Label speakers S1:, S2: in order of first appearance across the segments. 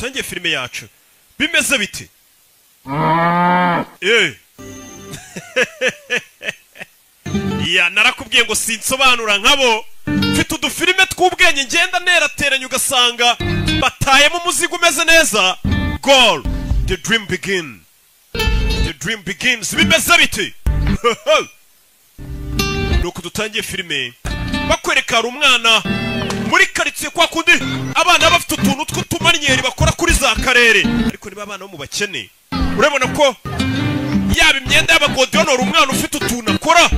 S1: dutangiye filime yacu bimeze bite ya narakubwiye ngo sinsobanura nkabo mfite udufilime tw'ubwenge ngenda nerateranya ugasanga batayemo umuzigo umeze neza goal the dream begins bimeze bite nuko dutangiye filime bakwereka hari umwana muri karitsiye kwa kundi abana bafite utuntu tw'utumanyeri bakora kuri za karere ariko niba abana bo mu bakene urabona ko yaba imyenda y'abagodiyonora umwana ufite utuntu akora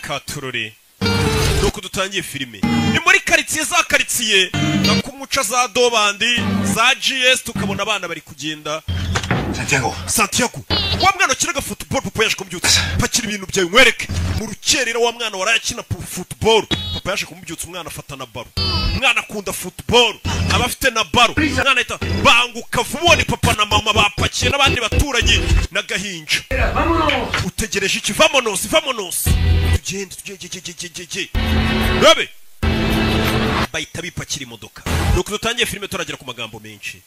S1: katurore nuko dutangiye filime ni muri karitsiye za karitsiye na kumuca za dobandi za GS tukabona abana bari kugenda Santiago wa mwana ukinaga football papa yaje kumubyutsa pakira ibintu byawe nkwereke mu rukerera wa mwana warayakina football papa yaje kumubyutsa umwana afata na baro umwana akunda football abafite na baro umwana ahita banguka vuba ni papa na mama bapakiye n'abandi baturanye n'agahinja utegereje iki vamonos tugende rabe bahita bipakira imodoka nuko dutangiye filime turagera ku magambo menshi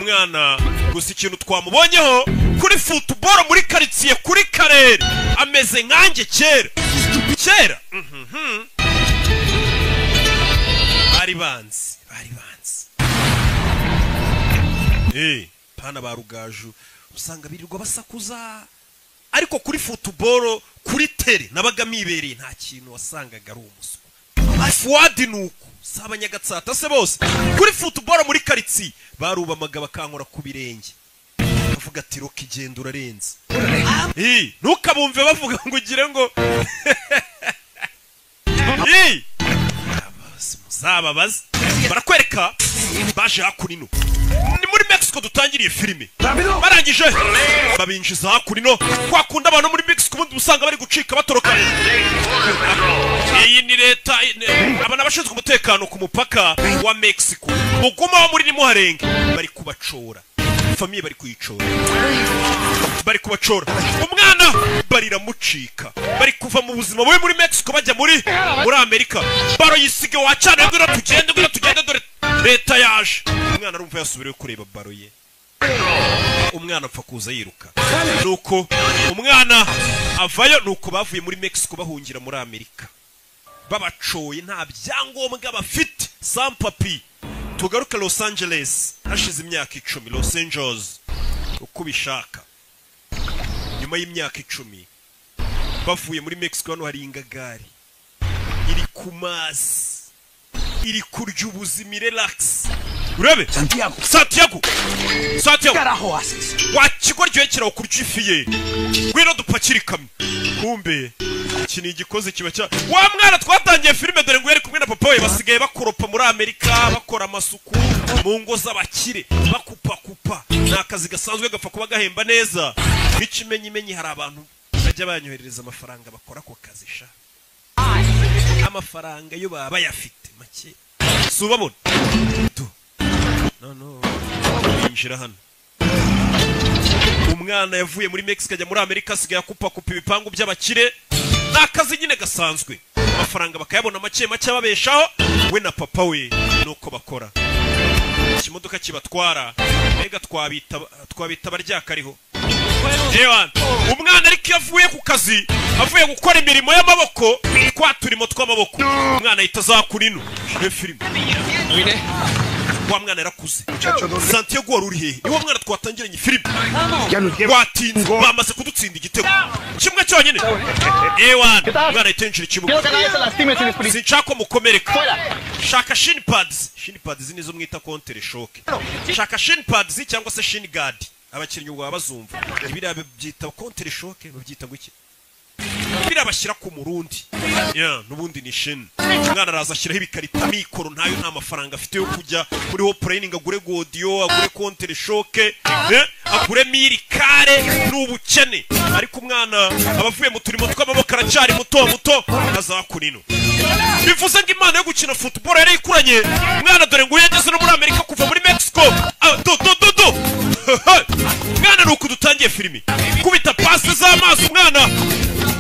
S1: umwana gusa ikintu twamubonyeho kuri football muri karitsiye kuri karere ameze nkanjye kera bari banzi pana ba rugaju usanga birirwa basakuza ariko kuri football kuri tere nabaga mibereye nta kintu wasangaga ari umuswa Fuadi nuko sabanyagatsata se bose kuri football muri karitsiye barubamaga bakankora ku birenge bavuga ati roki genda urarenze ntukabumve bavuga ngo ugire ngo muzababaza barakwereka baje hakurino ni muri Mexico dutangiriye filime barangije babinjiza hakurino kwakunda abantu muri Mexico ubundi usanga bari gucika batoroka iyi ni leta abana bashinzwe umutekano ku mupaka wa Mexico muguma wa muri nimuharenge bari kubacora famiye bari kubacora umwana barira mucika bari kuva mu buzima bubi muri Mexico bajya muri Amerika baro yisige wacana ngo tugende dore leta yaje umwana arumva yasubiriye kureba baro ye umwana apfa kuza yiruka nuko umwana avayo nuko bavuye muri Mexico bahungira muri Amerika babacoye nta byangombwa bafite sans papier tugaruka Los Angeles hashize imyaka 10 Los Angeles uko bishaka nyuma y'imyaka 10 bavuye muri Mexico hano hari ingagari iri kumazi iri kurya ubuzima relax urabe Santiago caraho hasis wakigoryo kiraho kurya ifiye gwino dupakira kamwe kumbe kini igikoze kiba cya wa mwana twatangiye filime dore ngo yari kumwe na papa we basigaye bakoropa muri Amerika bakora amasuku mu ngo z'abakire bakupa nakazi gasanzwe gapfa kuba gahemba neza bikimenyi hari abantu bajya banyoherereza amafaranga bakora ko kazi sha amafaranga yo baba bayafite make subabona no injira hano umwana yavuye muri Mexico ajya muri Amerika asigaye akupa ibipangu by'abakire nakazi nyine gasanzwe amafaranga bakayabona make babeshaho we na papa we nuko bakora ikimodoka kibatwara mbega twabita baryakariho umwana ariko yavuye ku kazi avuye gukora imirimo y'amaboko twaturimo tw'amaboko umwana ahita azakurino filime wa mwana yarakuze Santiago wari uri hehe niwo mwana twatangiranye filime watinze bamaze kudutsinda igitego kimwe cyonyine mwana itenjira ikibuga sinshaka mukomereka shaka shin pads nizo mwita counter shock shaka shin pads cyangwa se shin guard abakinnyi ubwo bazumva ibira byita counter shock babyita guki birabashyira ku murundi nubundi ni shin umwana araza ashyiraho ibikarita mikoro ntayo nta mafaranga afite yo kujya kuri ho training agure godiyo agure counter shock agure mirikare n'ubukene ariko umwana abavuye mu turimo tw'amaboko aracari muto azakurino bivuze ngo imana yo gukina football yari ikuranye umwana dore ngo yageze no muri Amerika kuva muri Mexico mwana nuko dutangiye filime kubita passe z'amazi umwana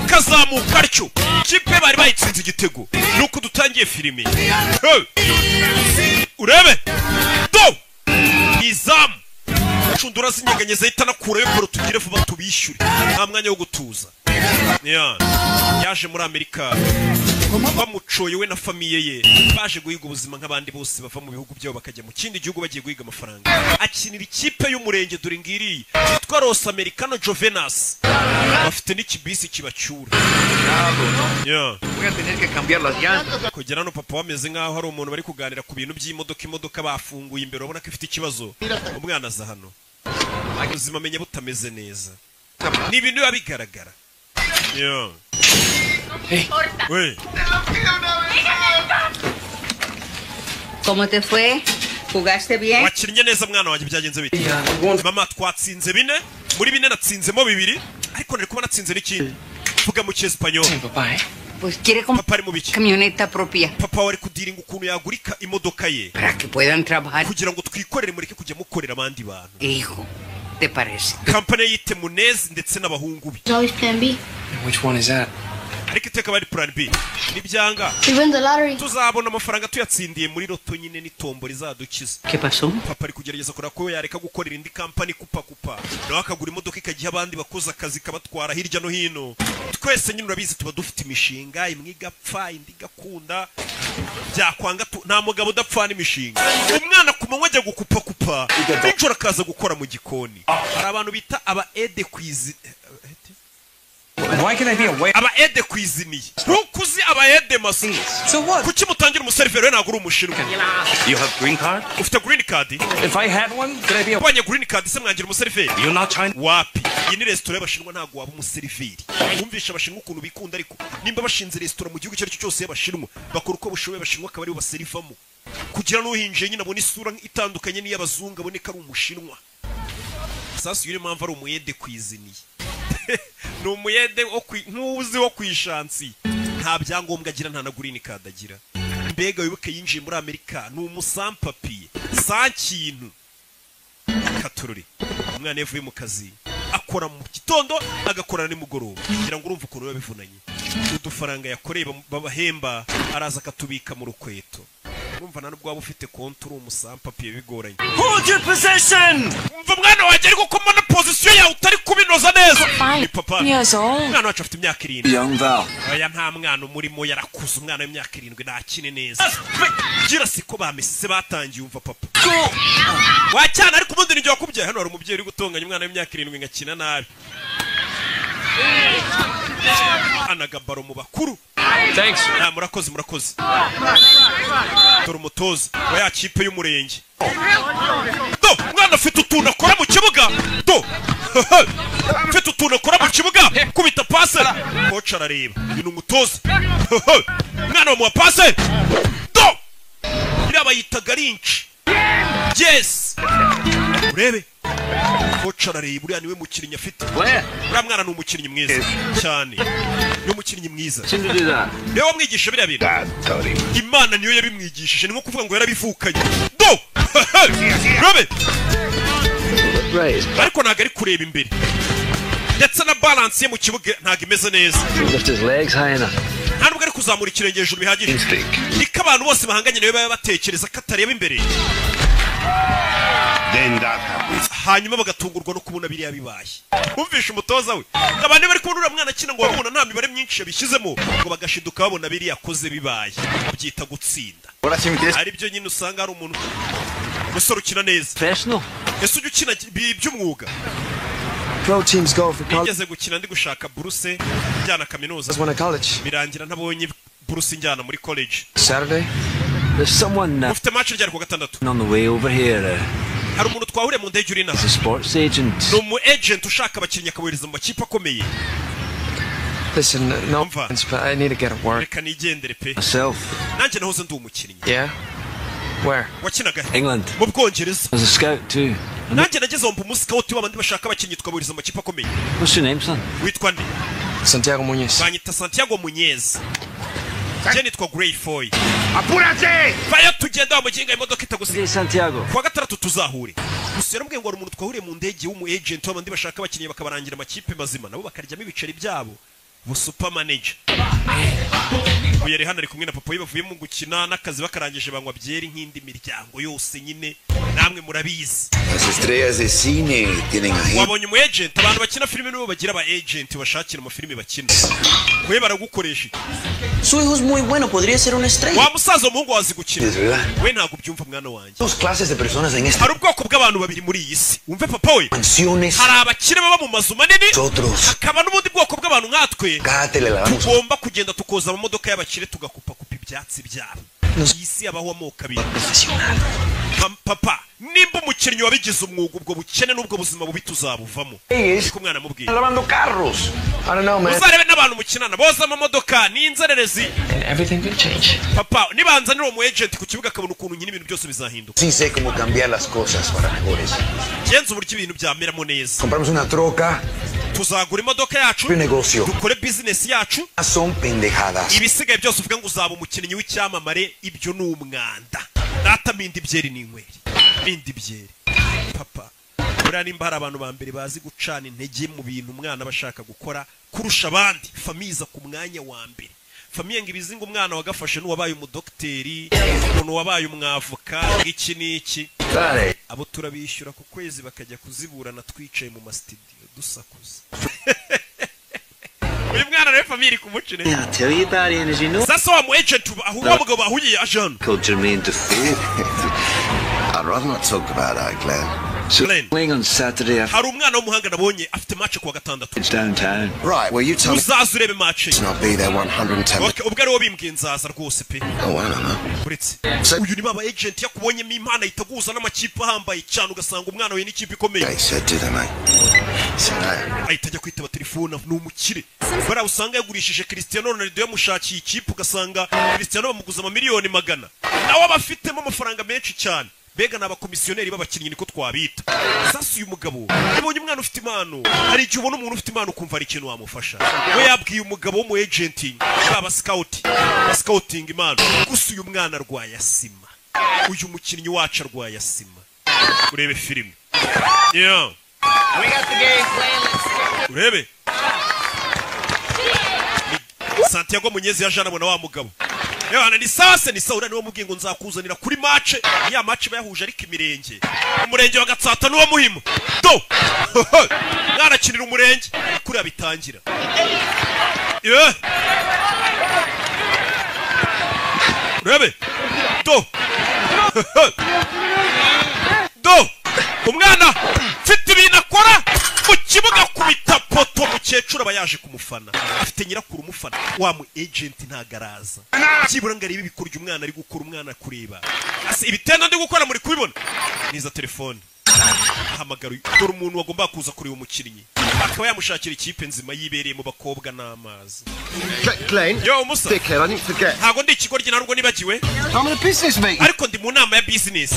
S1: kazamuka arcyo kipe bari bayitsinze igitego nuko dutangiye filime urebe do izamu shundura zinyeganyeza ahita nakurayo baro tugire vuba tubishyure nta mwanya wo gutuza yaje muri Amerika bamucoye we na famiye ye baje guhiga ubuzima nk'abandi bose bava mu bihugu byabo bakajya mu kindi gihugu bagiye guhiga amafaranga akinira ikipe y'umurenge dore ngiri yitwa Los Americano Jovenas bafite n'ikibisi kibacyura kugera no papa wameze nk'aho hari umuntu bari kuganira ku bintu by'imodoka bafunguye imbere ubona ko ifite ikibazo umwana aza hano ubuzima amenye butameze neza ni ibintu biba bigaragara
S2: Hey.
S1: Wey.
S3: ¿Cómo te fue? ¿Jugaste bien?
S1: Wakinnye neza mwana wanjye byagenze bite? Mama twatsinze 4 muri 4 natsinzemo 2 ariko nari kuba natsinze n'ikindi. Vuga mu cyespanyo.
S3: Pues quiere comprar camioneta propia.
S1: Papa wari kudiringa ukuntu yagurika imodoka ye.
S3: Para que puedan trabajar.
S1: Kugira ngo twikorere mureke kujya mukorera abandi bantu.
S3: Hijo, ¿te parece?
S1: Company yite Munez ndetse n'abahungu bi.
S2: Always plan B.
S4: Which one is that?
S1: Ariko iteka bari plan B. Nibyanga.
S2: We win the lottery.
S1: Tuzabona amafaranga tuyatsindiye muri loto nyine n'itombo rizadukiza.
S3: ¿Qué pasó?
S1: Papa ari kugerageza kora ko yareka gukorera indi company kupa. Nawe akagura imodoka ikagiha abandi bakoze akazi kabatwara hirya no hino. Twese nyine urabizi tuba dufite imishinga imwe igapfa indi gakunda. Byakwanga nta mugabo udapfana imishinga. Umwana kumanywa ajya gukupa. Injora kaza gukora mu gikoni. Hari abantu bita aba aide cuisine.
S4: Why can I be away?
S1: Aba aide cuisine. Rukuzi aba aide masu.
S4: So what?
S1: Kuki mutangira umuseriveri nagura umushinwa.
S4: You have green card?
S1: Ufite green card?
S4: If I had one, could I be away?
S1: Wanya green card se mwangira umuseriveri.
S4: You're not China?
S1: Wapi? Iyi ni restaurant y'abashinwa ntago waba umuseriveri. Wumvisha abashinwa ukuntu bikunda ariko nimba bashinze restaurant mu gihugu cyo cyose y'abashinwa bakora uko bushoboye abashinwa akaba ari bo baserivamo. Kugira no hinje nyine abone isura itandukanye n'iy'abazungu aboneka ari umushinwa. Sasa yuri mpamvu ari umuyede kwiziniye. No umuyede ntuzi wo kwishansi. Nta byangombwa agira nta na green card agira. Mbega wibuke yinjiye muri Amerika ni umusampapiye. Sa kintu. Katururi. Umwana yavuye mu kazi. Akora mu gitondo agakorana nimugoroba. Ngira ngo urumva ukuntu babivunanye. Udufaranga yakoreye babahemba araza katubika mu rukweto. Urumva nane bwabo ufite konti uri umusampapiye bigoranye.
S4: Hold your possession!
S1: Umva mwana waje ariko ko mbona position yawe utari kubinoza neza. Ni papa. Mwana wacu afite imyaka 7.
S4: Young Val.
S1: Aya nta mwana umurimo yarakuze umwana w'imyaka 7 nakine neza. Gira siko bamese batangiye umva papa. Wacyana ariko ubundi nijye wakubyaye hano hari umubyeyi uri gutonganya umwana w'imyaka 7 ngakina nabi. Anagabaro mu bakuru.
S4: Thanks.
S1: Murakoze. Dore umutoza wa ya kipe y'umurenge. Do mwana afite utuntu akora mu kibuga. Do afite utuntu akora mu kibuga kubita pase. Coach arareba. Ni umutoza. Mwana wa pase. Do iraba yitaga Lynch. Yes. Urebe. Coach arareba uriya niwe mukinnyi afite. Uriya mwana ni umukinnyi mwiza cyane. Ni umukinnyi mwiza. Niwe wamwigisha biriya bintu. Imana niyo yabimwigishije ni nko kuvuga ngo yarabivukanye. Do Robe. Ariko ntago ari kureba imbere. Ndetse na balance ye mu kibuga ntago imeze neza. Ntabwo ari kuzamura ikirenge hejuru bihagije. Niko abantu bose bahanganye nawe baba batekereza ko atareba imbere. Hanyuma bagatungurwa no kubona biriya bibaye. Umvisha umutoza we. Abantu bari kubona mwana akina ngo babona nta mibare myinshi yabishyizemo ngo bagashiduka babona biriya yakoze bibaye. Byita gutsinda. Ari byo nyine usanga hari umuntu musoro ukina neza.
S4: Professional.
S1: Ese ujya ukina by'umwuga?
S5: Pro teams go for college.
S1: Nigeze gukina ndi gushaka buruse njyana kaminuza.
S5: That's when I college.
S1: Birangira ntabonye buruse njyana muri college.
S5: Saturday.
S4: There's someone
S1: Ufite match ryari ku gatandatu.
S4: on the way over here.
S1: Hari umuntu twahuriye mu ndege urina.
S4: He's a sports agent.
S1: No mu agent ushaka abakinnyi akabohereza mu makipe akomeye.
S5: Listen, no offense, but I need to get to work.
S1: Reka nigendere pe.
S4: Myself.
S1: Nanjye nahoze ndi umukinnyi.
S5: Yeah? Where?
S1: Wakinaga
S4: England.
S1: mu Bwongereza.
S4: I was a scout too.
S1: Nanjye nageze mu scout w'abandi bashaka abakinnyi tukabohereza mu makipe akomeye.
S4: What's your name, son?
S1: Witwa nde?
S5: Santiago Muñez.
S1: Banyita Santiago Muñez. Njye nitwa Gray Foy. Apurate! Vayo tugenda wa muginga imodoka itagusiga.
S4: Santiago.
S1: Kwa gatandatu tuzahure. Gusa yarambwiye ngo ari umuntu twahuriye mu ndege w'umu agent w'abandi bashaka abakinnyi bakabarangira amakipe mazima nabo bakaryamo ibiceri byabo. bu super manager ubu yari hano ari kumwe na papa we bavuye mu gukina n'akazi bakarangije banywa byeri nk'indi miryango yose nyine namwe murabizi.
S2: Las estrellas de cine tienen agente.
S1: Wabonye umu agent, abantu bakina filime nibo bagira aba agent bashakira mu filime bakina. We baragukoresha.
S6: Su hijo es muy bueno, podría ser una estrella.
S1: Wa musaza umuhungu wazi gukina.
S2: Es verdad.
S1: We ntabwo byumva mwana wanjye.
S2: Dos clases de personas en esta.
S1: Hari ubwoko bw'abantu babiri muri iyi si. Umve papa we.
S2: Mansiones.
S1: Hari abakire baba mu mazu manini.
S2: Nosotros.
S1: Hakaba n'ubundi bwoko bw'abantu nkatwe.
S2: Gate le lavamos.
S1: Tugomba kugenda tukoza mu modoka y'abakire tugakupa ibyatsi byabo. Iyi si abaho amoko abiri.
S2: Profesional.
S1: Papa, nimba umukinnyi wabigize umwuga ubwo bukene n'ubwo buzima bubi tuzabuvamo. Niko mwana mubwiye.
S2: Lavando carros. I don't know, man.
S1: Uzarebe n'abantu mukinana boza amamodoka n'inzererezi.
S5: And everything will change.
S1: Papa, nibanza niro mu agent ku kibuga kabona ukuntu nyine ibintu byose bizahinduka.
S2: Sí sé cómo cambiar las cosas para mejores.
S1: Genza uburyo ibintu byameramo neza.
S2: Compramos una troca.
S1: Tuzagura imodoka yacu.
S2: Un negocio.
S1: Dukore business yacu.
S2: Son pendejadas.
S1: Ibisigaye byose uvuga ngo uzaba umukinnyi w'icyamamare ibyo ni umwanda. Data mindi byeri n'inkweri. Mindi byeri. Papa, buriya nimba hari abantu ba mbere bazi gucana intege mu bintu umwana bashaka gukora kurusha abandi, famiza ku mwanya wa mbere. Famiye ngo ibizinga umwana wagafashe n'uwabaye umudokiteri, umuntu wabaye umwavoka, iki n'iki. Abo turabishyura ku kwezi bakajya kuziburana twicaye mu mastudio dusakuza. Uyu mwana rero famiye iri kumucine.
S4: I'll tell you about it, as you know.
S1: Sasa wa mu agent ahuwa mugabo bahuye ajana.
S4: Called Jermaine Defoe.
S2: I'd rather not talk about that, Glenn.
S4: Playing on Saturday after
S1: Hari umwana w'umuhanga nabonye afite match kuwa gatandatu.
S4: it's downtown.
S2: Right, well, you tell me
S1: Uzaza urebe match.
S2: to not be there 110.
S1: Okay, ubwo ari wo bimbwiye nzaza rwose pe.
S2: Oh, I don't know.
S1: Uretse uyu ni baba agent yakubonyemo impano itaguza n'amakipe ahambaye cyane ugasanga umwana we n'ikipe ikomeye.
S2: They said, didn't they? Said I.
S1: Ahita kwitaba telefone n'umukire. Bara usanga yagurishije Cristiano Ronaldo yamushakiye ikipe ugasanga Cristiano bamuguza amamiliyoni 100. Nawe abafitemo amafaranga menshi cyane. Bega n'abakomisiyoneri b'abakinnyi niko twabita. Sasa uyu mugabo nibonye umwana ufite impano. Hari igihe ubona umuntu ufite impano kumva ari ikintu wamufasha. We yabwiye umugabo wo mu agent baba scouting impano. Gusa uyu mwana arwaye asima. Uyu mukinnyi wacu arwaye asima. Urebe filime. Yeah.
S6: We got the game plan. Let's
S1: Urebe. Santiago Munyezi yajana bona wa mugabo. Yewana ni sase ni saura niwo mubwiye ngo nzakuzanira kuri match. Ya match bayahuje ariko imirenge. Umurenge wa Gatsata nuwo muhimo. Do. Narakinira umurenge kuri abitangira. Yeah. Urebe. Do. Do. Umwana mfite ibintu akora mu kibuga kubita poto mukecuru aba yaje kumufana afite nyirakuru umufana wa mu agent ntagaraza kibura ngo aribe bikurya umwana ari gukora umwana kureba ase ibitendo ndi gukora muri kubibona niza telefone hamagara dore umuntu wagomba kuza kureba umukinnyi akaba yamushakira ikipe nzima yibereye mu bakobwa n'amazi.
S2: Glenn,
S1: Yo Musa,
S2: dickhead, I didn't forget.
S1: ntago ndi ikigoryi narwo nibagiwe
S2: I'm in a business meeting.
S1: ariko ndi mu nama ya business.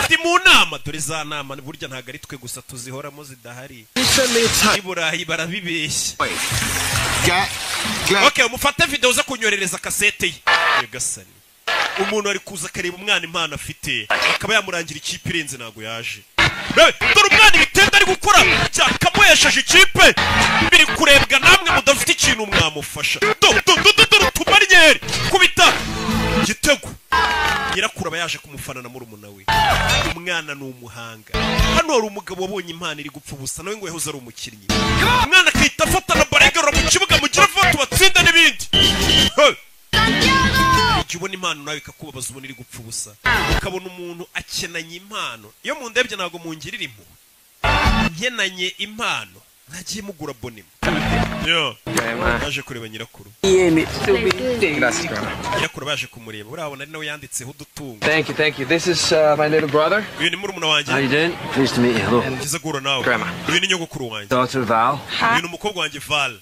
S1: Ndi mu nama dore za nama burya ntago ari twe gusa tuzihoramo zidahari.
S2: Send me a tape.
S1: Iburayi barabibeshya.
S2: Glenn.
S1: Okay, umufate video uza kunyorereza kasete ye. Yegasani. Umuntu ari kuza kareba umwana impano afite akaba yamurangira ikipe irenze nago yaje. Dore umwana ibitenda ari gukora cyakamuhesheje ikipe biri kurebwa namwe mudafite ikintu mwamufasha. Tumaryeri kubita gitego. Nyirakuru aba yaje kumufana na murumuna we. Umwana ni umuhanga. Hano hari umugabo wabonye impano iri gupfa ubusa nawe ngo yahoze ari umukinnyi. Umwana akahita afata na baragara mu kibuga mugira vuba tubatsinda n'ibindi. Ubona impano nawe ikakubabaza ubona iri gupfa ubusa ukabona umuntu akenanye impano iyo mu ndebye ntago mungirira impu nkenanye impano ntagiye mugura bonema yo baje kureba nyirakuru nyirakuru baje kumureba urabona ari nawe yanditseho udutungo.
S5: Thank you. This is my little brother.
S1: Uyu ni murumuna wanjye.
S4: How you doing? Pleased to meet you. Hello.
S1: Ngize gura nawe.
S5: Grandma.
S1: Uyu ni nyogokuru wanjye.
S4: Daughter Val.
S1: Uyu ni umukobwa wanjye Val.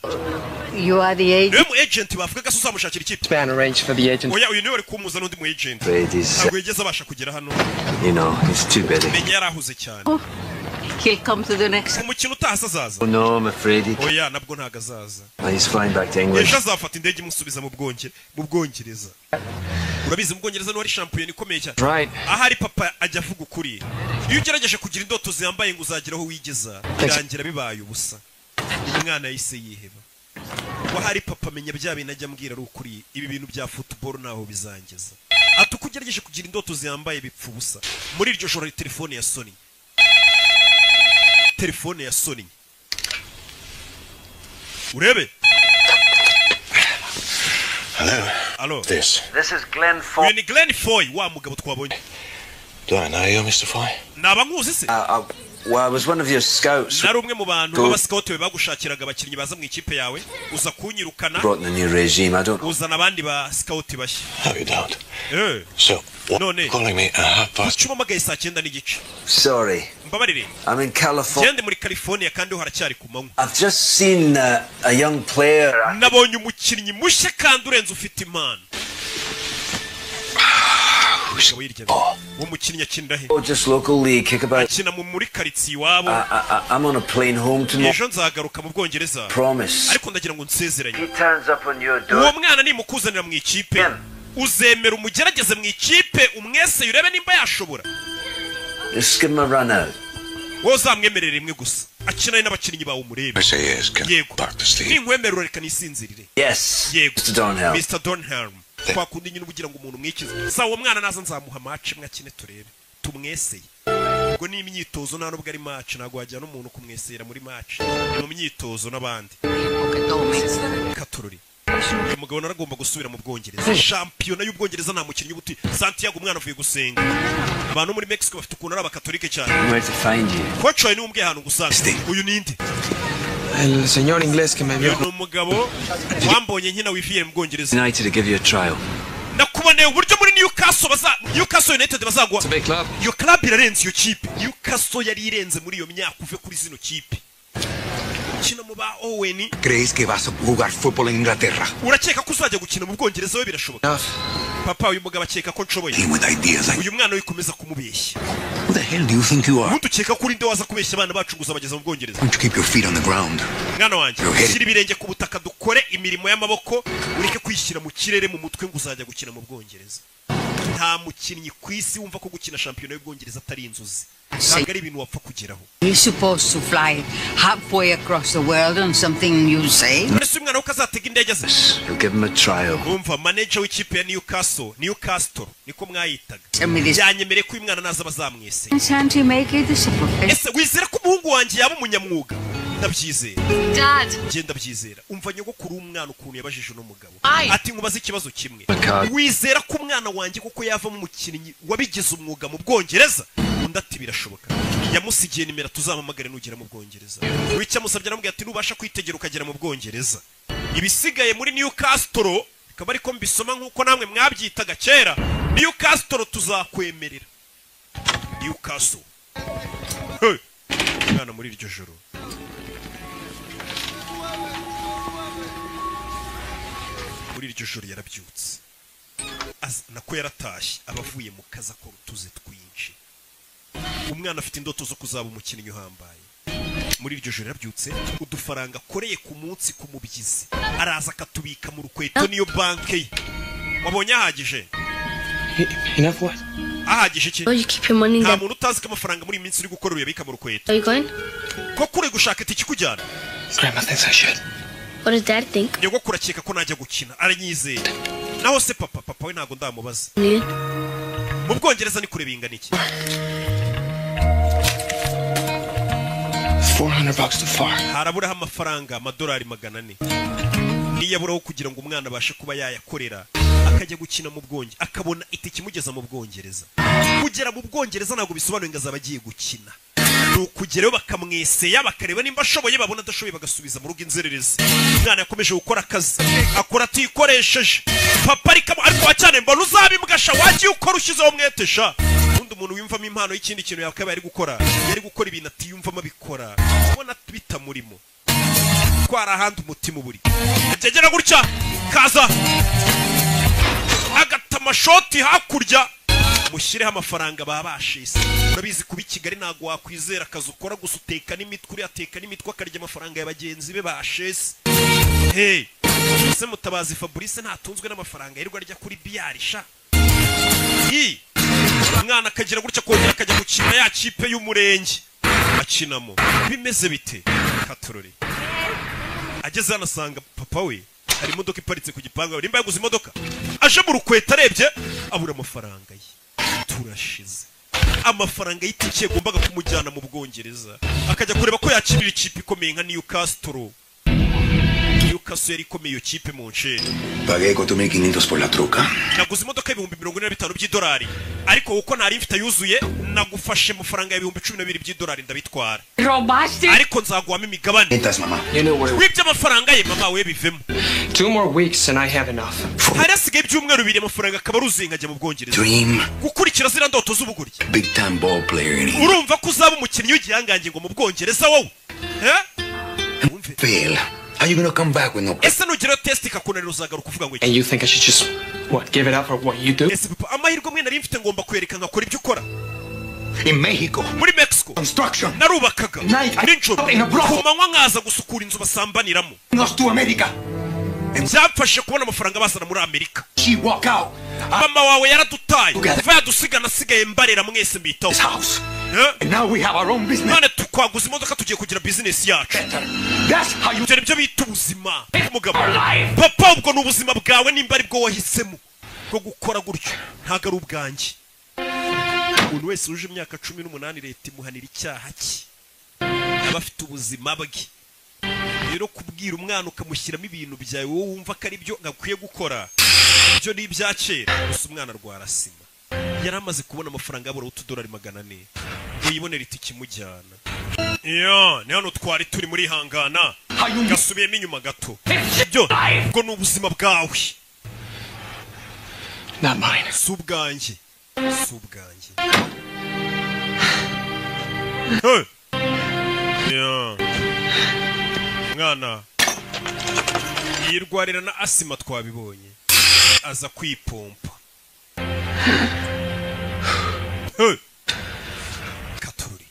S3: You are the agent.
S1: Niwe mu agent bavuga ko uzamushakira ikipe.
S5: Span arranged for the agent.
S1: Oya uyu niwe ari kumuza n'undi mu agent.
S4: Ladies,
S1: Ntabwo yigeze abasha kugera hano.
S4: you know, it's too bad.
S1: Menya yarahuze cyane.
S3: He'll come to the next.
S1: Umukino utahasa azaza.
S4: Oh no, I'm afraid he
S1: Oya nabwo ntago azaza.
S4: he's flying back to England.
S1: Ejo azafata indege imusubiza mu Bwongereza. Urabizi mu Bwongereza niho ari shampiyona ikomeye cyane.
S5: Right.
S1: Ahari papa ajya avuga ukuri. Iyo ugerageje kugira indoto ziyambaye ngo uzageraho wigeza birangira bibaye ubusa. Umwana yahise yiheba. wahari papa amenya bya bintu ajya ambwira ari ukuri ibi bintu bya football naho bizangeza ati uko ugerageje kugira indoto ziyambaye bipfa ubusa muri iryo joro telefone ya Sony urebe. Hello.
S4: This is Glenn Foy.
S1: Uyu ni Glenn Foy wa mugabo twabonye.
S4: Do I know you, Mr. Foy?
S1: Naba nkuzi se?
S4: Well, I was one of your scouts.
S1: Nari umwe mu bantu baba scout bagushakiraga abakinnyi baza mu ikipe yawe uza kunyirukana.
S4: Brought the new regime. I don't.
S1: Uza nabandi ba scout bashya.
S4: How you don't?
S1: So,
S4: none. Calling me at 9:30.
S1: Chuma magaye saa 9 n'igice.
S4: Sorry.
S1: Mbabarire.
S4: I'm in California.
S1: Gende muri California kandi haracyari ku manywa.
S4: I've just seen a young player.
S1: Nabonye umukinnyi mushya kandi urenze ufite impano.
S4: Oh, just local league, kick about.
S1: I'm
S4: on a plane home tomorrow.
S1: Promise.
S4: He turns up on your door. Just give him a run out.
S1: I
S4: say yes, Dr. Steve. Yes, Mr. Dornhelm.
S1: Mr. Dornhelm. Twakundi nyine ubugira ngo umuntu mwikize sawo mwana naza nzamuha match mwakine turebe tumweseye ubwo ni imyitozo nta nubwo ari match nago wajya n'umuntu kumwesera muri match mu myitozo n'abandi Katururi uyu mugabo naragomba gusubira mu Bwongereza champion y'Ubwongereza nta mukinnyi ubuti Santiago umwana uvuye gusenga abantu muri Mexico bafite ukuntu ari abakatolike cyane
S4: Where to find you?
S1: Coach ni umbwe hano gusanga uyu ninde
S5: El señor inglés que me vio.
S1: Uyu mugabo wambonye nkina wifiye mu Bwongereza
S4: United to give you a trial.
S1: Nakuboneye uburyo muri Newcastle United bazagwa.
S5: Club.
S1: Iyo club irarenze iyo kipe. Newcastle yari irenze muri iyo myaka uve kuri zino kipe. Kina mu ba Owen.
S7: ¿Crees que vas a jugar fútbol en Inglaterra?
S1: Urakeka ko uzajya gukina mu Bwongereza we birashoboka. Papa uyu mugabo akeka ko nshoboye. Uyu mwana wikomeza kumubeshya.
S7: Who the hell do you think you are?
S1: Utukeka kuri nde waza kubeshya abana bacu gusa bageza mu Bwongereza.
S7: Don't you keep your feet on the ground?
S1: Mwana wanje shira ibirenge ku butaka dukore imirimo y'amaboko ureke kwishyira mu kirere mu mutwe ngo uzajya gukina mu Bwongereza. Nta mukinnyi kwisi wumva ko gukina shampiyona y'Ubwongereza atari inzozi. Ntabwo ari ibintu wapfa kugeraho.
S3: You're supposed to fly halfway across the world on something you say.
S1: Nese umwana ukazatega indege ze.
S4: You'll give him a trial.
S1: Umva manager w'ikipe ya Newcastle niko mwayitaga. Yanyemereye ko uyu mwana naza bazamwese.
S3: Can't you make it a superficial?
S1: Ese wizera ko umuhungu wanjye yaba umunyamwuga? Ndabyizera.
S3: Dad.
S1: Genda byizera. Umva nyogokuru umwana ukuntu yabajije no mugabo. Ati nkubaza ikibazo kimwe. Wizera ko umwana wanjye kuko yava mu mukinnyi wabigize umwuga mu Bwongereza? Undati birashoboka. Yamusigiye nimero tuzamamagare nugera mu Bwongereza. Wicya musabye aramubwira ati nubasha kwitegera ukagera mu Bwongereza. Ibisigaye muri Newcastle bikaba ariko mbisoma nkuko namwe mwabyitaga kera. Newcastle tuzakwemerera. Newcastle. Mwana muri iryo joro. Muri iryo joro yarabyutse. Nako yaratashye abavuye mu kaza ko tuze twinshi. Umwana afite indoto zo kuzaba umukinnyi uhambaye. Muri iryo joro yarabyutse udufaranga koreye ku munsi kumubyizi. Araza akatubika mu rukweto niyo banke ye. Wabonye ahagije?
S5: Enough what?
S1: Ahagije iki?
S8: Oh, you keep your money
S1: nta muntu utazi ko amafaranga muri minsi uri gukora uyabika mu rukweto.
S8: Are you going?
S1: Ko kure gushaka itiki kujyana?
S5: Grandma thinks I should.
S8: What does Dad think?
S1: Nyogokuru akeka ko najya gukina aranyizeye. Naho se papa we ntago ndamubaza. Mu Bwongereza ni kure bingana iki?
S5: $400 too far.
S1: Haraburaho amafaranga amadolari 400. Niyaburaho kugira ngo umwana abashe kuba yayakorera akajya gukina mu Bwongereza akabona itiki mugeza mu Bwongereza. Kugera mu Bwongereza ntago bisobanuye ngo azabagiye gukina. Nukugerayo bakamweseya bakareba nimba ashoboye babona adashoboye bagasubiza mu rugo inzererezi. Umwana yakomeje gukora akazi akora atikoresheje. Papa ariko cyane mbona uzabimbwasha wagiye ukora ushizeho umwetesha. Undi umuntu wimvamo impano y'ikindi kintu yakaba yari gukora ibintu atiyumvamo abikora. Ubona bitamurimo. Kwara handi umutima uburi. Agegera gutya kaza agatama shoti hakurya mushireho amafaranga babashise. Urabizi kuba Kigali nago wakwizera akazi ukora gusa uteka n'imitwe uri ateka n'imitwe akarya amafaranga y'abagenzi be bashese. Hey, se Mutabazi Fabrice ntatunzwe n'amafaranga yirirwa arya kuri biyarisha. Umwana akagira gutya kongera akajya gukina ya kipe y'umurenge akinamo. Bimeze bite? Katurori ageze hano asanga papa we hari imodoka iparitse ku gipangu nimba yaguze imodoka aje mu rukweta arebye abura amafaranga ye turashize amafaranga y'itike yagombaga kumujyana mu Bwongereza akajya kureba ko yakirira ikipe ikomeye nka Newcastle yari ikomeye iyo kipe mu nsheri
S7: Pagué 4.500 por la truca.
S1: naguze imodoka y'ibihumbi 45 by'idolari ariko uko nari mfite yuzuye nagufashe amafaranga y'ibihumbi 12 by'idolari ndabitwara ariko nzaguhamo imigabane wibye amafaranga ye mama we bivemo
S5: 2 more weeks and I have enough.
S1: hari asigaye ibyumweru bibiri amafaranga akaba aruzuye nkajya mu Bwongereza gukurikira zira ndoto z'ubuguryi
S7: Big time ball player.
S1: urumva ko uzaba umukinnyi w'igihangange ngo mu Bwongereza wowe
S7: Fail. How you gonna come back with no...
S1: ese nugira test ikakunanira uzagaruka uvuga ngo
S5: And you think I should just, what, give it up for what you do?
S1: ese papa amahirwe mwe nari mfite ngomba kwereka nkakora ibyo ukora
S7: In Mexico.
S1: muri Mexico
S7: Construction.
S1: narubakaga nijoro
S7: In a brothel.
S1: ku manywa nkaza gusukura inzu basambaniramo
S7: Nos to America.
S1: byamfashe kubona amafaranga bazana muri Amerika
S7: She walk out.
S1: mama wawe yaradutaye kuva yadusiga nasigaye mbarera mwese mbitaho
S7: House. And now we have our own business.
S1: none tukwaguza imodoka tugiye kugira business yacu
S7: That's how you...
S1: ibyo nibyo bita ubuzima umugabo papa ubwo ni ubuzima bwawe nimba ari bwo wahisemo bwo gukora gutyo ntabwo ari ubwanjye umuntu wese uje imyaka 18 leta imuhanira icyaha cye aba afite ubuzima bwe rero kubwira umwana ukamushyiramo ibintu byawe wowe wumva ko ari byo gakwiye gukora ibyo ni ibya kera gusa umwana arwara sima yari amaze kubona amafaranga yabura $2 magana 4 ngo yibonere itike imujyana iyo ni hano twari turi muri hangana gasubiyemo inyuma gato ibyo ubwo ni ubuzima bwawe
S5: Not mine.
S1: si ubwanjye mwana yirwarira na asima twabibonye aza kwipompa Katururi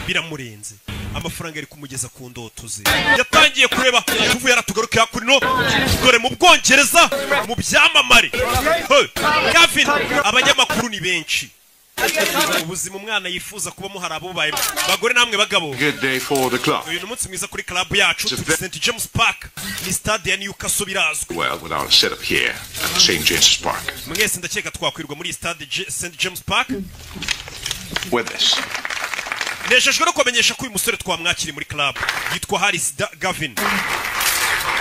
S1: biramurenze amafaranga ari kumugeza ku ndoto ze yatangiye kureba tuvu yaratugaruka kuri no dore mu Bwongereza mu byamamare Gavin abanyamakuru ni benshi ubuzima umwana yifuza kubamo hari abo baye bagore namwe bagabo
S9: Good day for the club.
S1: uyu munsi mwiza kuri club yacu St James Park ni stade ya Newcastle birazwi
S9: Well, with our setup here at St. James's Park.
S1: mwese ndakeka twakwirwa muri stade St James Park
S9: With this.
S1: nejejwe no kumenyesha ko uyu musore twamwakiri muri club yitwa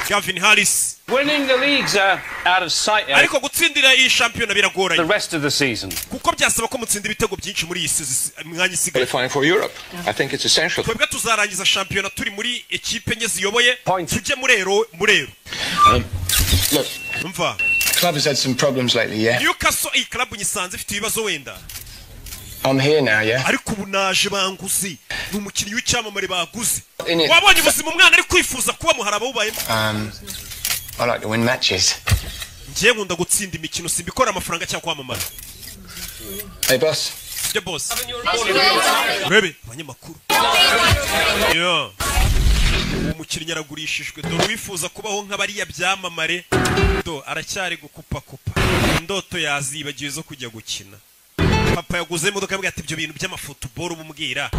S1: Gavin Harris.
S10: Winning the leagues are out of sight.
S1: Ariko gutsindira iyi shampiyona biragoranye.
S10: The rest of the season.
S1: Kuko byasaba ko mutsinda ibitego byinshi muri iyi mwanya isigaye.
S11: Qualifying for Europe. I think it's essential.
S1: Twebwe tuzarangiza shampiyona turi muri ekipe enye ziyoboye tujye murero.
S11: Look.
S1: Umva.
S11: Club has had some problems lately, yeah?
S1: Newcastle iyi club nyisanze ifite ibibazo wenda.
S11: I'm here now, yeah?
S1: Ariko ubu naje banguzi ni umukinnyi w'icyamamare baguze. Wabonye ubuzima umwana ari kwifuza kuba muharaba bubayemo.
S11: I like to win matches.
S1: Ngiye nkunda gutsinda imikino simbikora amafaranga cyangwa kwamamara.
S11: Hey boss.
S1: The boss. Bebe abanyamakuru. Yeah. Umukinnyi aragurishijwe do wifuza kubaho nk'abariya byamamare do aracyari gukupa indoto yazibagiwe zo kujya gukina. Papa yaguze imodoka yabwiye ati ibyo bintu by'amafutuboro bumubwira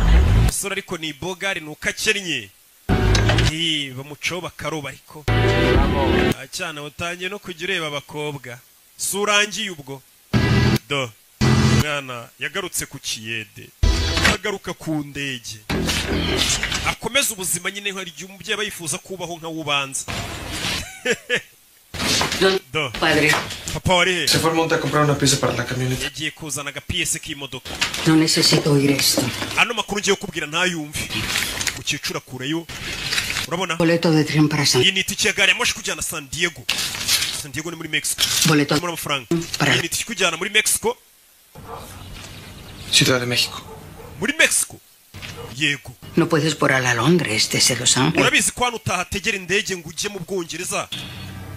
S1: sura ariko ni bogari nukakennye bamuco bakaroba ariko acyana utangiye no kujya ureba abakobwa surangiye ubwo do mwana yagarutse ku kiyede agaruka ku ndege akomeza ubuzima nyine hari igihe umubyeyi aba yifuza kubaho nka wubanza do papa wari he
S5: Se fue al monte a comprar una pieza para la camioneta.
S1: yagiye kuzana agapiyese k'imodoka
S3: No necesito oír esto.
S1: ano makuru ngiye kubwira ntayumve ukicura kureyo urabona
S3: Boleto de tren para San
S1: iyi ni itike ya gari ya moshi kujyana San Diego ni muri Mexico
S3: Boleto
S1: muri amafaranga iyi ni itike kujyana muri Mexico
S5: Ciudad de México.
S1: muri Mexico yego
S3: No puedes volar a Londres desde Los Ángeles.
S1: urabizi ko hano utahategera indege ngo ujye mu Bwongereza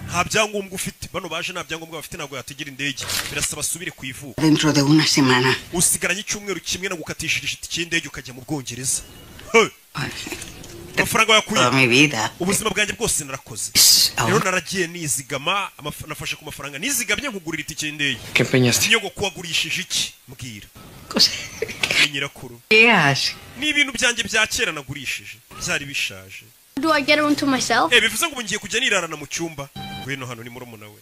S1: nta byangombwa ufite bano baje nta byangombwa bafite ntabwo yategera indege birasaba asubire ku ivuko
S3: Dentro de una semana.
S1: usigaranye icyumweru kimwe no gukatishirije itike y'indege ukajya mu Bwongereza amafaranga yakuye
S3: Toda mi vida.
S1: ubuzima bwanjye bwose narakoze rero naragiye nizigama nafashe ku mafaranga nizigamye nkugurira itike y'indege
S5: ¿Qué empeñaste?
S1: nyogo kuwagurishije iki mbwira nyirakuru
S3: ¿Qué haces?
S1: ni ibintu byanjye bya kera nagurishije byari bishaje
S8: Do I get a room to myself?
S1: bivuze ngo ngiye kujya nirarana mu cyumba. Weno hano ni murumuna we.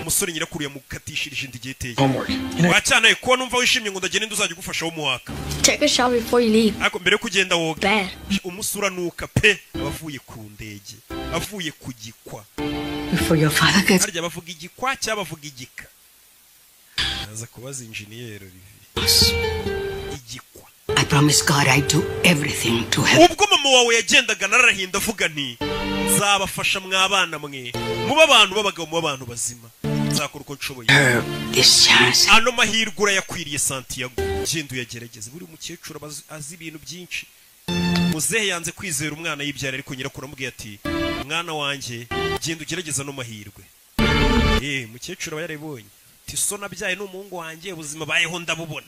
S1: Umusore nyirakuru yamukatishirije indi giteye. Wacyanaye ko numva wishimye ngo ndagenda nduzajya gufasha wo muwaka.
S8: Take a shower before you leave.
S1: Ako mbere kugenda woga.
S8: Bad.
S1: Umusura nuka pe bavuye ku ndege. Avuye ku gikwa.
S3: Before your father gets...
S1: Harya bavuga igikwa cyangwa bavuga igika. Naza kubaza engineer Olivier. Igikwa.
S3: I promise God I'd do everything to help.
S1: Ubwo mama wawe yagendaga narahinda avuga nti nzabafasha mwabana mwe. Muba abantu babagabo mu abantu bazima. Nzakora uko nshoboye.
S3: This chance.
S1: Ano mahirwe yakwiriye Santiago. Gendo yagerageze buri mukecuru azi ibintu byinshi. Muzehe yanze kwizera umwana yibyara ariko nyirakuru amubwiye ati mwana wanjye genda ugerageza no mahirwe. Mukecuru yarabonye. Ati so nabyaye n'umuhungu wanjye ubuzima bayeho ndabubona.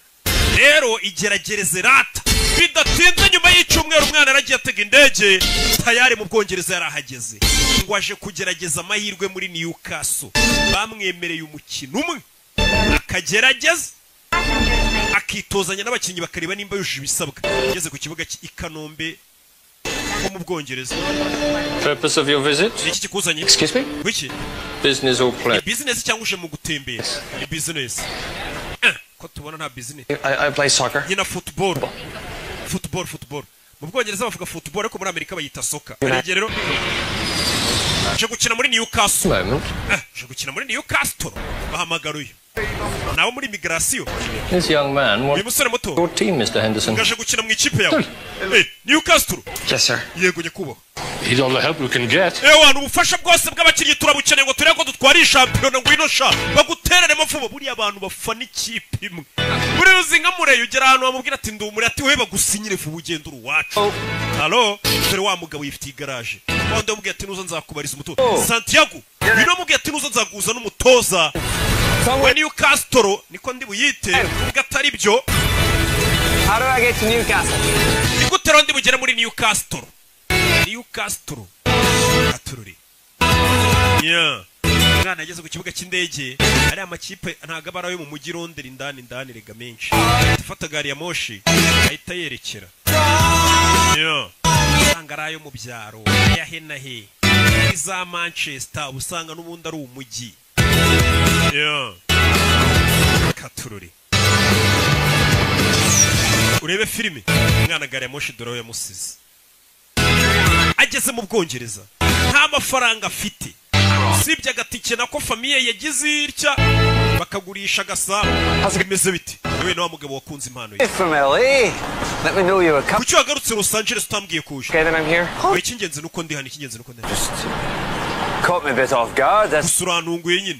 S1: Rero igeragereze rata. Bidatinze nyuma y'icyumweru umwana aragiye atega indege tayari mu Bwongereza yarahageze. Ngo aje kugerageza amahirwe muri Newcastle. Bamwemereye umukino umwe. Akagerageza akitozanya n'abakinnyi bakareba nimba yujuje ibisabwa. Ageze ku kibuga i Kanombe ho mu Bwongereza.
S10: Purpose of your visit?
S1: Iki kikuzanye?
S10: Excuse me?
S1: Wiki?
S10: Business or pleasure?
S1: Business cyangwa uje mu gutembera? Business. Ko tubona nta business.
S11: I play soccer.
S1: Yina football. Football. Mu Bwongereza bavuga football ariko muri Amerika bayita soccer. Rero je gukina muri Newcastle. Je gukina muri Newcastle. Bahamagaruye. Nawe muri migration.
S10: This young man, what your team, Mr. Henderson?
S1: Gaje gukina mu ikipe yawe. Newcastle.
S11: Yes, sir.
S1: Yego nyekubo.
S10: He's all the help we can get.
S1: Wana ubufasha bwose bw'abakinnyi turabukeneye ngo tureko dutwara shampiyona ngo ino sha baguterere mafubo buri abantu bafana ikipe imwe. Buri ruzinga mureyo ugera ahantu bamubwira ati ndumuri ati we bagusinyire vuba ugenda uruwacu. Hallo, dore wa mugabo yifitiye garage. Wanda mubwiye ati nuzo nzakubariza umutoza. Santiago, bino mubwiye ati nuzo nzaguza n'umutoza. We Newcastle niko ndi buyite ubwo atari byo.
S11: How do I get to Newcastle?
S1: Nigutero ndi bugere muri Newcastle. Newcastle. Atururi. Mwana yageze ku kibuga cy'indege. Ari amakipe ntago abarayo mu mujyi Londres indani rega menshi. Tufata gari ya moshi ahita yerekera. Sangarayo mu byaro ya henahe. Iza Manchester usanga n'ubundi ari umujyi. Katururi. Urebe filime mwana gari ya moshi doro yamusize. Ageze mu Bwongereza nta mafaranga afite. Sibye agatike nako famiye yagize irya bakagurisha gasabo. Bimeze biti. Yewe no mugabo wakunze impano ye.
S11: From LA. Let me know you were coming.
S1: Kuki wagarutse Los Angeles utambwiye kuje?
S11: Okay, then I'm here.
S1: We kingenze nuko ndi hano kingenze nuko ndi.
S11: Caught me a bit off guard.
S1: Usuranunguye nyine.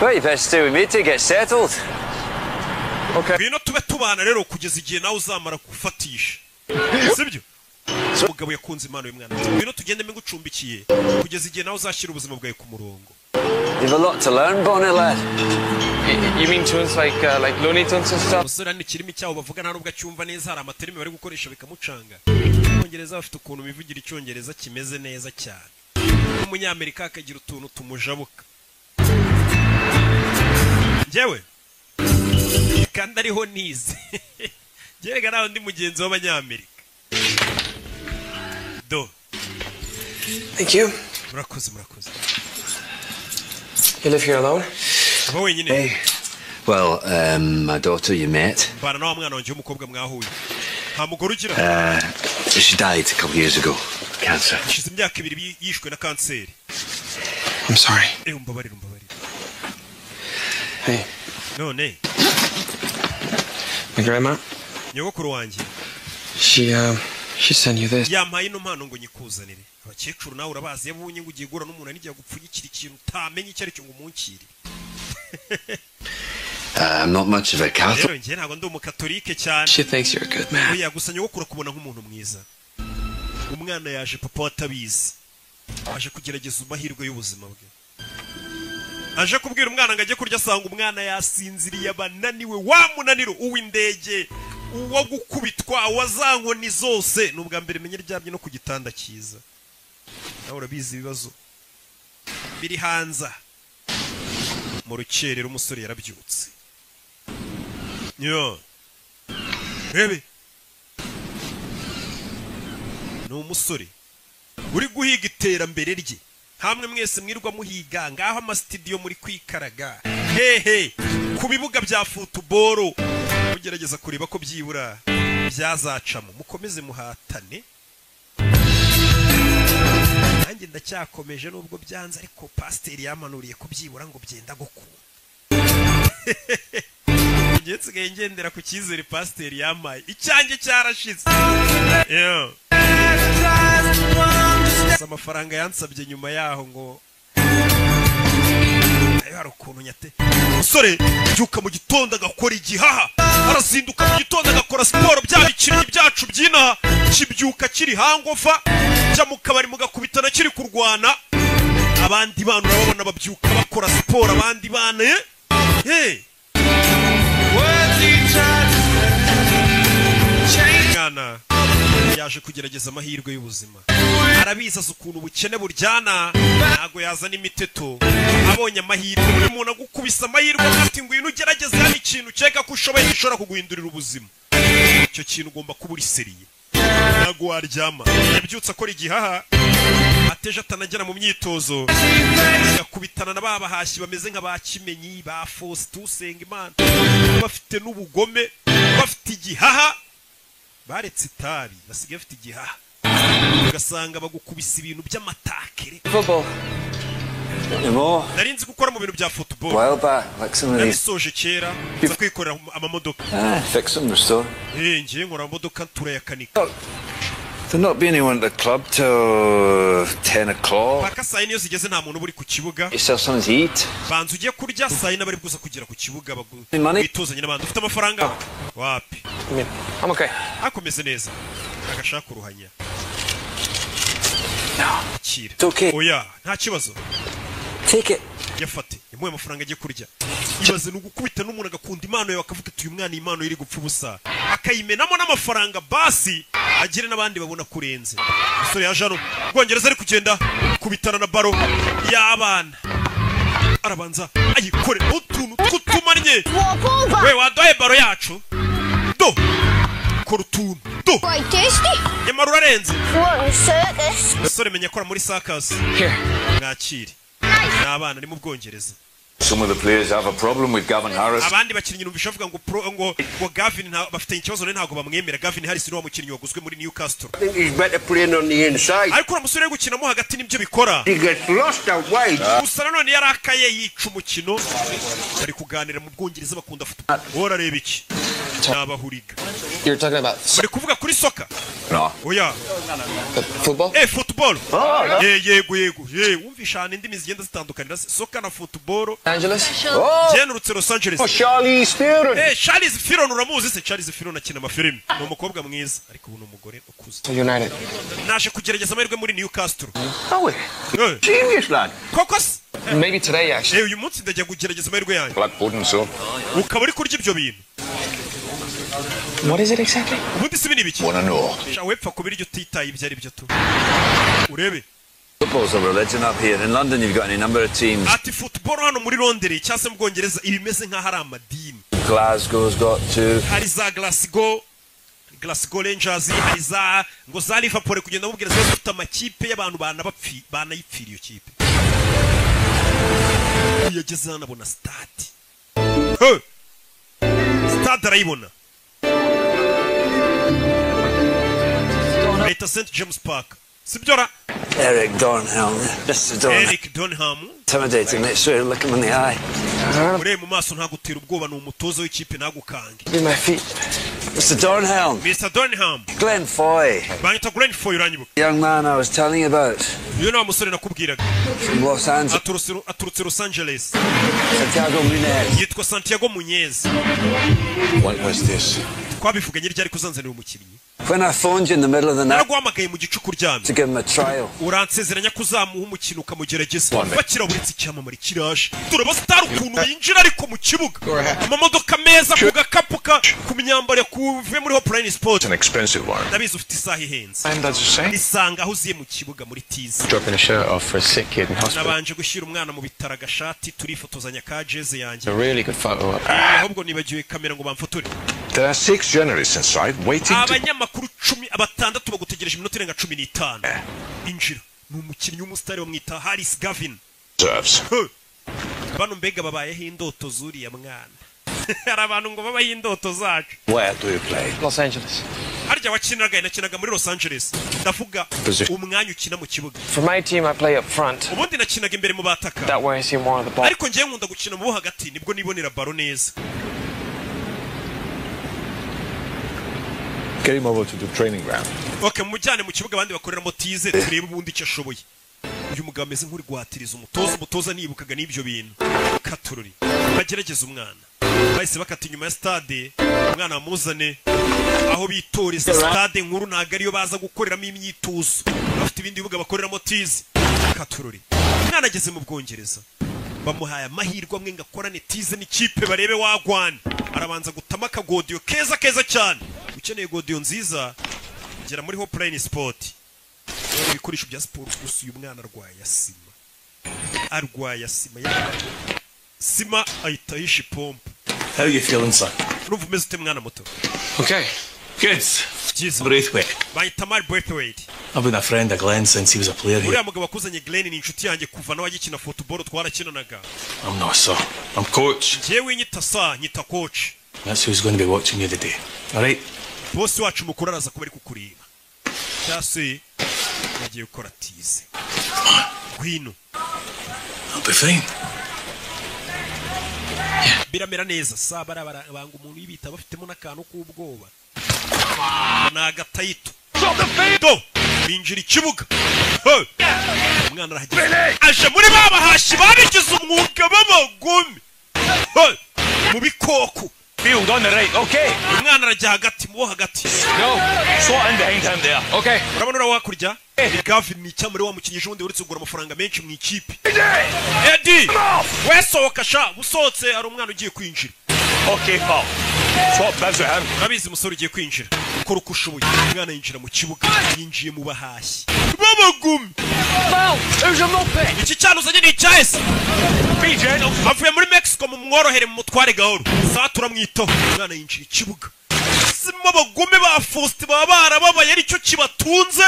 S11: Well, you better stay with me to get settled. Okay.
S1: Bino tube tubana rero kugeza igihe nawe uzamara gufatisha. Sibyo? Umugabo yakunze impano y'umwana. Bino tugende ngucumbikiye kugeza igihe nawe uzashyira ubuzima bwawe ku murongo.
S11: You've a lot to learn, Bonnie lad. You mean tunes like Looney Tunes and stuff?
S1: Musore ni kirimi cyaho bavuga nta nubwo acyumva neza hari amaterimi bari gukoresha bikamucanga. Abongereza bafite ukuntu bivugira icyongereza kimeze neza cyane. Umunyamerika akagira utuntu tumujabuka. Njyewe kandi ariho nize. Gerega naho ndi mugenzi w'abanyamerika. Do.
S11: Thank you.
S1: Murakoze.
S11: You live here alone?
S1: Aba wenyine.
S2: Hey. Well, my daughter you met.
S1: Bana nawe mwana wanjye w'umukobwa mwahuye. Nta mugore ugira?
S2: She died a couple years ago. Cancer.
S1: Ishize imyaka 2 yishwe na kanseri.
S11: I'm sorry.
S1: Umbabarira.
S11: Hey.
S1: None.
S11: My grandma?
S1: Nyogokuru wanjye.
S11: She sent you this.
S1: Yampaye ino mpano ngo nyikuzanire. Abakecuru nawe urabazi yabunye ngo ugiye gura n'umuntu n'igiye gupfunyikira ikintu utamenye icyo ari cyo ngo umunkire.
S2: I'm not much of a Catholic.
S1: Rero njye ntabwo ndi umukatolike cyane.
S11: She thinks you're a good man.
S1: Oya gusa nyogokuru kubona nk'umuntu mwiza. Umwana yaje papa watabizi. Aje kugerageza amahirwe y'ubuzima bwe. Aje kubwira umwana ngo ajye kurya asanga umwana yasinziriye abananiwe wa munaniro uw'indege uwo gukubitwa wazankoni zose nubwa mbere menye ryabye no ku gitanda cyiza. Nawe urabizi ibibazo biri hanza mu rukerero umusore yarabyutse. Rebe ni umusore uri guhiga iterambere rye. Hamwe mwese mwirwa muhiga ngaho amastudio muri kwikaraga hehe ku bibuga bya football mugerageza kureba ko byibura byazacamo. Mukomeze muhatane, nanjye ndacyakomeje nubwo byanze, ariko pasiteri yamanuriye ko byibura ngo byenda gukunda. Ngiye nsigaye ngendera ku cyizere pasiteri yamaye, icyanjye cyarashize. Amafaranga yansabye nyuma yaho ngo ayo hari ukuntu nyate. Umusore byuka mu gitondo agakora igihaha, arazinduka mu gitondo agakora siporo, bya bikiri byacu byina kibyuka kiri hangofa, cya mu kabari mugakubitana kiri kurwana. Abandi bana urababona babyuka bakora siporo, abandi bana Ngana yaje kugerageza amahirwe y'ubuzima, arabiza ukuntu ubukene buryana, ntago yazana imiteto. Abonye amahirwe, buri muntu agukubisa amahirwe ati ngwino ugerageze hano ikintu cyeka ko ushoboye gishobora kuguhindurira ubuzima. Icyo kintu ugomba kuba uri seriye, ntago waryama. Yabyutse akora igihaha, ateje atanagera mu myitozo, agakubitana na babahashyi bameze nk'abakimenyi ba Faustin Usengimana, bafite n'ubugome, bafite igihaha, baretse itabi basigaye bafite igihaha, ugasanga bagukubisa ibintu by'amatakere. Narinzi gukora mu bintu bya football, nabisoje kera nza kwikorera amamodoka. Ngiye nkora amamodoka turayakanika.
S4: There'll not be anyone at the club till 10 o'clock.
S1: Paka saa yine iyo zigeze nta muntu buri ku kibuga.
S4: Yourself something to eat.
S1: Banza ugiye kurya saa yine bari bwuza kugera ku kibuga bituzanye n'abandi. Ufite amafaranga? Wapi?
S11: I'm okay.
S1: Akomeze neza. Agashaka uruhanya.
S4: It's okay.
S1: Oya, nta kibazo.
S4: Take it.
S1: Yafate. Imuhe amafaranga agiye kurya. Ibaze n'ugukubita n'umuntu agakunda impano yawe akavuga ati uyu mwana impano iri gupfa ubusa. Akayimenamo n'amafaranga basi agire n'abandi babona kurenze. Umusore yaje hano Bwongereza ari kugenda kubitana na baro y'abana, arabanza ayikore utuntu tw'utumanye. We wadoye baro yacu do kora utuntu do nyamara urarenze. Umusore menya akora muri circus. Mwakire n'abana ari mu Bwongereza.
S9: Some of the players have a problem with Gavin Harris.
S1: Abandi bakinnyi numvisha avuga ngo Gavin bafite ikibazo ntago bamwemera. Gavin Harris ni wa mukinnyi waguzwe muri Newcastle.
S2: I think he's better playing on the inside.
S1: Ariko umusore ari gukinamo hagati nibyo bikora.
S2: He gets lost out wide.
S1: Gusa nanone yarakaye yica umukino. Bari kuganira mu Bwongereza bakunda football. Ora reba iki nabahuriga.
S11: You're talking about
S1: bari kuvuga kuri soccer?
S9: No.
S1: Oya.
S11: Football?
S1: Football. Yego. Wumvisha indimi zigenda zitandukanira soccer na football.
S11: Angeles?
S1: Jenurutse Los Angeles.
S2: Charlize Theron.
S1: Charlize Theron uramuzi se? Charlize Theron akina amafilimi. Ni umukobwa mwiza ariko ubu ni umugore ukuze.
S11: United.
S1: Naje kugerageza amahirwe muri Newcastle.
S2: Oh, genius lad.
S1: Kokos?
S11: Maybe today actually.
S1: Uyu munsi ndajya kugerageza amahirwe yanjye.
S9: Black pudding so.
S1: Ukaba uri kurya ibyo bintu.
S11: What is it exactly?
S1: Ubundi si binibiki?
S9: Wanna know?
S1: Wepfa kubiryo utitaye ibyo ari byo tu. Urebe.
S4: Football's a religion up here. In London you've got any number of teams.
S1: Ati football hano muri Londres cyangwa se mu Bwongereza ibimeze nk'aho ari amadini.
S4: Glasgow's got two.
S1: Hari za Glasgow Rangers, hari za ngo za Liverpool kugenda mubwira zo zifite amakipe y'abantu banayipfira iyo kipe. Yageze hano abona stade. Stade arayibona. Leta St James Park. Sibyora.
S4: Eric Dornhelm. Mr. Dornhelm.
S1: Eric Dornhelm.
S4: Intimidating, make sure you look him in the eye.
S1: Ure mu maso ntagutera ubwoba, ni umutozo w'ikipe nagukange.
S11: Be my feet.
S4: Mr. Dornhelm.
S1: Mr. Dornhelm.
S4: Glenn Foy.
S1: Banyita Glenn Foy uranyibuka.
S4: Young man I was telling you about.
S1: Uyu ni umusore nakubwiraga.
S4: From Los Angeles.
S1: Aturutse Los Angeles.
S4: Santiago Munez.
S1: Yitwa Santiago Munez.
S9: What was this?
S1: Twabivuganye ryari kuzanzanira umukinnyi.
S4: When I phoned you in the middle of the night
S1: naguhamagaye mu gicuku ryamye
S4: to give him a trial.
S1: Uransezeranya kuzamuha umukino ukamugerageza. Bakira buretse icyamamare kiraje. Turaba star ukuntu binjira ariko mu kibuga. Amamodoka meza ku gakapuka ku myambaro kuve muri Hopline Sport.
S9: It's an expensive one.
S1: Nabizi ufite isaha ihenze.
S10: And that's the same.
S1: Isanga aho uziye mu kibuga muri Tiza.
S10: Dropping a shirt off for a sick kid in hospital.
S1: Nabanje gushyira umwana mu bitaro agashati turifotozanya ka jeze yanjye.
S10: A really good photo up.
S1: Ahubwo nibagiwe kamera ngo bamfotore.
S9: There are 6 journalists inside waiting to...
S1: abanyamakuru 16 bagutegereje iminota irenga 15 injira n'umukinnyi w'umusitari wamwita Harris Gavin bano mbega babayeho indoto zuriya mwana hari abantu ngo babayeho indoto zacu.
S4: Where do you play?
S5: Los Angeles.
S1: harya nakinaga muri Los Angeles ndavuga umwanya ukina mu kibuga.
S5: For my team I play up front.
S1: ubundi nakinaga imbere mu bataka.
S5: That way I see more of the ball.
S1: ariko ngiye nkunda gukina mu hagati nibwo nibonera baro neza.
S9: Get him over to the training ground.
S1: Okay, mujyane mu kibuga abandi bakoreramo tize turebe ubundi icyo ashoboye. uyu mugabo ameze nk'uri guhatiriza umutoza nibukaga n'ibyo bintu. Katururi bagerageza umwana bahise bakata inyuma ya stade umwana bamuzane aho bitoreza stade nkuru ntago ariyo baza gukoreramo imyitozo bafite ibindi bibuga bakoreramo tize. Katururi umwana ageze mu Bwongereza bamuhaye amahirwe amwe ngakorane tize n'ikipe barebe wagwana arabanza gutama akagodiyo keza cyane. ukeneye godiyo nziza gera muri Hopline Sport ibikoresho bya siporo. gusa uyu mwana arwaye asima sima ahita yishe pompe.
S12: How are you feeling, son?
S1: urumva umeze ute mwana muto?
S12: Okay, good. Braithwaite.
S1: bahita Mari Braithwaite.
S12: I've been a friend of Glenn since he was a player here.
S1: uriya mugabo akuzanye Glenn ni inshuti yanjye kuva nawe agikina football twarakinanaga.
S12: I'm not sir, I'm coach.
S1: njyewe nyita nyita coach.
S12: That's who's going to be watching you today. Alright?
S1: bosi wacu mukuru araza kuba ari kukureba cyase yagiye gukora tize. Gwino
S12: I'll be fine.
S1: biramera neza sabara banga umuntu yibita bafitemo n'akantu k'ubwoba nagatayito do binjira ikibuga. umwana arahageze aje muri babahashi babigize umwuga b'abagome mu bikoko.
S12: Field on the right, okay.
S1: umwana arajya hagati mu hagati.
S12: No, slot in behind him there. Okay.
S1: urabona wakurya Gavin ni cyamuri wa mukinyije undi uretse kugura amafaranga menshi mu ikipe. Eddie wesohoka sha busohotse ari umwana ugiye kwinjira.
S12: Okay, pal. Swap bibs with him.
S1: Urabizi umusore ugiye kwinjira ukora uko ushoboye. umwana yinjira mu kibuga yinjiye mu bahashyi babagumi. iki cyano uzanye ni icyahese avuye muri Mexico mu mworohere mu mutware gahoro saa turamwitaho. umwana yinjira ikibuga sima abagome ba Faustin baba barababaye aricyo kibatunze.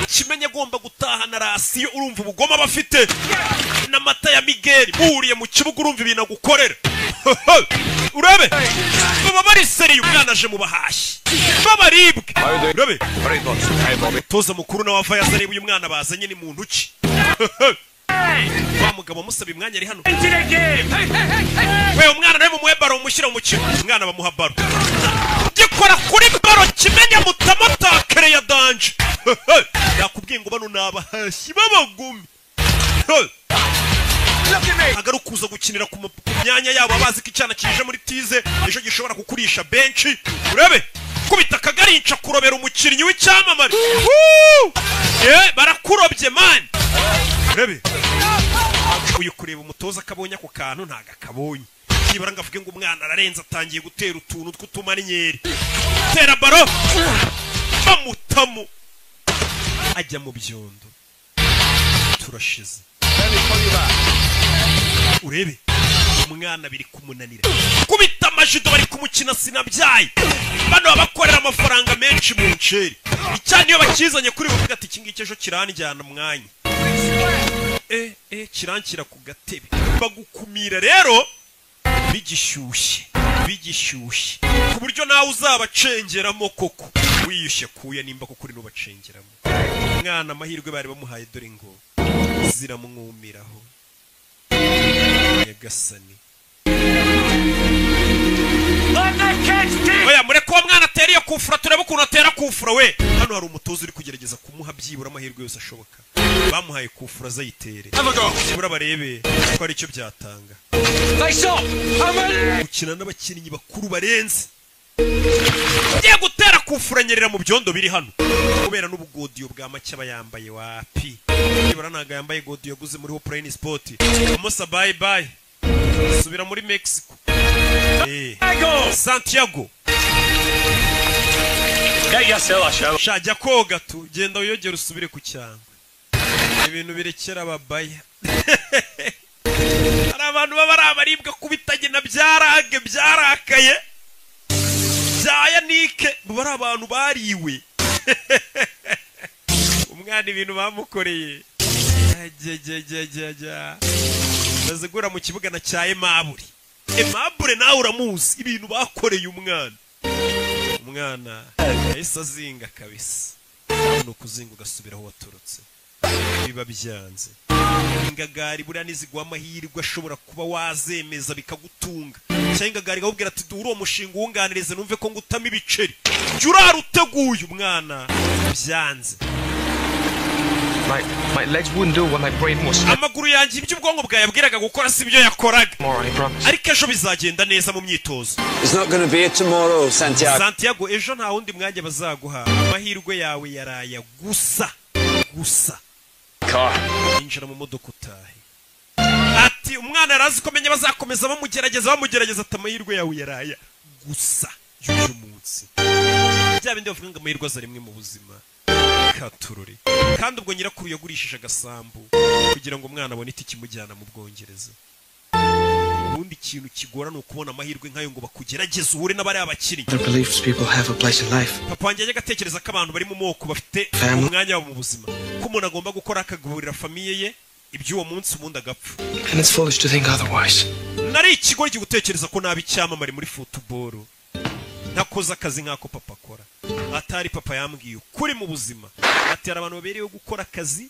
S1: kimenye agomba gutahana rasiyo urumva ubugoma bafite n'amata ya Miguel buriye mu kibuga urumva ibintu agukorera. urebe baba bari seriye umwana aje mu bahashyi babaribwe. urebe toza mukuru na wava yazareba uyu mwana bazanye ni muntu ki. wa mugabo musaba imwanya ari hano. we umwana nawe mumuhe baro umushyira mu kigo. umwana bamuha baro gikora kuri baro kimenya mutamotakere ya danje. yakubwiye ngo bano nabahashyi babagumi. agaruka kuza gukinira ku myanya yabo abazi ko icyana kije muri tize ejo gishobora kukurisha benshi. urebe kubita akagarinca kurobera umukinnyi w'icyamamare. barakurobye man. urebe uyu kureba umutoza akabonye ako kantu ntago akabonye. nibara ngavuge ngo umwana ararenze atangiye gutera utuntu tw'utumarinyeri. tera baro bamutamo ajya mu byondo. turashize urebe umwana biri kumunanira kubita amajido bari kumukina sinabyaye. bano babakorera amafaranga menshi mu nceri icyane iyo bakizanye kuri buvuga ati iki ngiki ejo kiranjyana mwanya. kirankira ku gatebe bagukumira rero bigishyushye ku buryo nawe uzabacengeramo koko wiyushye kuya nimba koko uri nubacengeramo. umwana amahirwe bari bamuhaye dore ngo ziramwumiraho nyagasani. oya mureko uwo mwana atera iyo kufura turebe ukuntu atera kufura. we hano hari umutoza uri kugerageza kumuha byibura amahirwe yose ashoboka. bamuhaye kufura azayitere byibura barebe ko ari cyo byatanga. gukina n'abakinnyi bakuru barenze ugiye gutera kufura nyerera mu byondo biri hano kubera n'ubugodiyo bwa make aba yambaye wapi. byibura ntago yambaye godiyo yaguze muri Hopline Sport. amusa bye bye subira muri Mexico. Santiago shajya koga tu genda wiyogera usubire ku cyangwa ibintu birekera ababaya. hari abantu baba ari abaribwa kubitagena byarage byarakaye byaya nike bari abantu bariwe umwana ibintu bamukoreye bazigura mu kibuga na cya Aimable nawe uramuzi ibintu bakoreye umwana yahise azinga kabisa no kuzinga ugasubira aho waturutse biba byanze ingagari buriya nizigwa amahirwe ashobora kuba wazemeza bikagutunga cyangwa ingagari gahubwira ati duhure uwo mushinga uwunganirize numve ko ngutama ibiceri jya uraruteguye umwana byanze.
S5: My legs wouldn't do what my brain was.
S1: Amaguru yanjye ibyo ubwonko bwayabwiraga gukora si byo yakoraga. Ariko ejo bizagenda neza mu myitozo.
S10: It's not going to be tomorrow, Santiago.
S1: Santiago, ejo nta wundi mwanya bazaguha. Amahirwe yawe yaraya gusa. Injira mu modoka utahe. Ati umwana arazi ko menye bazakomeza bamugerageza ati amahirwe yawe yaraya gusa y'uyu munsi. Bya bindi bavuga ngo amahirwe azari mwe mu buzima. Katururi. Kandi ubwo nyirakuru yagurishije agasambu kugira ngo umwana abone itiki mujyana mu Bwongereza. Ubundi ikintu kigora no kubona amahirwe nkayo ngo bakugerageze uhure n'abari abakinnyi. Papa wanjye yagatekereza ko abantu bari mu moko bafite umwanya mu buzima ko umuntu agomba gukora akagaburira famiye ye ibyo uwo munsi ubundi agapfa.
S5: And it's foolish to think otherwise.
S1: Nari ikigo gutekereza ko nabi cyamamare muri football. Nakoze akazi nk'ako papa akora. Atari papa yambwiye kuri mu buzima ati abantu babereyeho gukora akazi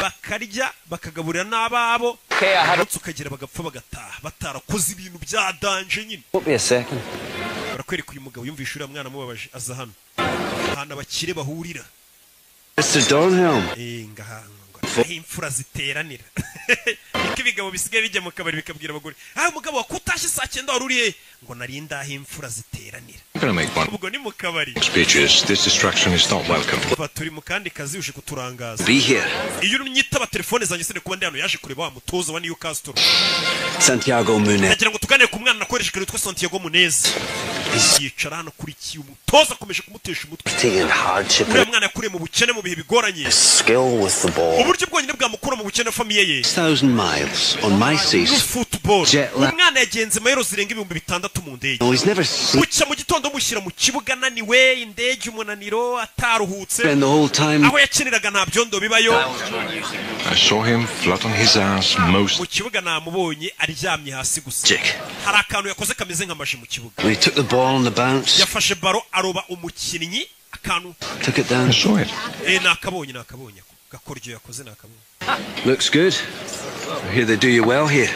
S1: bakarya bakagaburira n'ababo ukagira bagapfa bagataha batarakoze ibintu byadanje nyine. Barakwereka uyu mugabo yumvisha uriya mwana mubabaje aza hano ahantu abakire bahurira.
S2: Mr. Dornhelm.
S1: Imfura ziteranira. Iki bigabo bisigaye bijya mu kabari bikabwira abagore umugabo wakutashye saa 9 waruriye ngo nari ndahe imfura ziteranira. Ubwo ni mu kabari.
S9: Speeches, this distraction is not welcome.
S1: Turi mu kandi kazi uje kuturangaza.
S2: Be here.
S1: Iyo unyitaba telefone zanjye sene kuba ndi hano yaje kureba wa mutozo wa Newcastle.
S2: Santiago Munez.
S1: Nagira ngo tuganire ku mwana nakoresha kare twa Santiago Munez. Yicara hano kuri kiyo umutoza akomeje kumutesha umutwe. Uriya mwana yakuriye mu bukene mu bihe bigoranye.
S2: Skill with the ball.
S1: Uburyo bwonyine bwamukura mu bukene famiye ye.
S2: 1000 miles on my seas.
S1: Football. Umwana yagenze mayero zirenga 6,000 mu ndege. Uca mu gitondo mushyira mu kibuga naniwe indege umunaniro ataruhutse. Aho yakiniraga nta byondo bibayo.
S9: I saw him flat on his ass most.
S1: Mu kibuga namubonye aryamye hasi gusa. Hari akantu yakoze kameze nk'amaji mu kibuga.
S2: We took the ball on the bounce.
S1: Yafashe baro aroba umukinnyi akantu.
S2: Took it down.
S9: I saw it.
S1: Nakabonye gakoryo yakoze nakabonye.
S2: Looks good. I hear they do you well here.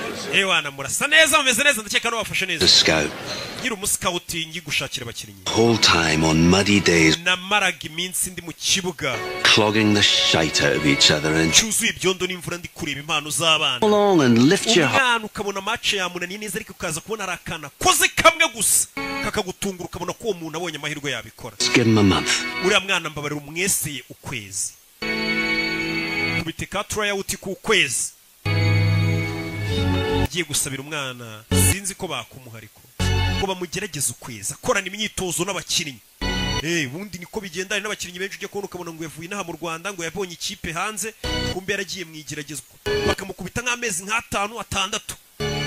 S1: Wana murasa neza mumeze neza ndakeka no wafashe neza.
S2: The scout.
S1: Nyiri umuscouting gushakira abakinnyi.
S2: Whole time on muddy days.
S1: Namaraga iminsi ndi mu kibuga.
S2: Clogging the shite out of each other and
S1: cyuzuye ibyondo n'imvura ndi kureba impano z'abana.
S2: Along and lift your heart.
S1: Umwana ukabona match yamunaniye neza ariko ukaza kubona arakana koze kamwe gusa kakagutungura ukabona ko uwo muntu abonye amahirwe yabikora.
S2: Give him a month.
S1: Uriya mwana mbabarira umweseye ukwezi. Kubiteka tryout ku kwezi. Giye gusabira umwana sinzi ko bakumuhariko ko bamugerageza ukwezi akorana imyitozo n'abakinnyi. Bundi niko bigendana n'abakinnyi benshi ujye kubona ukabona ngo yavuye inaha mu Rwanda ngo yabonye ikipe hanze kumbe yaragiye mwigeragezwa bakamukubita nk'amezi 5 6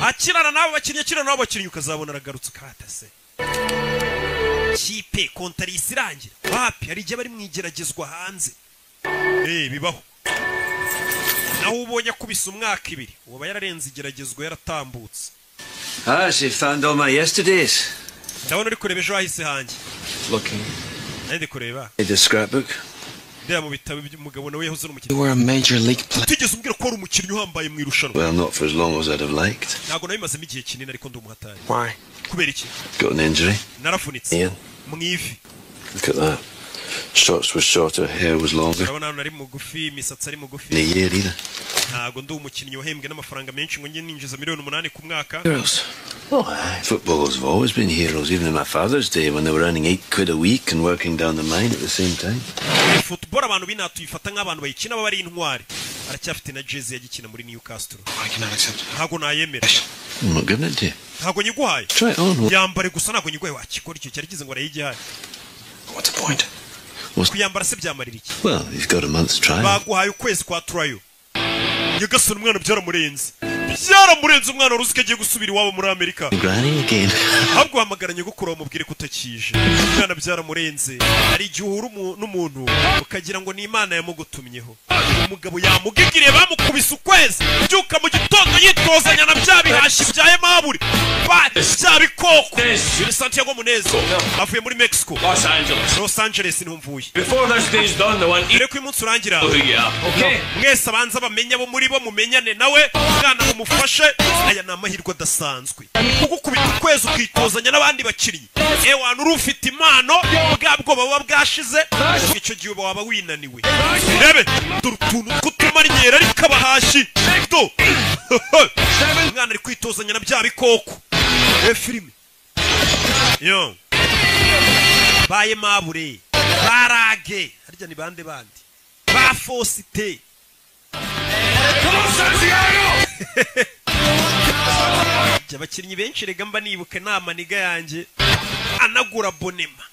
S1: akirana nabo bakinnyi ukazabona aragarutse katase kipe kontarisi irangira wapi hari igihe bari mwigeragezwa hanze. Bibaho naho ubonye kubisa umwaka 2 uba yararenze igeragezwa yaratambutse.
S2: She found all my yesterdays.
S1: Ndabona uri kureba ejo hahise hanjye.
S5: Looking.
S1: Ndi kureba.
S2: The scrapbook.
S1: Ndeba mu bitabo by'umugabo nawe yahoze n'umukinnyi.
S5: You were a major league player.
S1: Tigeze umbwira ko ari umukinnyi uhambaye mu irushanwa.
S2: Well, not for as long as I'd have liked.
S1: Ntago nabimazemo igihe kinini ariko ndi umuhatari.
S5: Why?
S1: Kubera iki?
S2: Got an injury.
S1: Narafunitse. Mu ivi.
S2: Look at that. Shorts were shorter, hair was longer.
S1: Urabona nari mugufi, imisatsi ari mugufi.
S2: In a year either.
S1: Ntago ndi umukinnyi wahembwe n'amafaranga menshi ngo njye ninjiza $8,000,000 ku mwaka.
S2: Heroes. Footballers have always been heroes, even in my father's day when they were earning £8 a week and working down the mine at the same time.
S1: Football abantu binatuyifata nk'abantu bayikina baba ari intwari. Aracyafite na jersey yagikina muri Newcastle.
S5: I cannot accept.
S1: Ntago nayemera.
S2: I'm not giving it to you.
S1: Ntago nyiguhaye.
S2: Try it on.
S1: Yambare gusa ntago nyiguhaye wakikora icyo cyari kize ngo arayigihaye.
S5: What's the point?
S1: Kuyambara se byamarira iki?
S2: Well, you've got a month's trial.
S1: Baguhaye ukwezi kwa trial. Nyagasani umwana byaramurenze. byaramurenze umwana wari uzi ko agiye gusubira iwabo muri Amerika.
S2: Granny again.
S1: Ahubwo hamagaranye gukura umubwire kutakije. Umwana byaramurenze. Ari igihe uhura n'umuntu ukagira ngo ni Imana yamugutumyeho. Umugabo yamugigiriye bamukubise ukwezi. Byuka mu gitondo yitozanya na bya bihashi byaye maburi. Bya bikoko. Ni Santiago Muneza. Avuye muri Mexico. Los Angeles niho mvuye.
S12: Before this day's done, the one
S1: Ire ku munsi urangira.
S12: Okay.
S1: Mwese abanza bamenya bo muri bo mumenyane nawe umwana umufashe aya na mahirwe adasanzwe. Kugukubita ukwezi ukitozanya n'abandi bakinnyi. Ewana urufite impano bwabwo baba bwashize icyo gihe waba winaniwe. Rebe durutuntu kutumarinyera ariko abahashi. Do. Umwana ari kwitozanya na bya bikoko. Filime. Yo. Baye mabure. Barage. Harya ni bande bandi. Ba Fosite. Abakinnyi benshi rega mba nibuka nama niga yanjye anagura bonema.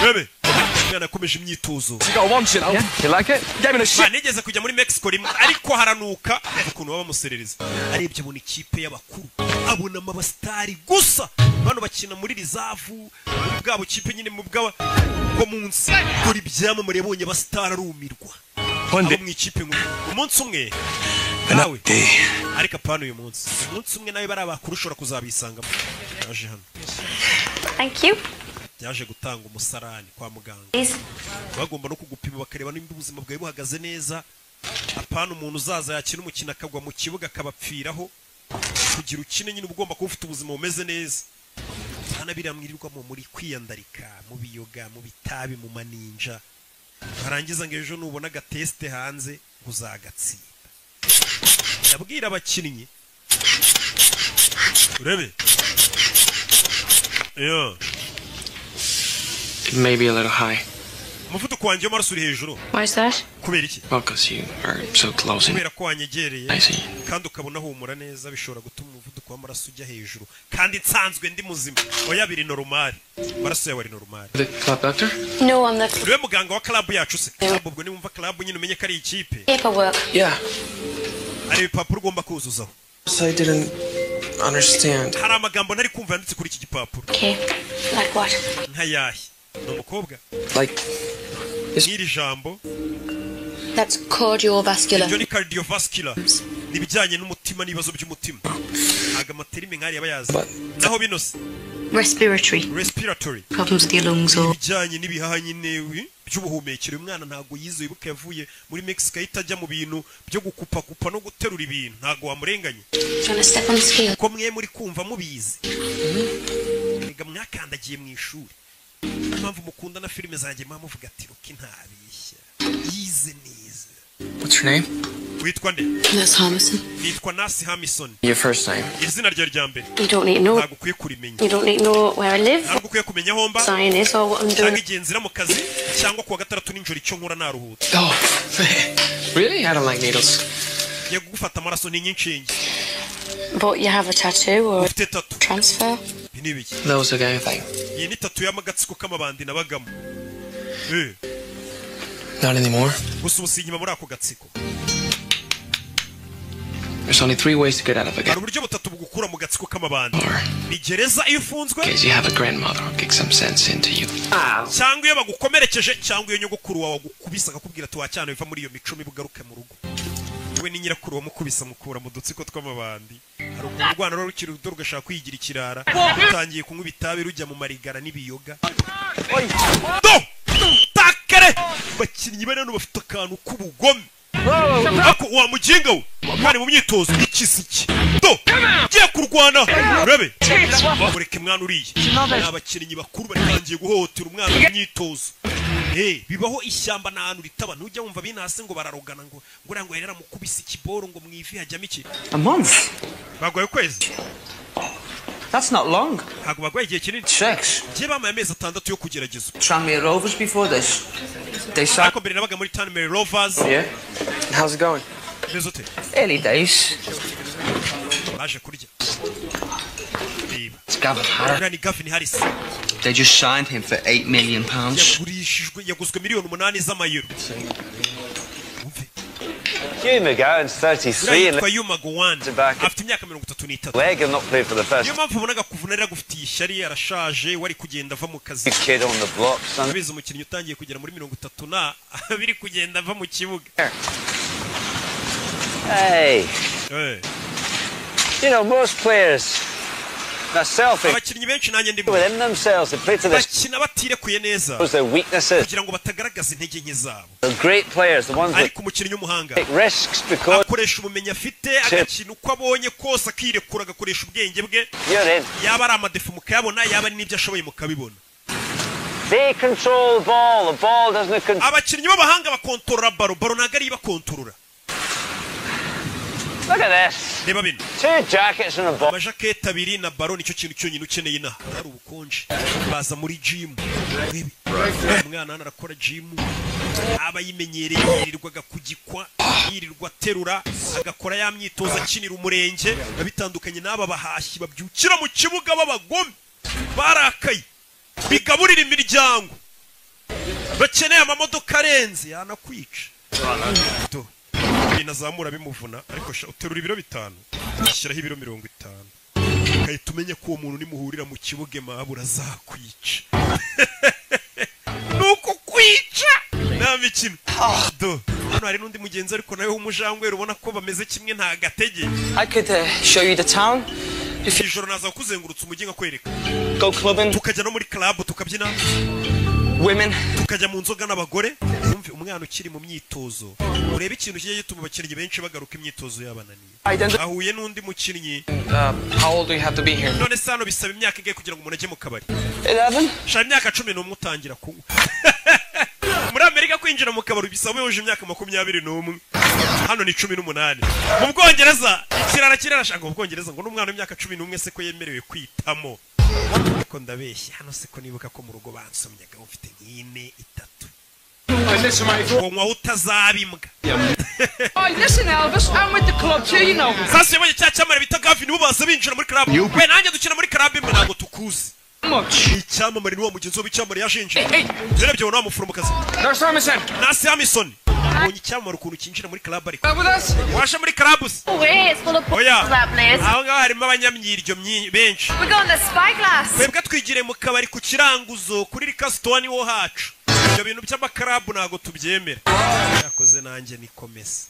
S1: Bebe. Mwana akomeje imyitozo. Nigeze kujya muri Mexico rimwe ariko haranuka ukuntu baba muserereza. Arebye abona ikipe y'abakuru. Abona amabastari gusa. Bano bakina muri rizavu bwabo kipe nyine mu bwaba ko munsi kuri byamamare yabonye abastari arumirwa. Abo mu ikipe umunsi umwe nawe ariko apana uyu munsi. Umunsi umwe nawe bari abakuru ushobora kuzabisanga. Yaje hano.
S8: Thank you.
S1: Yaje gutanga umusarani kwa muganga. Bagomba no kugupima bakareba nimba ubuzima bwawe buhagaze neza. Apana umuntu uzaza yakina umukino akagwa mu kibuga akabapfiraho. Kugira ukine nyine ugomba kuba ufite ubuzima bumeze neza. Hana biramwirirwamo muri kwiyandarika, mu biyoga, mu bitabi, mu maninja. Harangiza ngo ejo nubona agateste hanze uzagatsinda. Ndabwira abakinnyi. Urebe. Yo.
S5: Maybe a little high.
S1: Umuvuduko wanjye w'amaraso uri hejuru.
S8: Why is that?
S1: Kubera iki?
S5: Well, because you are so close.
S1: Kubera ko wanyegereye kandi ukabona humura neza bishobora gutuma umuvuduko w'amaraso ujya hejuru kandi nsanzwe ndi muzima. Oya biri normal. Maraso yawe ari normal.
S5: The club doctor?
S8: No, I'm not.
S1: Uriwe muganga wa club yacu se. Ubwo ni wumva club nyine umenye ko ari ikipe.
S8: Paperwork.
S5: Yeah.
S1: Ari ibipapuro ugomba kuzuzaho.
S5: So I didn't understand.
S1: Hari amagambo ntari kumva yanditse kuri iki gipapuro.
S8: Okay. Like what?
S1: Nkayahe. No mukobwa.
S5: Like
S1: Iri jambo.
S8: That's cardiovascular.
S1: Ibyo ni cardiovascular. Nibijyanye n'umutima n'ibibazo by'umutima. Aga materime nkari yabayazi. Naho binose.
S8: Respiratory. Problems with your lungs or
S1: bijyanye n'ibihaha nyine by'ubuhumekero. Umwana ntago yize wibuka yavuye muri Mexico itajya mu bintu byo gukupa kupa no guterura ibintu. Ntago wamurenganye. Ko mwe muri kumva mubizi. Ega mwakandagiye mu ishuri. Mpamvu mukunda na filime zanjye muvuga ati Rocky ntabishya. Yize neza.
S5: What's your name?
S1: Witwa nde?
S8: Nurse Hamison.
S1: Nitwa Nurse Hamison.
S5: Your first name?
S1: Izina ryawe rya mbere.
S8: You don't need to know.
S1: Ntago ukwiye kurimenya.
S8: You don't need to know where I live.
S1: Ntago ukwiye kumenya aho mba.
S8: Sign is or what I'm doing.
S1: Cyangwa igenzira mu kazi cyangwa kuwa gatandatu n'injoro icyo nkora naruhutse.
S5: Oh, really? I don't like needles.
S1: Ye gufata amaraso ni nyinshinge.
S8: But you have a tattoo or
S1: ufite tattoo.
S8: Transfer?
S1: Binibiki.
S5: Those are anything.
S1: Iyi ni tattoo y'amagatsiko k'amabandi nabagamo.
S5: Not anymore.
S1: Gusa usinyima muri ako gatsiko.
S5: There's only 3 ways to get out of a
S1: Hari uburyo butatu bugukura mu gatsiko k'amabandi. Ni gereza iyo ufunzwe.
S5: Because you have a grandmother who kicks some sense into you.
S1: Cyangwa iyo bagukomerekeje cyangwa iyo nyogokuru wawe agukubisa akakubwira ati wacyane biva muri iyo mico mibugaruke mu rugo. We ni nyirakuru wamukubisa mukura mu dutsiko tw'amabandi. Hari urwana rwo rukiri rudo rugashaka kwigira ikirara. Utangiye kunywa ibitabi rujya mu marigara n'ibiyoga. Do! Takere! Bakinnyi bane no bafite akantu k'ubugome. Ako wa muginga we. Kandi mu myitozo ikisiki. Do! Giye kurwana. Urebe. Mureke mwana uriye. Abakinnyi bakuru batangiye guhotera umwana mu myitozo. Bibaho ishyamba nahantu ritaba ntujya wumva binase ngo bararogana ngo ngo yerera mukubisa ikiboro ngo mwivi hajyamo iki.
S6: A month.
S1: Bagwaye kwezi.
S6: That's not long.
S1: Hago bagwaye igihe kinini.
S6: 6.
S1: Je bamaye amezi 6 yo kugerageza.
S6: Tranmere Rovers before this. They signed.
S1: Ako mbere nabaga muri Tranmere Rovers.
S5: Yeah. How's it going?
S1: Bezote.
S6: Early days.
S1: Baje kurya.
S6: It's Gavin Harris.
S1: Gavin Harris.
S6: They just signed him for £8 million.
S1: Yagurishijwe yaguzwe miliyoni 8 z'amayero.
S10: Hugh McGowan's 33 and
S1: Hugh McGowan afite imyaka 33
S10: leg and not play for the first.
S1: Niyo mpamvu ubonaga kuvunarira gufitiye ishyari arashaje wari kugenda ava mu kazi
S10: Kid on the block, son.
S1: Abize umukinnyi utangiye kugera muri 30 na biri kugenda ava mu kibuga.
S10: Hey.
S1: Hey.
S10: You know, most players are selfish.
S1: Abakinnyi benshi nanjye ndimo
S10: within themselves, they play to this.
S1: bakina batirekuye neza
S10: Their weaknesses.
S1: kugira ngo batagaragaza intege nke zabo.
S10: The great players, the ones that
S1: ariko umukinnyi w'umuhanga
S10: take risks because
S1: akoresha ubumenyi afite agakina uko abonye kose akirekura agakoresha ubwenge bwe yaba ari amadefu mukayabona yaba ari n'ibyo ashoboye mukabibona.
S10: They control the ball doesn't control.
S1: Abakinnyi b'abahanga bakontorora baro ntabwo ari bakontorora.
S10: Look at this.
S1: Reba bino.
S10: Two jackets and a ball.
S1: Amajaketi abiri na baro nicyo kintu cyonyine ukeneye na ari ubukonje. Baza muri gym. Umwana arakora gym. Aba yimenyereye yirirwaga kugikwa, yirirwa aterura, agakora ya myitozo akinira umurenge, bitandukanye n'aba bahashyi babyukira mu kibuga b'abagome. Barakaye. Bigaburira imiryango. Bakeneye amamodoka arenze yanakwica. Inazamura bimuvuna ariko uterura ibiro 5 ushyiraho ibiro 50 ukahita umenya ko uwo muntu nimuhurira mu kibuga mabura azakwica nuko kwica nta mikino do hano hari n'undi mugenzi ariko nawe w'umujangwe ubona ko bameze kimwe nta gatege.
S6: I could show you the town.
S1: If ijoro naza kuzengurutsa umujyi ngakwereka
S6: go clubbing
S1: tukajya no muri club tukabyina
S6: women
S1: tukajya mu nzoga n'abagore. Umve umwana ukiri mu myitozo urebe ikintu kigiye gituma abakinnyi benshi bagaruka imyitozo yabananiye. Ahuye n'undi mukinnyi
S6: how old do you have to be here?
S1: none sano bisaba imyaka ingahe kugira ngo umuntu ajye mu kabari?
S6: 11.
S1: Sha imyaka 11 utangira kunywa. Muri Amerika kwinjira mu kabari bisaba uje imyaka 21. Hano ni 18. Mu Bwongereza kirara shaka mu Bwongereza ngo n'umwana w'imyaka 11 se ko yemerewe kwitamo. Ko ndabeshya hano se ko nibuka ko mu rugo bansomyaga ufite nk'ine 3.
S7: Listen, mate.
S1: Ngo utazabimbwa.
S13: Oh, listen, Elvis, I'm with the club too, you know.
S1: Sasa yabonye cyamara bita Gavin ubaza binjira muri club. We nanjye dukina muri club imwe ntago tukuzi. Icyamamare ni wa mugenzi wo bicyamamare yashinje. Yarebye ngo namuforomokazi.
S7: No, Samson.
S1: Na Samson. Ubonye icyamamare ukuntu kinjira muri club ariko. Washa muri club.
S14: Wait, it's full of that place.
S1: Aho ngaho harimo abanyamyiryo benshi.
S14: We're going to Spyglass.
S1: Twebwe twigire mu kabari ku kiranguzo kuri Rikastoni wo hacu. Ibyo bintu by'amakarabu ntago tubyemera. Yakoze nanjye nikomeza.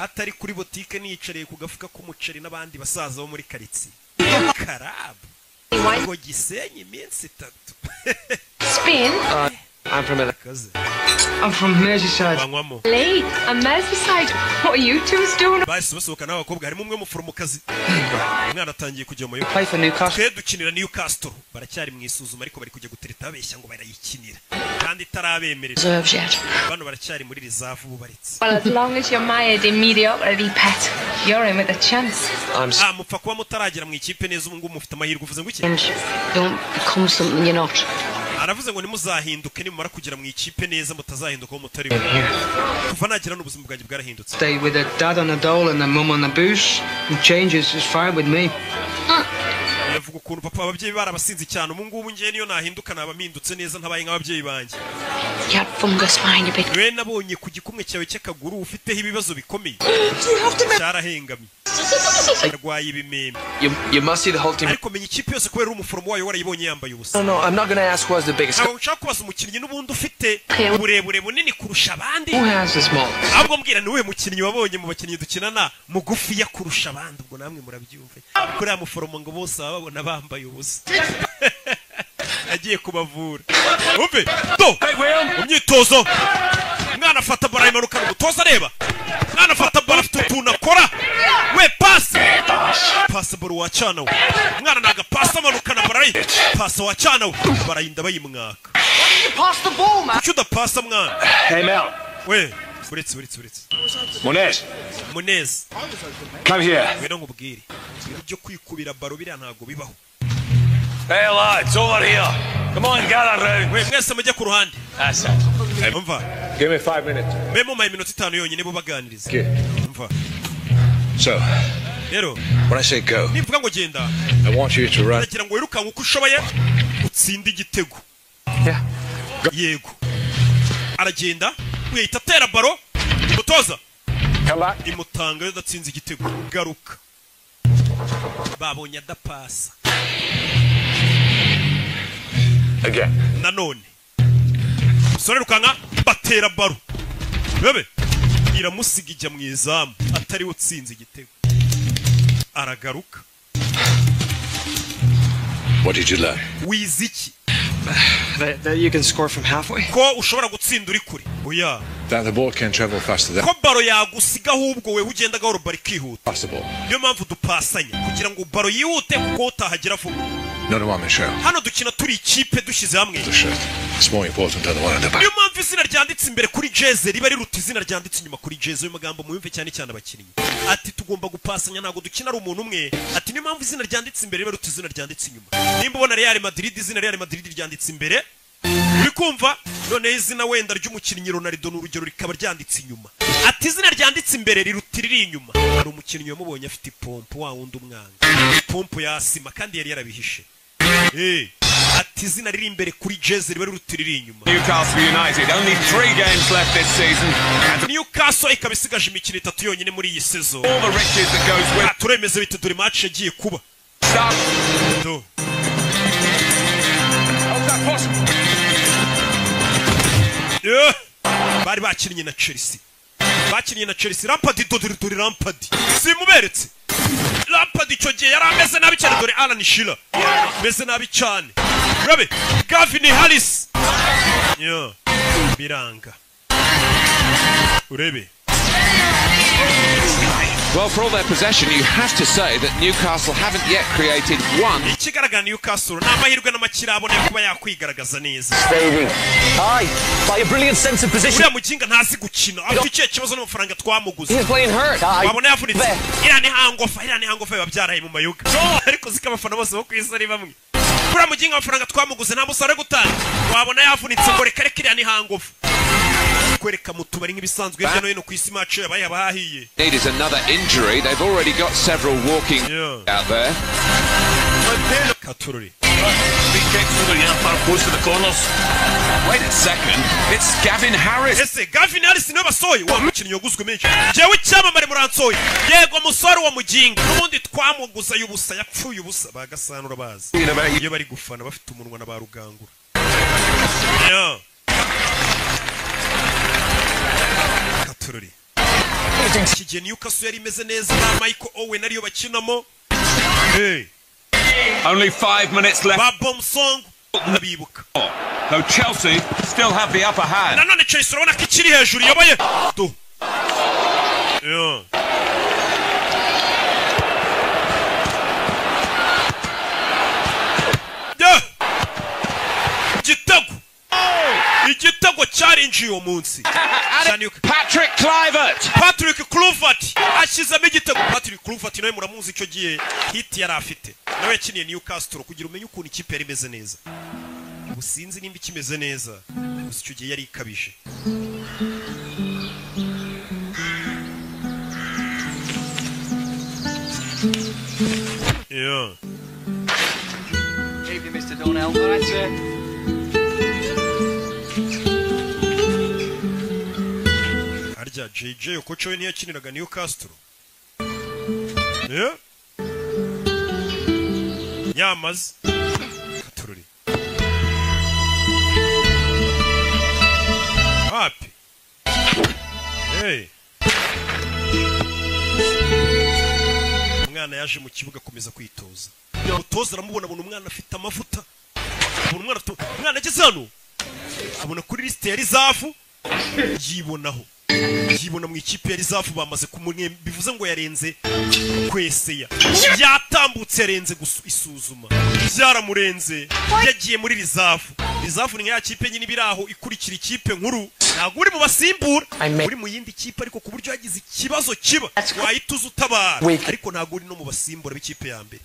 S1: Atari kuri botike niyicariye ku gafuka k'umuceri n'abandi basaza bo muri karitsiye. Karabu. Ngo Gisenyi iminsi 3.
S8: Spain?
S6: I'm from
S5: I'm from Merseyside.
S8: Lee, and Merseyside. What are you two doing?
S1: Basi basohoka n'abakobwa harimo umwe muforomokazi. Umwana atangiye kujya mu
S6: play for Newcastle.
S1: Dukinira Newcastle. Baracyari mu isuzuma ariko bari kujya gutereta abeshya ngo barayikinira. Kandi itarabemerera. Bano baracyari muri reserve bubaritse.
S8: Well, as long as you're mired in mediocrity, pet, you're in with a chance.
S1: Mupfa kuba mutaragera mu ikipe neza ubu ngubu mufite amahirwe uvuze ngo iki?
S8: Don't become something you're not.
S1: Aravuze ngo nimuzahinduke nimara kugera mu ikipe neza mutazahinduka aho mutari kuva nagira n'ubuzima bwanjye bwarahindutse.
S5: Stay with a dad on a dole and a mum on a booze. Changes is fine with me.
S1: Yavuga ukuntu papa ababyeyi barabasinzi cyane ubu ngubu ngiye niyo nahinduka nabamindutse neza ntabaye nk'ababyeyi banjye. We nabonye ku gikumwe cyawe cy'akaguru ufiteho ibibazo bikomeye. Cyarahengamye. Arwaye ibimeme.
S6: You must see the whole team.
S1: Ariko menya ikipe yose kubera umuforomo wayo warayibonye yambaye ubusa.
S6: No, I'm not going to ask who has the biggest.
S1: Ntabwo nshaka kubaza umukinnyi n'ubundi ufite uburebure bunini kurusha abandi.
S6: Who has the small?
S1: Ahubwo mbwira ni we mukinnyi wabonye mu bakinnyi dukinana mugufi ya kurusha abandi ubwo namwe murabyumva. Kuri amuforomo ngo bose babona bambaye ubusa. Agiye kubavura. Umve, do. Umyitozo. Mwana afata bara imanuka n'umutoza areba. Mwana afata bara afite utuntu akora. We pass baro wacana we. Mwana naga pass amanuka na bara. Pass wacana we. Barayinda bayimwaka.
S13: You pass the ball, man.
S1: Kuki udapasa mwana?
S7: Hey, Mel.
S1: We, buretse. Munez.
S7: Come here.
S1: We no ngubwire. Ibyo kwikubira baro biriya ntago bibaho.
S12: Hey lads, over here. Come on, gather round.
S1: We mwese mujye ku ruhande.
S12: That's it.
S1: Umva.
S12: Give me 5 minutes.
S1: Memo my minutes 5 yonyine bo baganiriza. Umva.
S9: So,
S1: Rero,
S9: when I say go,
S1: nivuga ngo genda.
S9: I want you to run.
S1: Nagira ngo wirukanka uko ushoboye utsinde igitego.
S6: Yeah.
S1: Yego. Aragenda, wihita atera baro. Mutoza.
S7: Come back.
S1: imutanga yo datsinze igitego garuka babonye adapasa
S7: Again.
S1: nanone sore rukanga batera baro bebe iramusiga ijya mu izamu atari utsinze igitego aragaruka.
S2: What did you learn?
S1: Wiziki
S6: That you can score from halfway.
S1: ko ushobora gutsinda uri kure oya
S9: That the ball can travel faster than
S1: ko baro yagusiga ahubwo we ugenda gahoro bari kihuta
S9: possible.
S1: niyo mpamvu dupasanya kugira ngo baro yihute kuko utahagera vuba.
S9: Not a one man show.
S1: hano dukina turi ikipe dushyize hamwe
S9: The show. It's more important than the one at the back.
S1: niyo mpamvu izina ryanditse imbere kuri jeze riba riruta izina ryanditse inyuma kuri jeze. ayo magambo muyumve cyane cyane abakinnyi ati tugomba gupasanya ntabwo dukina ari umuntu umwe ati niyo mpamvu izina ryanditse imbere riba riruta izina ryanditse inyuma. nimba ubona Real Madrid izina Real Madrid ryanditse imbere uri kumva none izina wenda ry'umukinnyi Ronaldo n'urugero rikaba ryanditse inyuma ati izina ryanditse imbere riruta riri inyuma. hari umukinnyi wamubonye afite ipompo wa wundi umwanga ipompo yasima kandi yari yarabihishe ati izina riri imbere kuri jeze riba riruta riri inyuma.
S12: Newcastle United, only 3 games left this season.
S1: Newcastle ikaba isigaje imikino 3 yonyine muri iyi season.
S12: All the riches that goes with
S1: turemeze bite dore match yagiye kuba. Do. Bari bakinnye na Chelsea. Bakinnye na Chelsea. Lampard dore Lampard. Simuberetse. Lampard icyo gihe yari ameze nabi cyane dore Alan Shearer. Ameze nabi cyane. Urabe Gavin Harris. Biranga. Urebe.
S15: Well, for all their possession, you have to say that Newcastle haven't yet created one.
S1: Ikigaragara Newcastle n'amahirwe n'amakirabone kuba yakwigaragaza neza.
S10: Staying high by a brilliant sense of position.
S1: Uriya muginga ntazi gukina. Afite ikihe kibazo n'amafaranga twamuguze.
S10: He's playing hurt.
S1: Wabona yavunitse. Iriya ni hangofa babyaraye mu mayuga. Ariko zika abafana bose bo kwisa ari bamwe. Uriya muginga amafaranga twamuguze nta musare gutanga. Wabona yavunitse ngo reka iriya ni hangofa. Kwereka mutubari nk'ibisanzwe hirya no hino ku isi match yabaye abahiye.
S15: Need is another injury. They've already got several walking out there.
S1: Katururi.
S12: big kicks from the far post to the corners. Wait a second, it's Gavin Harris.
S1: Ese Gavin Harris niwe basoye wa mukinnyi yaguzwe menshi. Jewe icyamamare muransoye. Yego musore wa muginga. N'ubundi twamuguza y'ubusa yapfuye ubusa bagasanura bazi. Iyo bari gufana bafite umunwa na barugangura. Katururi. Kigiye Newcastle yari imeze neza na Michael Owen ariyo bakinamo.
S12: Only 5 minutes left.
S1: Babom Song nabibuka.
S12: Though Chelsea still have the upper hand.
S1: Nanone Chelsea urabona ko ikiri hejuru yabaye. Tu. Igitego cyarinjiye uwo munsi.
S12: Patrick
S1: Kluivert ashyizemo igitego. Patrick Kluivert nawe muramuzi icyo gihe hit yari afite. Nawe yakiniye Newcastle kugira umenye ukuntu ikipe yari imeze neza. Ubu sinzi nimba ikimeze neza. Gusa icyo gihe yari ikabije.
S6: Gave you Mr. Donnell, that's it.
S1: Harya JJ Okocha we ntiyakiniraga Newcastle. Nyamaze Katururi. Happy. Umwana yaje mu kibuga komeza kwitoza. Umutoza aramubona abona umwana afite amavuta. Umwana ageze hano. Abona kuri liste ya Rizafu. Yibonaho. Yibona mu ikipe ya Rizafu bamaze kumwe bivuze ngo yarenze kweseya. Yatambutse yarenze isuzuma. Byaramurenze. Yagiye muri Rizafu. Rizafu ni ya kipe nyine biraho ikurikira ikipe nkuru. Ntabwo uri mu basimbura. Uri mu yindi kipe ariko ku buryo yagize ikibazo kiba. Wahituza utabara. Ariko ntabwo uri no mu basimbura b'ikipe ya mbere.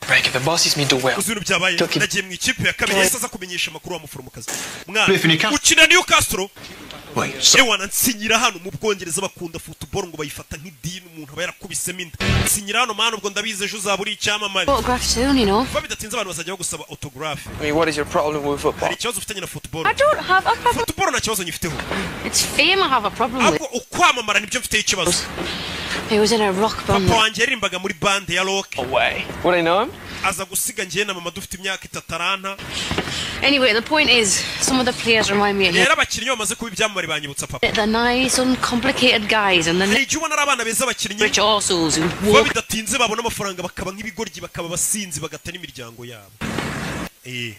S1: Uzuru byabaye. Nagiye mu ikipe ya kabiri yesa kumenyesha amakuru wa muforomokazi. Mwana ukina Newcastle. Ewana nsinyira hano mu Bwongereza bakunda football ngo bayifata nk'idini umuntu aba yarakubisemo inda. Nsinyira hano mana ubwo ndabize ejo uzaburi icyamamare.
S14: Autograph soon, you know.
S1: Babidatinze abantu bazajya gusaba autograph.
S6: I mean, what is your problem with football?
S1: Hari ikibazo ufitanye na football.
S14: I don't have a problem.
S1: Football nta kibazo nyifiteho.
S14: It's fame I have a problem with.
S1: Ahubwo ukwamamara nibyo mfite ikibazo.
S14: He was in a rock band.
S1: Papa wanjye yarimbaga muri bande ya rock.
S11: Away. Would I know him?
S1: Aza gusiga njye na mama dufite imyaka 3
S14: Anyway, the point is, some of the players remind me of him.
S1: Rero abakinnyi bamaze kuba ibyamamare banyibutsa papa.
S14: They're nice, uncomplicated guys, and then
S1: Ijye ubona ari abana beza abakinnyi.
S14: rich assholes who
S1: Kuba
S14: walk.
S1: bidatinze babona amafaranga bakaba nk'ibigoryi bakaba basinzi bagata n'imiryango yabo.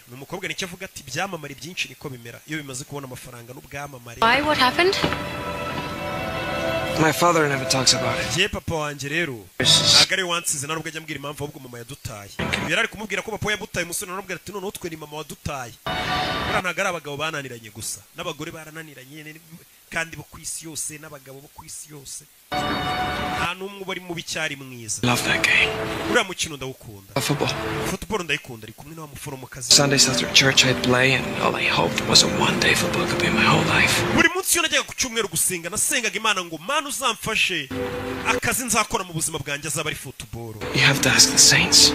S1: Numukobwa nicyo avuga ati byamamare byinshi niko bimera iyo bimaze kubona amafaranga n'ubwamamare.
S14: Why? What happened?
S6: My father never talks about it.
S1: Je papa wanje rero agare wansize narubwo ajya mbwira impamvu ahubwo mama yadutaye. Yarari kumubwira ko papa yabutaye umusore narubwo ati none utwe ni mama wadutaye. Bura ntagara abagabo bananiranye gusa n'abagore barananiranye kandi bo kwisi yose n'abagabo bo kwisi yose. Nta numwe bari mu bicyari mwiza.
S6: Love that game.
S1: Uriya mukino ndawukunda. Football ndayikunda ari kumwe n'wa muforomokazi.
S6: Sundays after church I'd play and all I hoped was a one-day football could be my whole life.
S1: Buri munsi yo najyaga ku cyumweru gusenga nasengaga Imana ngo Mana uzamfashe akazi nzakora mu buzima bwanjye azaba ari football.
S6: You have to ask the saints.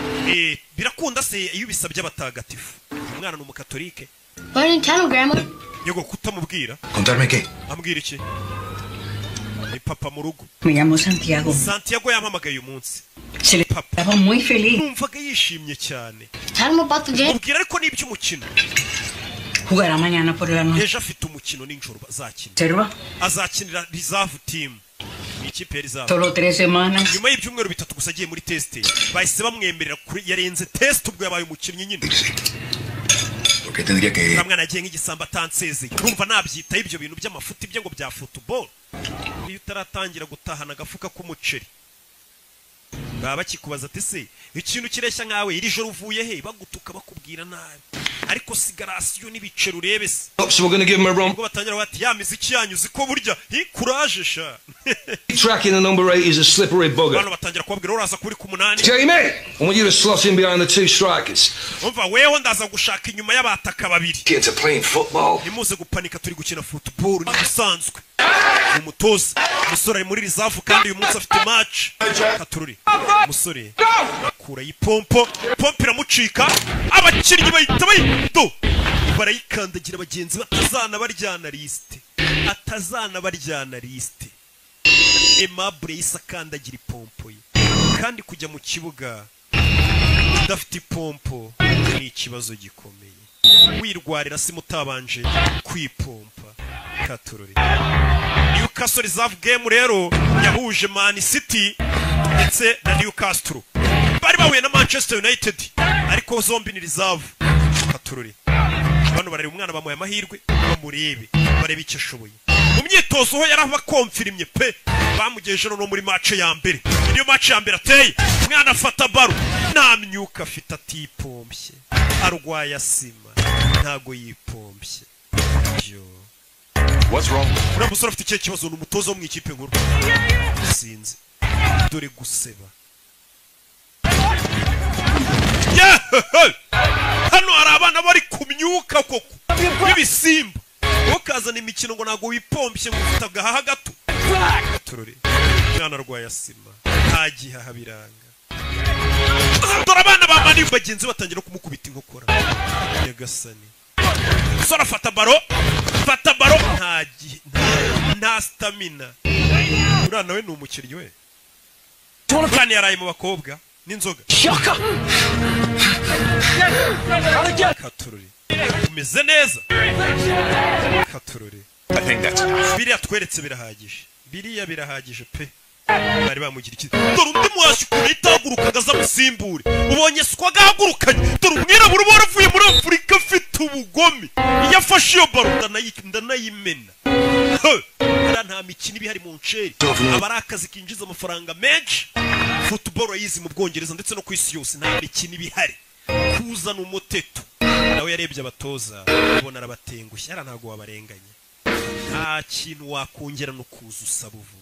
S1: Birakunda se iyo bisabye abatagatifu. Umwana ni umukatolike.
S14: Why tell grandma?
S1: Yego kutamubwira.
S2: Contarme qué?
S1: Ambwira iki? Ni papa mu rugo.
S3: Me llamo Santiago.
S1: Santiago yampamagaye uyu munsi.
S3: Se le estaba muy feliz.
S1: Numvaga yishimye cyane.
S14: Tell him about the game.
S1: Mubwira ariko n'iby'umukino.
S3: Jugará mañana por la noche.
S1: Ejo afite umukino n'injoro bazakina.
S3: Serva.
S1: Azakinira reserve team. Ni ikipe ya reserve.
S3: Solo 3 semanas.
S1: Nyuma y'ibyumweru 3 gusa agiye muri test. Bahise bamwemerera kuri yarenze test ubwo yabaye umukinnyi nyine.
S2: Porque tendría que
S1: Kamwana agiye nk'igisamba atansezeye. Urumva nabyitaho ibyo bintu by'amafuti bye ngo bya football. Iyo utaratangira gutahana agafuka k'umuceri. Baba bakikubaza ati se ikintu kireshya nkawe iri joro uvuye he bagutuka bakubwira nabi. Ariko sigarasiyo n'ibicero urebe se.
S7: So we're going to give him a run.
S1: Ubwo batangira bati ya miziki yanyuze ko burya courage sha.
S7: Tracking the number 8 is a slippery bugger.
S1: Bano batangira kubabwira uraza kuri ku 8.
S7: Jamie, I want you to slot in behind the 2 strikers.
S1: Umva weho ndaza gushaka inyuma y'abataka babiri.
S2: Kids are playing football.
S1: Nimuze gupanika turi gukina football ni bisanzwe. Umutoza umusore ari muri reserve kandi uyu munsi afite match. Katururi umusore akura yipompo pompo iramucika abakinnyi bahita bayito barayikandagira abagenzi atazana baryana liste Aimable yisakandagira ipompo ye kandi kujya mu kibuga udafite ipompo ni ikibazo gikomeye wirwarira si mutabanje kwipompa. Katururi Newcastle reserve game rero yahuje Man City ndetse na Newcastle bari bahuye na Manchester United ariko zombi ni reserve. Katururi bano barari umwana bamuye amahirwe bamurebe barebe icyo ashoboye mu myitozo ho yaraho bakonfirimye pe bamugeje no muri match ya mbere. Niyo match ya mbere ateye umwana afata baro namyuka afite atipompye arwaye asima ntago yipompye.
S9: What's wrong?
S1: Uriya musore afite ikihe kibazo ni umutozo wo mu ikipe nkuru sinzi dore guseba. Hano hari abana bari kumyuka koko n'ibisimba ukazana imikino ngo ntago wipompye ngo ufite agahaha gato. Turore mwana arwaye asima nta gihaha biranga. Dore abana bamani bagenzi batangira kumukubita inkokora. Nyagasani sora fata baro nta stamina. Uriya nawe ni umukinnyi we. Kandi yaraye mu bakobwa n'inzoga. Katururi umeze neza. Katururi biriya tweretse birahagije pe. Bari bamugira iki dore undi muwashi kure itagurukaga aza musimbure ubonye swa gahagurukanye dore umwirabura ubora uvuye muri Afurika afite ubugome iyo afashe iyo baro ndanayimena. Nta mikino ibi hari mu nceri abari akazi kinjiza amafaranga menshi. Football yizi mu Bwongereza ndetse no ku isi yose nta mikino ibihari kuzana umuteto nawe yarebye abatoza ubona arabatengushye ara ntago wabarenganye nta kintu wakongera no kuza usaba uvuga.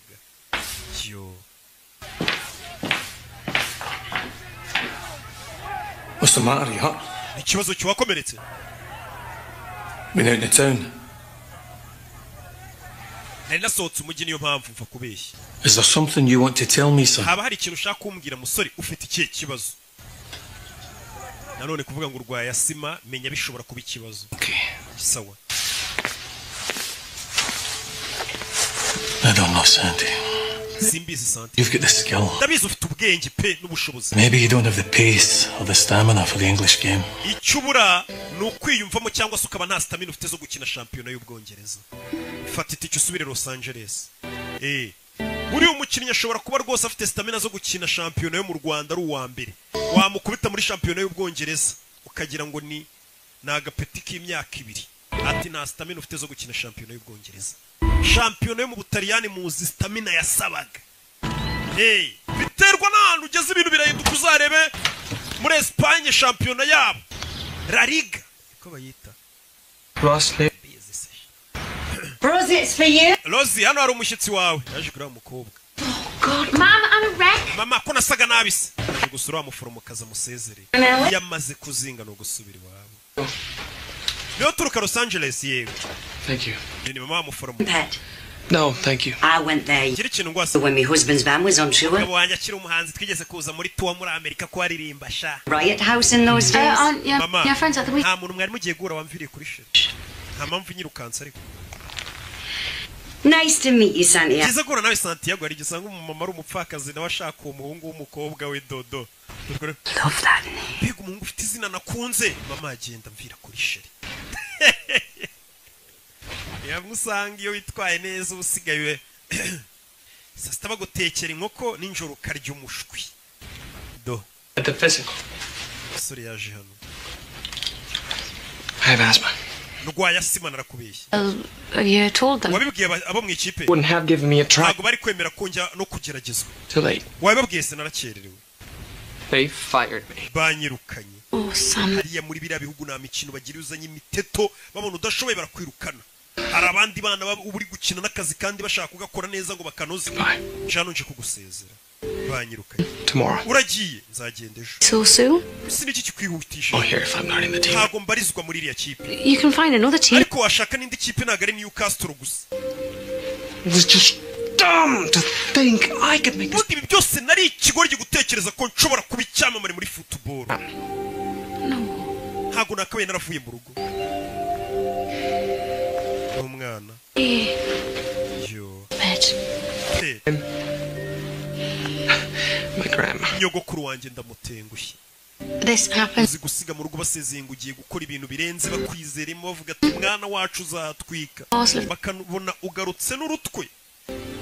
S7: What's the matter, you hot?
S1: Ikibazo cyakomeretse.
S7: Been out in the town.
S1: Nasohotse umujyi niyo mpamvu mva kubeshya.
S7: Is there something you want to tell me, son?
S1: Haba hari ikintu ushaka kumbwira musore ufite ikihe kibazo? Nanone kuvuga ngo urwaye asima menya bishobora kuba ikibazo.
S7: Okay.
S1: Sawa.
S7: I don't know, Sandy.
S1: simbizi Santi.
S7: You've got the skill.
S1: Ndabizi ufite ubwenge pe n'ubushobozi.
S7: Maybe you don't have the pace or the stamina for the English game.
S1: Icyubura ni ukwiyumvamo cyangwa se ukaba nta stamina ufite zo gukina shampiyona y'Ubwongereza. Fata itike usubire Los Angeles. Uriya umukinnyi ashobora kuba rwose afite stamina zo gukina shampiyona yo mu Rwanda ari uwa mbere. Wamukubita muri shampiyona y'Ubwongereza ukagira ngo ni agapeti k'imyaka 2. Ati nta stamina ufite zo gukina shampiyona y'Ubwongereza. Shampiyona yo mu Butaliyani muzi stamina yasabaga. Biterwa n'ahantu ugeze ibintu birahinduka uzarebe muri Espagne shampiyona yabo. La Liga ko bayita.
S3: Rosie, it's for you.
S1: Rosie, hano hari umushyitsi wawe. Yaje kureba umukobwa.
S14: God, Mom, I'm a wreck.
S1: Mama, ko nasaga nabise. Gusura umuforomokazi amusezere. Yamaze kuzinga no gusubira iwabo. Leo turuka Los Angeles yewe.
S6: Thank you.
S1: Ni mama w'umuforomo.
S6: No, thank you.
S3: I went there when my husband's van was on tour.
S1: Wanje akiri umuhanzi twigeze kuza muri tour muri Amerika ko aririmba sha.
S3: Riot House in those days.
S14: Yeah, friends at the week.
S1: Nta muntu mwari mugiye gura wamviriye kuri sheri. Nta mpamvu nyirukansa ariko.
S3: Nice to meet you, Santiago.
S1: Kiza gura nawe Santiago ari gisanga umumama ari umupfakazi nawe ashaka umuhungu w'umukobwa we Dodo.
S3: Love that name.
S1: Biga umuhungu ufite izina nakunze. Mama agenda mvira kuri sheri. Yamusanga iyo witwaye neza usigaye sasta bagutekera inkoko ninjoro karya umushwi. Do.
S6: At the physical.
S1: Sorry yaje hano.
S6: I have asthma.
S1: Nugwaya sima narakubeshye.
S14: You told them.
S1: Wabibwiye abo mu ikipe.
S6: Wouldn't have given me a try.
S1: Ntabwo bari kwemera ko njya no kugeragezwa.
S6: Too late.
S1: Wabibwiye se narakererewe.
S6: They fired me.
S1: Banyirukanye.
S14: Oh, son.
S1: Hariya muri biriya bihugu nta mikino bagira uzanye imiteto babona udashoboye barakwirukana. Hari abandi bana uri gukina n'akazi kandi bashaka kugakora neza ngo bakanoze. Jano nje kugusezera. Banyirukanye.
S6: Tomorrow.
S1: Uragiye nzagenda ejo.
S14: So soon?
S1: Siniki kikwihutisha.
S6: Oh, here if I'm not in the team.
S1: Ntago mbarizwa muri iriya kipe.
S14: You can find another team.
S1: Ariko washaka n'indi kipe ntago ari Newcastle gusa.
S6: It was just dumb to think I could make
S1: this. Ibi byose nari ikigori gutekereza ko nshobora kuba icyamamare muri football.
S14: No.
S1: Ntago nakabaye naravuye mu rugo. Umwana. Yo.
S6: My grandma.
S1: Nyogokuru wanjye ndamutengushye.
S14: This happens.
S1: Uzi gusiga mu rugo basezeye ngo ugiye gukora ibintu birenze bakwizeremo bavuga ati mwana wacu uzatwika. Bakabona ugarutse n'urutwe.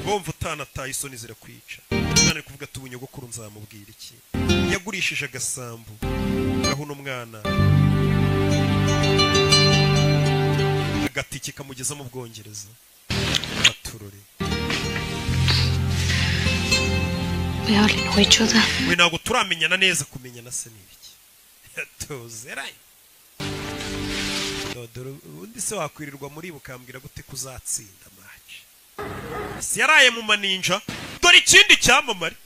S1: Bomva utanataye isoni zirakwica. Mwana kuvuga ati ubunyogokuru nzamubwira iki. Yagurishije agasambu. Aho no mwana. Agatike kamugeza mu Bwongereza. Baturore.
S14: We hardly know each other.
S1: We ntabwo turamenyana neza kumenyana se n'ibiki. Tuzeraye. Dodo undi se wakwirirwa muri bukambwira gute kuzatsinda match. Si yaraye mu maninja. Dore ikindi cyamamare.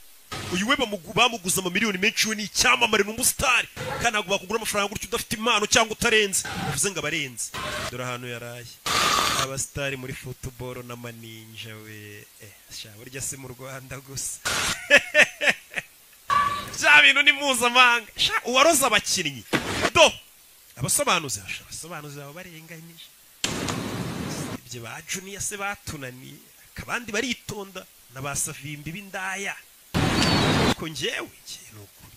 S1: Uyu we bamuguza amamiliyoni menshi we ni icyamamare n'umustar. Kandi ntabwo bakugura amafaranga gutyo udafite impano cyangwa utarenze. Uvuze ngo abarenze. Dore ahantu yaraye. Abastari muri football na maninja we. Sha burya se mu Rwanda gusa. Ja bintu ni mpuzamahanga. Sha uwaroza abakinnyi. Do. Abasobanuzi abo barenganije. Ibyo ba Junior se batunani. Kabandi baritonda n'abasavimbi b'indaya. Ko njyewe kintu kuri.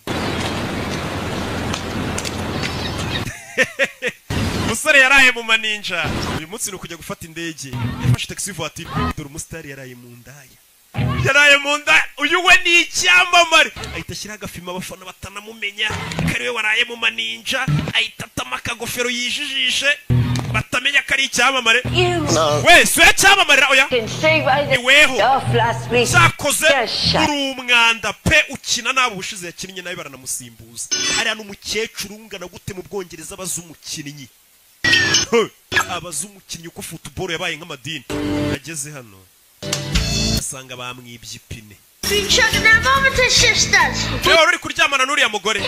S1: Musore yaraye mu maninja. Uyu munsi no kujya gufata indege. Yafashe taxi voiture. Dore umustar yaraye mu ndaya. Yaraye mu ndaya. Uyu we ni icyamamare. Ahita ashyira agafima abafana batanamumenya. Kariwe waraye mu maninja. Ahita atama akagofero yijijishe. Batamenya kari icyamamare. We so yacyamamare oya. Weho. Sakoze uri umwanda pe ukina nabo bushize yakinnye nawe baranamusimbuza. Ari n'umukecuru ungana gute mu Bwongereza bazumukinnyi. Abazumukinnyi uko football yabaye nk'amadini. Ageze hano. Asanga bamwibye ipine. Wewe uri kuryamana n'uriya mugore.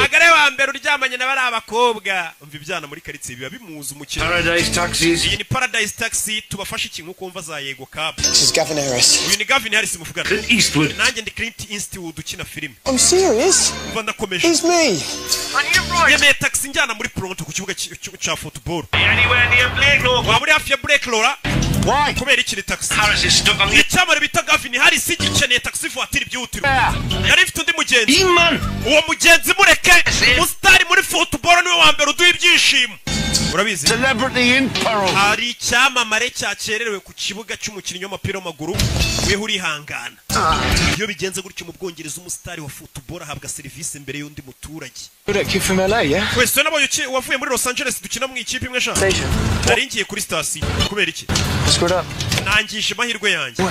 S1: Agare wa mbere uryamanye na bari abakobwa. Umva ibyana muri karitsiye biba bimuza umukino.
S16: Paradise Taxis.
S1: Iyi ni Paradise Taxi tubafashe ikintu kumva za Yego Cab.
S16: This is Gavin Harris.
S1: Uyu ni Gavin Harris muvugana.
S16: Clint Eastwood.
S1: Nanjye ndi Clint Eastwood ukina filime.
S16: I'm serious.
S1: Umva ndakomeje.
S16: It's me.
S1: Yemeye taxi njyana muri Toronto ku kibuga cya football.
S16: Anywhere near Blake Law.
S1: Waba uri hafi ya Blake Law?
S16: Why?
S1: kubera ikiri taxi
S16: Harris is stuck on the...
S1: icyamare bita Gavin Harris gikeneye taxi voiture byihutirwa yari ifite undi mugenzi uwo mugenzi mureke umusitari muri football niwe wa mbere uduha ibyishimo urabizi
S16: Celebrity in peril.
S1: hari icyamamare cyakererewe ku kibuga cy'umukinnyi w'umupira w'amaguru weho urihangana iyo bigenze gutyo mu Bwongereza umusitari wa football ahabwa serivisi mbere y'undi muturage
S11: Kid from LA, yeah?
S1: wese nabonye wavuye muri Los Angeles dukina mu ikipe imwe sha naringiye kuri station kubera iki nangije mahirwe yanjye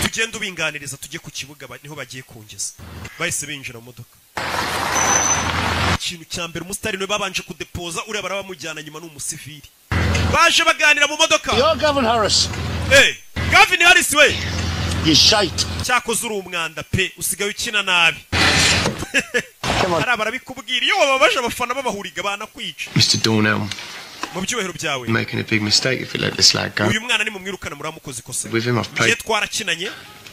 S1: tugenda ubinganiriza tujye ku kibuga niho bagiye kungeza bahise binjira mu modoka ikintu cya mbere umusitari niwe babanje kudepoza ureba barabamujyana nyuma n'umusivili baje baganira mu modoka
S16: You're Gavin Harris.
S1: Gavin Harris we
S16: You shite.
S1: cyakoze uri umwanda pe usigaye ukina nabi hari barabikubwira iyo wababaje abafana babahuriga banakwica
S6: Mr. Dornell,
S1: mu byubahiro byawe
S6: you're making a big mistake if you let this lad go.
S1: uyu mwana ni mumwirukana muramukoze ikosa
S6: With him I've
S1: igihe
S6: played.
S1: twarakinanye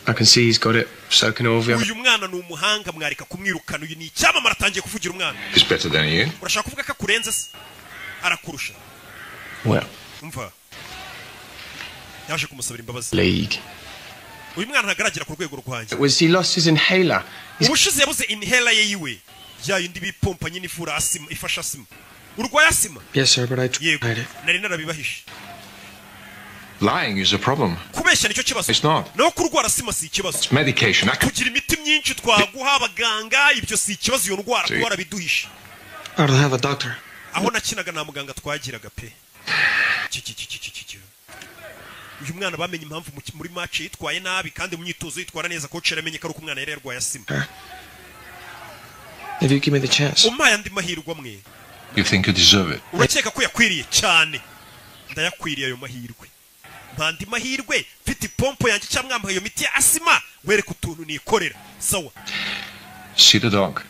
S6: I can see he's got it. So can all of you.
S1: uyu mwana ni umuhanga mwarika kumwirukana uyu ni icyamamare atangiye kuvugira umwana
S9: He's better than you.
S1: urashaka kuvuga ko akurenze se arakurusha
S6: Well,
S1: umva yaje kumusabira imbabazi
S6: league.
S1: uyu mwana ntagaragera ku rwego rwanjye
S6: Was he lost his inhaler?
S1: ubushize yabuze inhaler ye yiwe ya yindi bipompa nyine ivura asima ifasha asima urwaye asima
S6: Yes, sir, but I
S1: yego
S6: tried it.
S1: nari narabibahishe
S9: Lying is a problem.
S1: kubeshya nicyo kibazo
S9: It's not.
S1: no kurwara asima si ikibazo
S9: It's medication.
S1: kugira imiti myinshi twaguha abaganga ibyo si ikibazo iyo ndwara
S9: Si.
S1: kuba biduhishe
S6: I don't have a doctor.
S1: aho nakinaga nta muganga twagiraga pe uyu mwana bamenye impamvu muri match yitwaye nabi kandi mu myitozo yitwara neza coach yaramenye ko ari uko umwana yari yarwaye asima
S6: If you give me the chance.
S1: umpaye andi mahirwe amwe
S9: You think you deserve it.
S1: urakeka ko yakwiriye cyane ndayakwiriye ayo mahirwe mpandi mahirwe mfite ipompo yanjye cyangwa mwambaye iyo miti ya asima wereka utuntu nikorera sawa
S9: See the dog.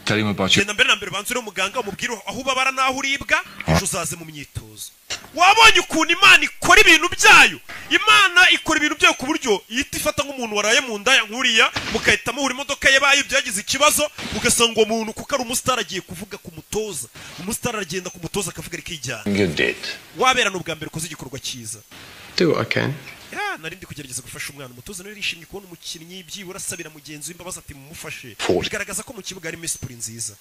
S9: Tell him about you.
S1: genda mbere na mbere banzure umuganga umubwire aho ubabara n'aho uribwa ejo uzaze mu myitozo wabonye ukuntu imana ikora ibintu byayo imana ikora ibintu byayo ku buryo ihita ifata nk'umuntu waraye mu nda ya nkuriya mugahita muhura imodoka ye bayo byagize ikibazo ugasanga uwo muntu kuko ari umusitari agiye kuvuga ku mutoza umusitari aragenda ku mutoza akavuga rikijyana
S2: You did.
S1: wabera n'ubwa mbere ukoze igikorwa cyiza
S6: Do what I can.
S1: nari ndi kugerageza gufasha umwana umutoza nawe yishimye kubona umukinnyi byibura asabira mugenzi w'imbabazi ati mumufashe bigaragaza ko mu kibuga harimo isipuri nziza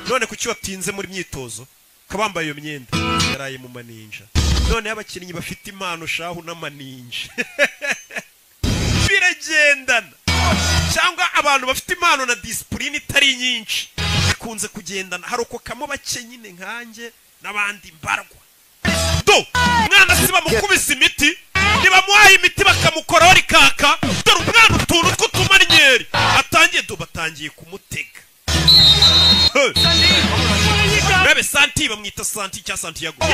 S1: none kuki watinze muri myitozo ko bambaye iyo myenda yaraye mu maninja none abakinnyi bafite impano shahu n'amaninja biragendana cyangwa abantu bafite impano na disipurine itari nyinshi bikunze kugendana harokokamo bake nyine nkanjye n'abandi mbarwa do umwana si bamukubise imiti nibamuhaye imiti bakamukoraho rikaka dore umwana utuntu tw'utumarinyeri batangiye kumutega rebe santi bamwita santi cya santiago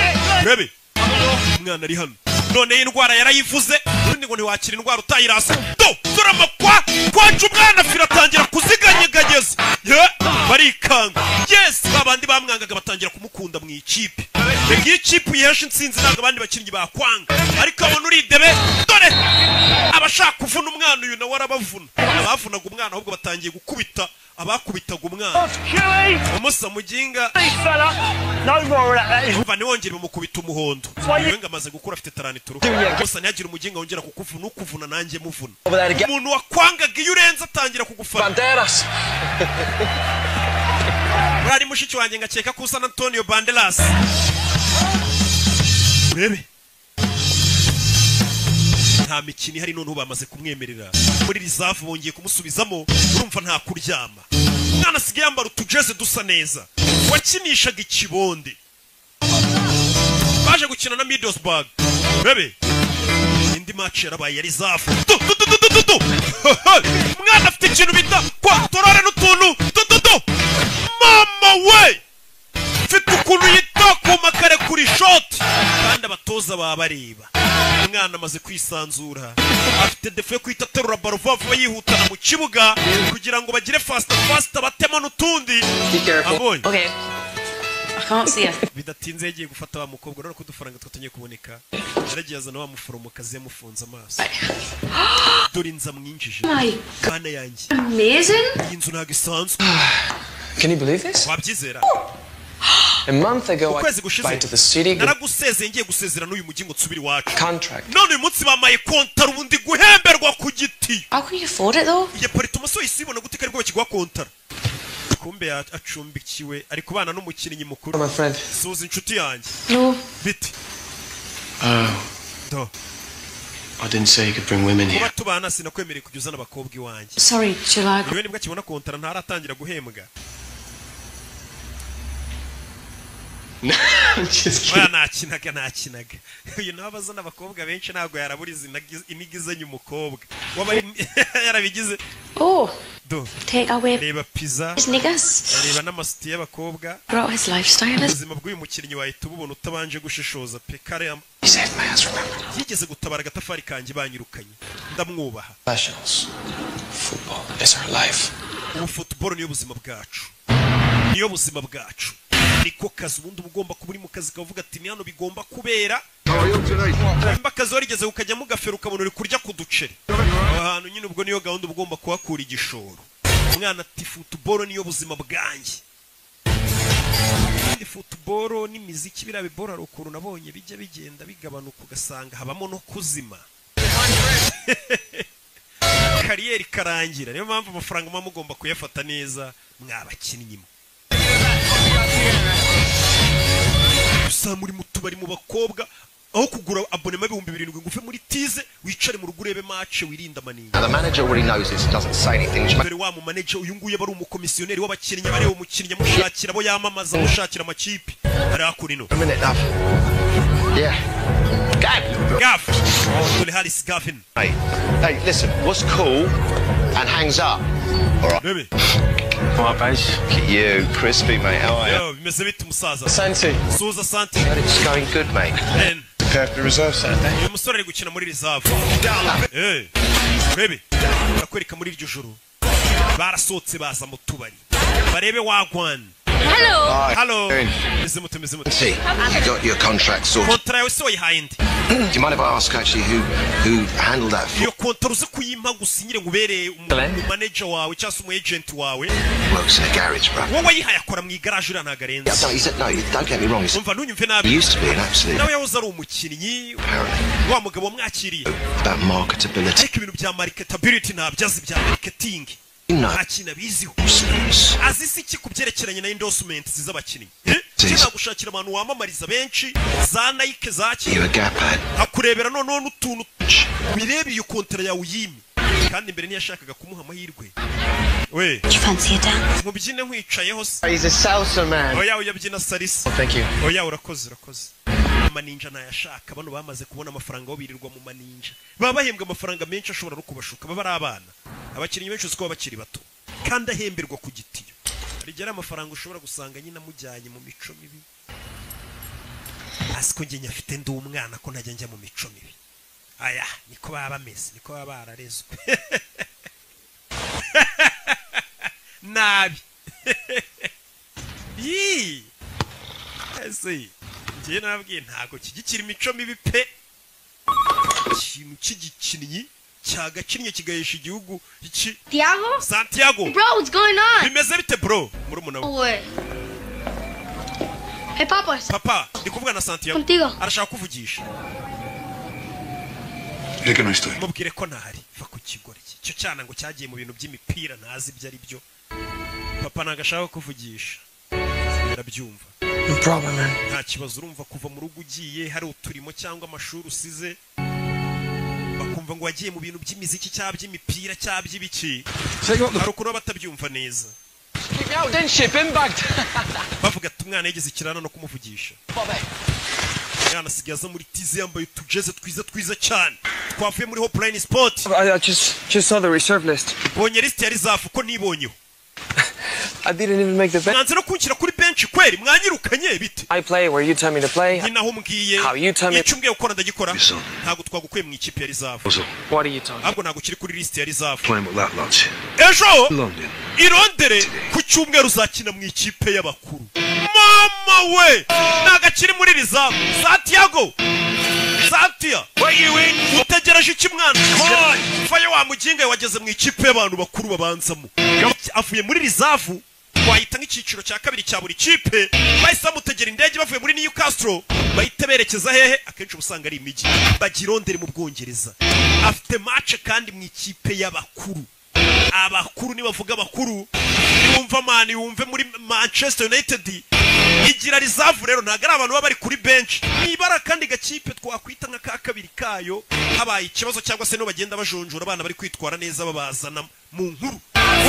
S1: rebe umwana ari hano none indwara yarayivuze ubundi ngo ntiwakira indwara utayirasa dore amakwa kwaca umwana fira atangira kuziganyeganyeza barikanga yes babandi bamwangaga batangira kumukunda mu ikipe iyo ikipe uyihesha intsinzi ntabwo abandi bakinnyi bakwanga ariko abona uridebe dore abashaka kuvuna umwana uyu nawe arabavuna abavunaga umwana ahubwo batangiye gukubita abakubitaga umwana umusa muginga umva ntiwongere bamukubita umuhondo yewe ngo amaze gukura afite taranituru gusa ntihagire umuginga wongera kukuvuna ukuvuna nanjye muvuna umuntu wakwangaga iyo urenze atangira kugufana urari mushiki wanjye ngakeka ko usa na Antonio Banderas urebe nta mikino ihari none bamaze kumwemerera muri reserve bongeye kumusubizamo urumva nta kuryama umwana asigaye yambara utujeze dusa neza wakinishaga ikibonde baje gukina na Middlesbrough urebe indi match yarabaye ya reserve umwana afite ikintu bita kwa torore n'utuntu mama we mfite ukuntu yita ku makare kuri shot kandi abatoza babareba umwana amaze kwisanzura afite defe yo kwita aterura baro vuba yihutana mu kibuga kugira ngo bagire fast batemo n'utundi abonye bidatinze yagiye gufata wa mukobwa urabona ko udufaranga twatangiye kuboneka yaragiye azana wa muforomokazi yamufunze amaso dore inza mwinjije kana yanjye iyi nzu ntabwo isanzwe
S11: Can you believe this?
S1: wabyizera
S11: A month ago, I
S1: ukwezi gushize
S11: went to the city.
S1: naragusezeye ngiye gusezerana n'uyu mujyi ngo nsubire iwacu
S11: Contract.
S1: none uyu munsi bamaye kontara ubundi guhemberwa ku giti
S14: How can you afford it though?
S1: iyo paritomo so isibona gute karibwo bakigwa kontara kumbe acumbikiwe ari kubana n'umukinnyi mukuru
S11: My friend.
S1: suza inshuti yanjye
S14: No.
S1: biti do
S7: I didn't say you could bring women
S1: kuba
S7: here.
S1: tubana sinakwemereye kujya uzana abakobwa iwanjye
S14: Sorry, Chilag.
S1: iwe nibwo akibona kontara ntaratangira guhembwa oya nakinaga uyu nawe abazana abakobwa benshi ntabwo yaraburiza inigizanye umukobwa waba yarabigize do
S14: Take away
S1: reba pizza
S14: his niggas.
S1: reba n'amasiti y'abakobwa
S14: Brought his lifestyle.
S1: ubuzima bw'uyu mukinnyi wahita ububona utabanje gushishoza pekare yigeze gutabara agatafari kanjye banyirukanye ndamwubaha
S11: Professionals. Football is our life.
S1: ubu football niyo buzima bwacu niyo buzima bwacu niko kazi ubundi uba ugomba kuba uri mu kazi kavuga ati ni hano bigomba kubera nimba akazi warigeze ukajyamo ugafera ukabona uri kurya ku duceri aho hantu nyine ubwo niyo gahunda uba ugomba kuhakura igishoro umwana ati football niyo buzima bwanjye football n'imiziki biriya bibora hari ukuntu nabonye bijya bigenda bigabanuka ugasanga habamo no kuzima kariyeri karangira niyo mpamvu amafaranga muba mugomba kuyafata neza mwabakinnyi gusa muri mu tubari mu bakobwa aho kugura abonema 7,000 ngufe muri tize wicare mu rugo urebe match wirinda manini
S17: The manager already knows this, doesn't say anything.
S1: Dore wa mu manager uyu nguye bari umukomisiyoneri w'abakinnyi bari umukinnyi mushakira abo yamamaza mushakira amakipe ari akurino
S17: A minute, Duff. Yeah.
S1: Gaff Tony Harris Gaffin
S17: Hey, listen, what's cool and hangs up? Alright.
S1: Baby.
S17: Alright, base. Look at you, crispy, mate. How are you?
S1: Yo, bimeze bite musaza
S17: Santi.
S1: Suza Santi
S17: It's going good, mate.
S1: Then
S17: Prepare for the reserve Saturday.
S1: uyu musore ari gukina muri reserve baby nakwereka muri iryo joro barasohotse baza mu tubari barebe wagwan hello meze mute
S17: See, you got your contract sorted.
S1: kontra yawe se wayihaye ndi
S17: Do you mind if I ask actually who handled that for
S1: iyo kontra uzi kuyimpa gusinyire ngo ubere manager wawe cyangwa se umu agent wawe
S17: works in a garage, bro?
S1: wowe wayihaye akora mu igaraje uriya ntabwo arenze
S17: Yeah, no, he said, no, don't get me wrong.
S1: umva ntunyumve
S17: He
S1: nabi
S17: used to be an absolute
S1: nawe yahoze ari umukinnyi wa mugabo wamwakiriye
S17: about marketability.
S1: ariko ibintu bya marketability ntabyo azi bya marketing nta kintu abiziho azi si iki ku byerekeranye na endorsement z'abakinnyi kina gushakira abantu wamamariza benshi za Nike za ki akurebera noneho n'utuntu birebe iyo kontra yawe uyimi kandi mbere ntiyashakaga kumuha amahirwe we mubyine nkwicayeho se
S11: He's a salsa man.
S1: oya uyabyina salisa
S11: Thank you.
S1: oya urakoze amaninja ntayashaka bano bamaze kubona amafaranga aho birirwa mu maninja baba bahembwa amafaranga menshi ashobora no kubashuka baba ari abana abakinnyi benshi uzi ko baba bakiri bato kandi ahemberwa ku gitiyo rigera amafaranga ushobora gusanga nyine amujyanye mu mico mibi hasi ko njye nyafite ndi umwana ko ntajya njya mu mico mibi aya niko baba bameze niko baba bararezwe nabi yii ese njye nabwiye ntago kigikira imico mibi pe ikintu cy'igikinnyi cyagakinnye kigahesha igihugu iki Santiago
S14: Bro, what's going on?
S1: bimeze bite bro murumuna we
S14: Hey, Papa.
S1: papa ndi kuvuga na Santiago
S14: Contigo.
S1: arashaka kuvugisha
S9: Dile que no estoy.
S1: mubwire ko ntahari va ku kigore cyo cyana ngo cyagiye mu bintu by'imipira ntazi ibyo ari byo papa nagashaka kuvugisha birabyumva
S11: No problem, man.
S1: nta kibazo urumva kuva mu rugo ugiye hari uturimo cyangwa amashuri usize bakumva ngo wagiye mu bintu by'imiziki cyangwa by'imipira cyangwa by'ibiki hari ukuntu baba batabyumva neza
S11: Keep me out, didn't she? Bin bagged.
S1: bavuga ati umwana yigeze ikirana no kumuvugisha umwana asigaye aza muri tize yambaye utujeze twiza cyane twavuye muri Hopline Sport
S11: I just saw the reserve list.
S1: bonye list yari zafu ko nibonyeho
S11: I didn't even make the bench.
S1: mwanze no kunshyira kuri bench kweri mwanyirukanye bite
S11: I play where you tell me to play.
S1: ni naho mbwiye
S11: How you tell me.
S1: icyo mbwiye gukora ndagikora ntabwo twagukuye mu ikipe yari zafu
S11: What are you talking?
S1: ahubwo ntabwo kiri kuri list yari zafu
S2: Playing with that lot.
S1: ejo
S2: London.
S1: i Londres ku cyumweru uzakina mu ikipe y'abakuru mama we ntabwo akiri muri rizamu Santiago utegereje iki mwana fayo wa muginga wageze mu ikipe y'abantu bakuru babanzamo avuye muri rizavu wahita nk'icyiciro cya kabiri cya buri kipe bahise bamutegera indege bavuye muri Newcastle bahita berekeza hehe akenshi usanga ari imijyi bagirondere mu Bwongereza afite match kandi mu ikipe y'abakuru abakuru nibavuga abakuru niwumva mani wumve muri Manchester United igira rizavu rero ntago ari abantu baba bari kuri bench nibara kandi gakipe twakwita nka ka kabiri kayo habaye ikibazo cyangwa se no bagenda bajonjora abana bari kwitwara neza babazana mu nkuru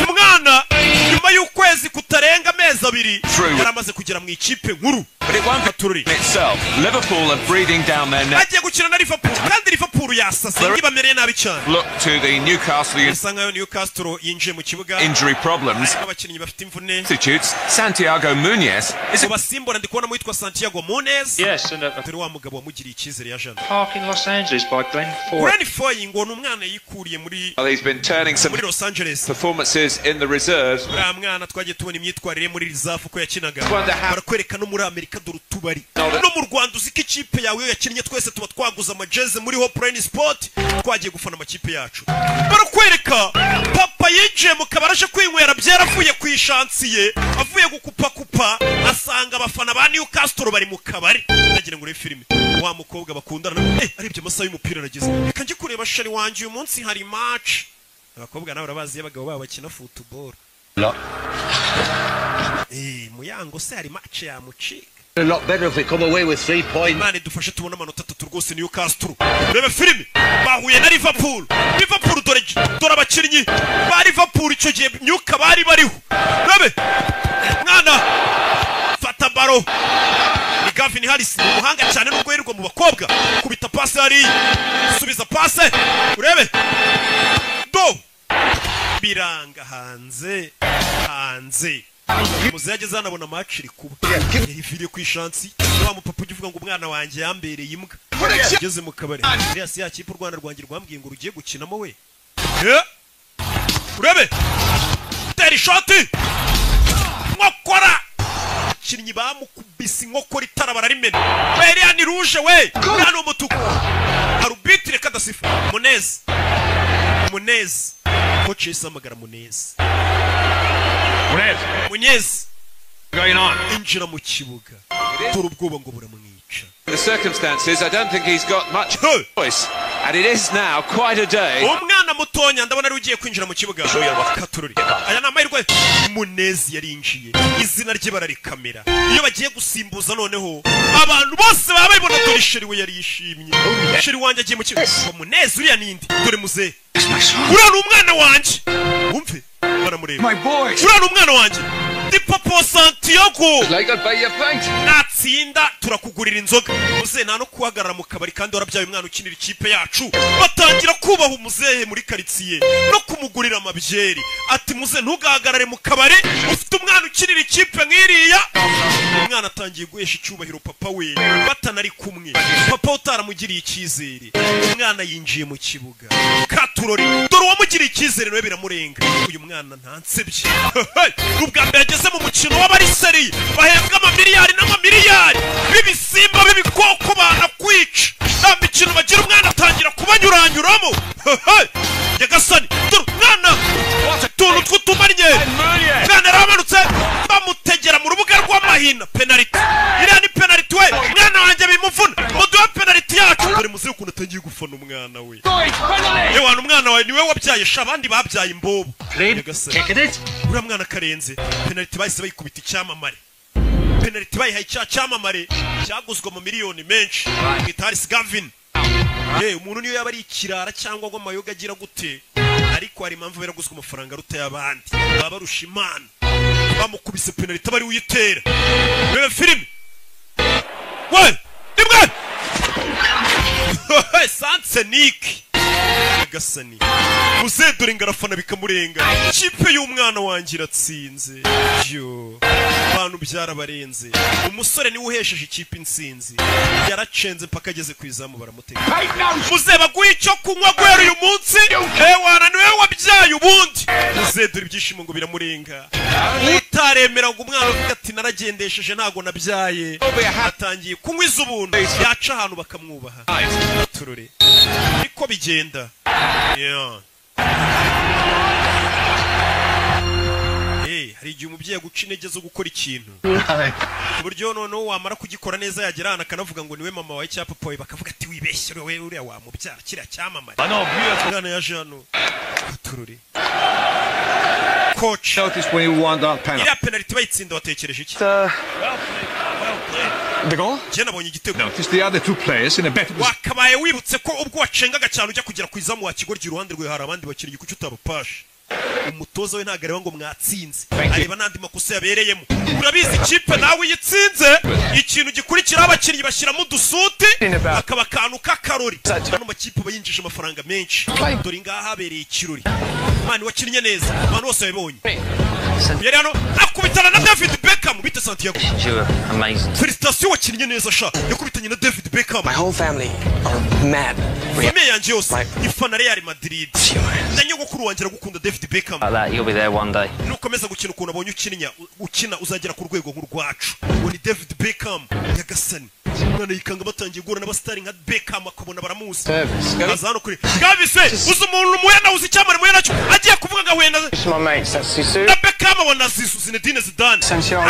S1: umwana nyuma y'ukwezi kutarenga amezi abiri yaramaze kugera mu ikipe nkuru
S12: Liverpool are breathing down their neck.
S1: Agiye gukina na Liverpool kandi Liverpool yasase ngibamereye nabi cyane.
S12: Look to the Newcastle
S1: Sangayo Newcastle yinjiye mu kibuga
S12: injury problems.
S1: Abakinnyi bafite imvune.
S12: Substitutes Santiago Munez
S1: is basimbora ndi kubona mwitwa Santiago Munez.
S18: Yes, and
S1: atari wa mugabo wamugiriye icyizere ya Jean.
S18: Park in Los Angeles by Glenn Foy.
S1: Glenn Foy ngo numwana yikuriye muri
S15: he's been turning some
S1: Los Angeles
S15: performances in the reserves.
S1: Mwana twagiye tubona imyitwarire muri reserve ko yakinaga. Barakwereka no muri Amerika durutubari. No mu Rwanda uziko ikipe yawe yakinnye twese tuba twaguza amajeze muri Hope Rain Sport twagiye gufana amakipe yacu. Barakwereka papa yinjiye mu kabaraje kwinywera byaravuye ku ishansiye avuye gukupa asanga abafana ba Newcastle bari mu kabari nagira ngo re filime wa mukobwa bakundana aribye amasaha y'umupira arageze reka nje kureba shari wanje uyu munsi hari match abakobwa nawe urabazi y'abagabo babo bakina football muyango se hari match ya mucika
S17: A lot better if we come away with 3 points.
S1: Mane dufashe tubona amanota 3 rwose Newcastle. Rebe filime bahuye na Liverpool. Liverpool dore abakinnyi ba Liverpool icyo gihe myuka bari bariho. Rebe mwana fata baro. Ni Gavin Harris umuhanga cyane no guherwa mu bakobwa. Kubita passe hari. Subiza passe. Urebe. Do. Biranga hanze. Muze yageze anabona match iri kuba yiviriye ku ishansi wa mupapa ugivuga ngo umwana wanjye yambereye imbwa yageze mu kabari Elias yakipe u Rwanda rwangira rwambwiye ngo rugiye gukinamo we urebe teri shot nkokora kinnyi bamukubise inkokora itara bararimena Elias ni rouge we hano umutuku arbitre kadasifa Munez coach isamagara Munez
S12: going on
S1: injira mu kibuga turu ubwoba ngo buramwica
S15: The circumstances, I don't think he's got much choice, and it is now quite a day.
S1: Umwana mutonya ndabona rugiye kwinjira mu kibuga Katururi aya namahirwe Munez yarinjiye izina rye bararikamera iyo bagiye gusimbuza noneho abantu bose baba babibona dore sheri we yari yishimye sheri wanjye agiye mu kibuga Munez uriya nindi dore muze uriya ni umwana wanjye wumve baramureba uriya ni umwana wanjye Di Papa Santiago natsinda turakugurira inzoga muze nta no kuhagarara mu kabari kandi warabyaye umwana ukinira ikipe yacu batangira kubaha umuzehe muri karitsiye no kumugurira amabyeri ati muze ntugahagarare mu kabari ufite umwana ukinira ikipe nk'iriya umwana atangiye guhesha icyubahiro papa we batanari kumwe papa utaramugiriye icyizere umwana yinjiye mu kibuga Katurori dore uwamugiriye icyizere nawe biramurenga uyu mwana ntansebye ubwa mbere ageze mu mukino w'abariseri bahembwa amamiliyari n'amamiliyari b'ibisimba b'ibikoko banakwica nta mikino bagira umwana atangira kubanyuranyuramo Nyagasani dore umwana utuntu tw'utumanye mwana yaramanutse bamutegera mu rubuga rw'amahina penaliti iriya ni penaliti we mwana wanjye bimuvuna muduhe penaliti yacu dore muzi ukuntu atangiye gufana umwana we yewana umwana wawe niwe wabyaye sha abandi babyaye imbobo Nyagasani uriya mwana karenze penaliti bahise bayikubita icyamamare penaliti bayihaye icyamamare cyaguzwe mu miliyoni menshi mwita Harris Gavin umuntu niyo yaba ari ikirara cyangwa ngo amayoga agira gute ariko hari impamvu beraguzwe amafaranga arutaye abandi baba barusha Imana bamukubise penaliti bari uyitera rebe filime we imwe Sansenik Nyagasani muze dore ingarafana bikamurenga ikipe y'umwana wanjye iratsinze abantu byarabarenze umusore niwe uhesheje ikipe insinzi yaracenze mpaka ageze ku izamu baramutega muze baguha icyo kunywa guhera uyu munsi wana niwe wabyaye ubundi muze dore ibyishimo ngo biramurenga utaremera ngo umwana avuga ati naragendesheje ntago nabyaye atangiye kunywa iz'ubuntu yaca ahantu bakamwubaha turore niko bigenda hari igihe umubyeyi aguca intege zo gukora ikintu ku buryo noneho wamara kugikora neza yagera ahantu akanavuga ngo niwe mama wawe cyangwa papa wawe bakavuga ati wibeshye wowe uriya wamubyara kiriya cyamamare umwana yaje hano tururi coach iriya penalty bayitsinda watekereje iki
S9: The goal? Notice the other two players in a better position.
S1: Wakabaye wibutse ko ubwo wacengaga cyane ujya kugera ku izamu wa kigoryi iruhande rwe hari abandi bakiri kuki utabapashe umutoza we ntago areba ngo mwatsinze areba nandi makosa yabereyemo urabizi ikipe nawe yitsinze ikintu gikurikira abakinnyi bashyiramo udusuti akaba akantu k'akarori hano makipe bayinjije amafaranga menshi dore ngaha habereye ikirori mani wakinnye neza abantu bose babibonye yari hano akubitana na David Beckham bite Santiago Felicitation wakinnye neza sha yakubitanye na David Beckham
S6: My whole family are mad.
S1: Famille yanjye yose ifana Real Madrid nyogokuru wanjye aragukunda David Beckham
S10: You'll be there one day.
S1: nukomeza gukina ukuntu abonye ukina uzagera ku rwego nk'urwacu uwo ni David Beckham yagasani umwana yikanga batangiye guhura n'abasitari nka Beckham akabona baramuzi aza hano kuri Gavise uzi umuntu muyana uzi icyamare muyana cyo agiye kuvuga ngo wenda na Beckham abona Zinedine Zidane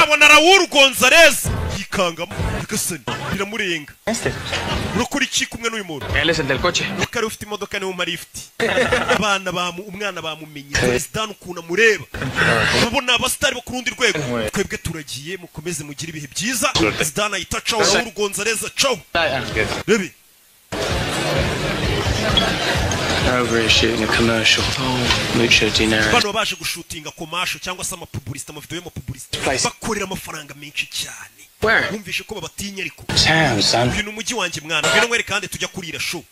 S1: abona Raúl González yikangamo yagasani biramurenga urakora iki kumwe n'uyu muntu ukari ufite imodoka niwe marifti umwana bamumenye Zidane ukuntu amureba mubona abasitari bo ku rundi rwego twebwe turagiye mukomeze mugire ibihe byiza Zidane ayita cawo Raúl González cawo rebe
S7: Over shooting a commercial. Mucho dinero.
S1: bano baje gushutinga commercial cyangwa se amapublicité amavideo y'amapublicité bakorera amafaranga menshi cyane bumvishe ko babatinya ariko ibintu umujyi wanjye mwana ngeno mwere kandi tujya kurira show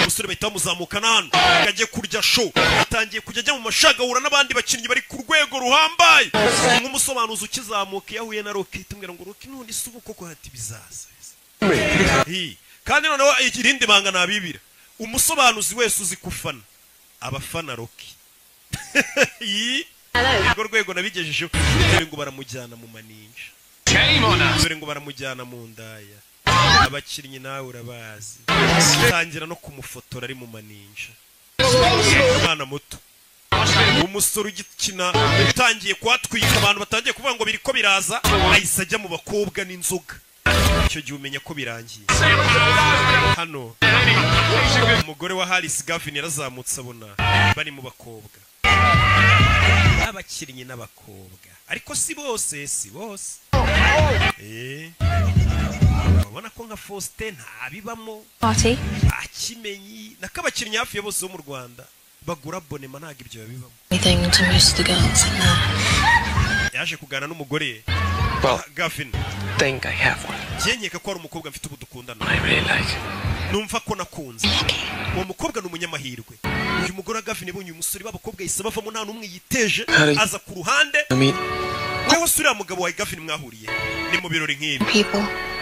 S1: umusore bahita muzamuka nano ngajye kurya show atangiye kujya ajya mu mashagahura n'abandi bakinnyi bari ku rwego ruhambaye nk'umusobanuzi ukizamuka yahuye na Rocky tumwira ngo Rocky none isubuko ko hati bizaza kandi noneho irindi banga nabibira umusobanuzi wese uzi kufana abafana Rocky urwo rwego nabigejejeho dore ngo baramujyana mu maninja dore ngo baramujyana mu ndaya abakinnyi nawe urabazi tangira no kumufotora ari mu maninja umwana muto umusore ugikina utangiye kwatwika abantu batangiye kuvuga ngo biriko biraza ahise ajya mu bakobwa n'inzoga icyo gihe umenya ko birangiye hano umugore wa Harris Gavin yarazamutse abona bari mu bakobwa abakinnyi n'abakobwa ariko si bose ubona ko nka Faustin ntabibamo akimenyi nakabakinnyi hafi ya bose bo mu Rwanda bagura abonema ntago ibyo babibamo yaje kugana n'umugore Gavin
S6: think I have one.
S1: Jenyeka ko ari umukobwa mfite ubudukundana
S6: I really like.
S1: Numva ko nakunze. Uwo mukobwa n'umunyamahirwe. Uyu mugore Gavin ibonye umusore b'abakobwa yise bavamo nta numwe yiteje aza ku ruhande. Wewe sura mugabo wa Gavin mwahuriye ni mu birori nk'ibi.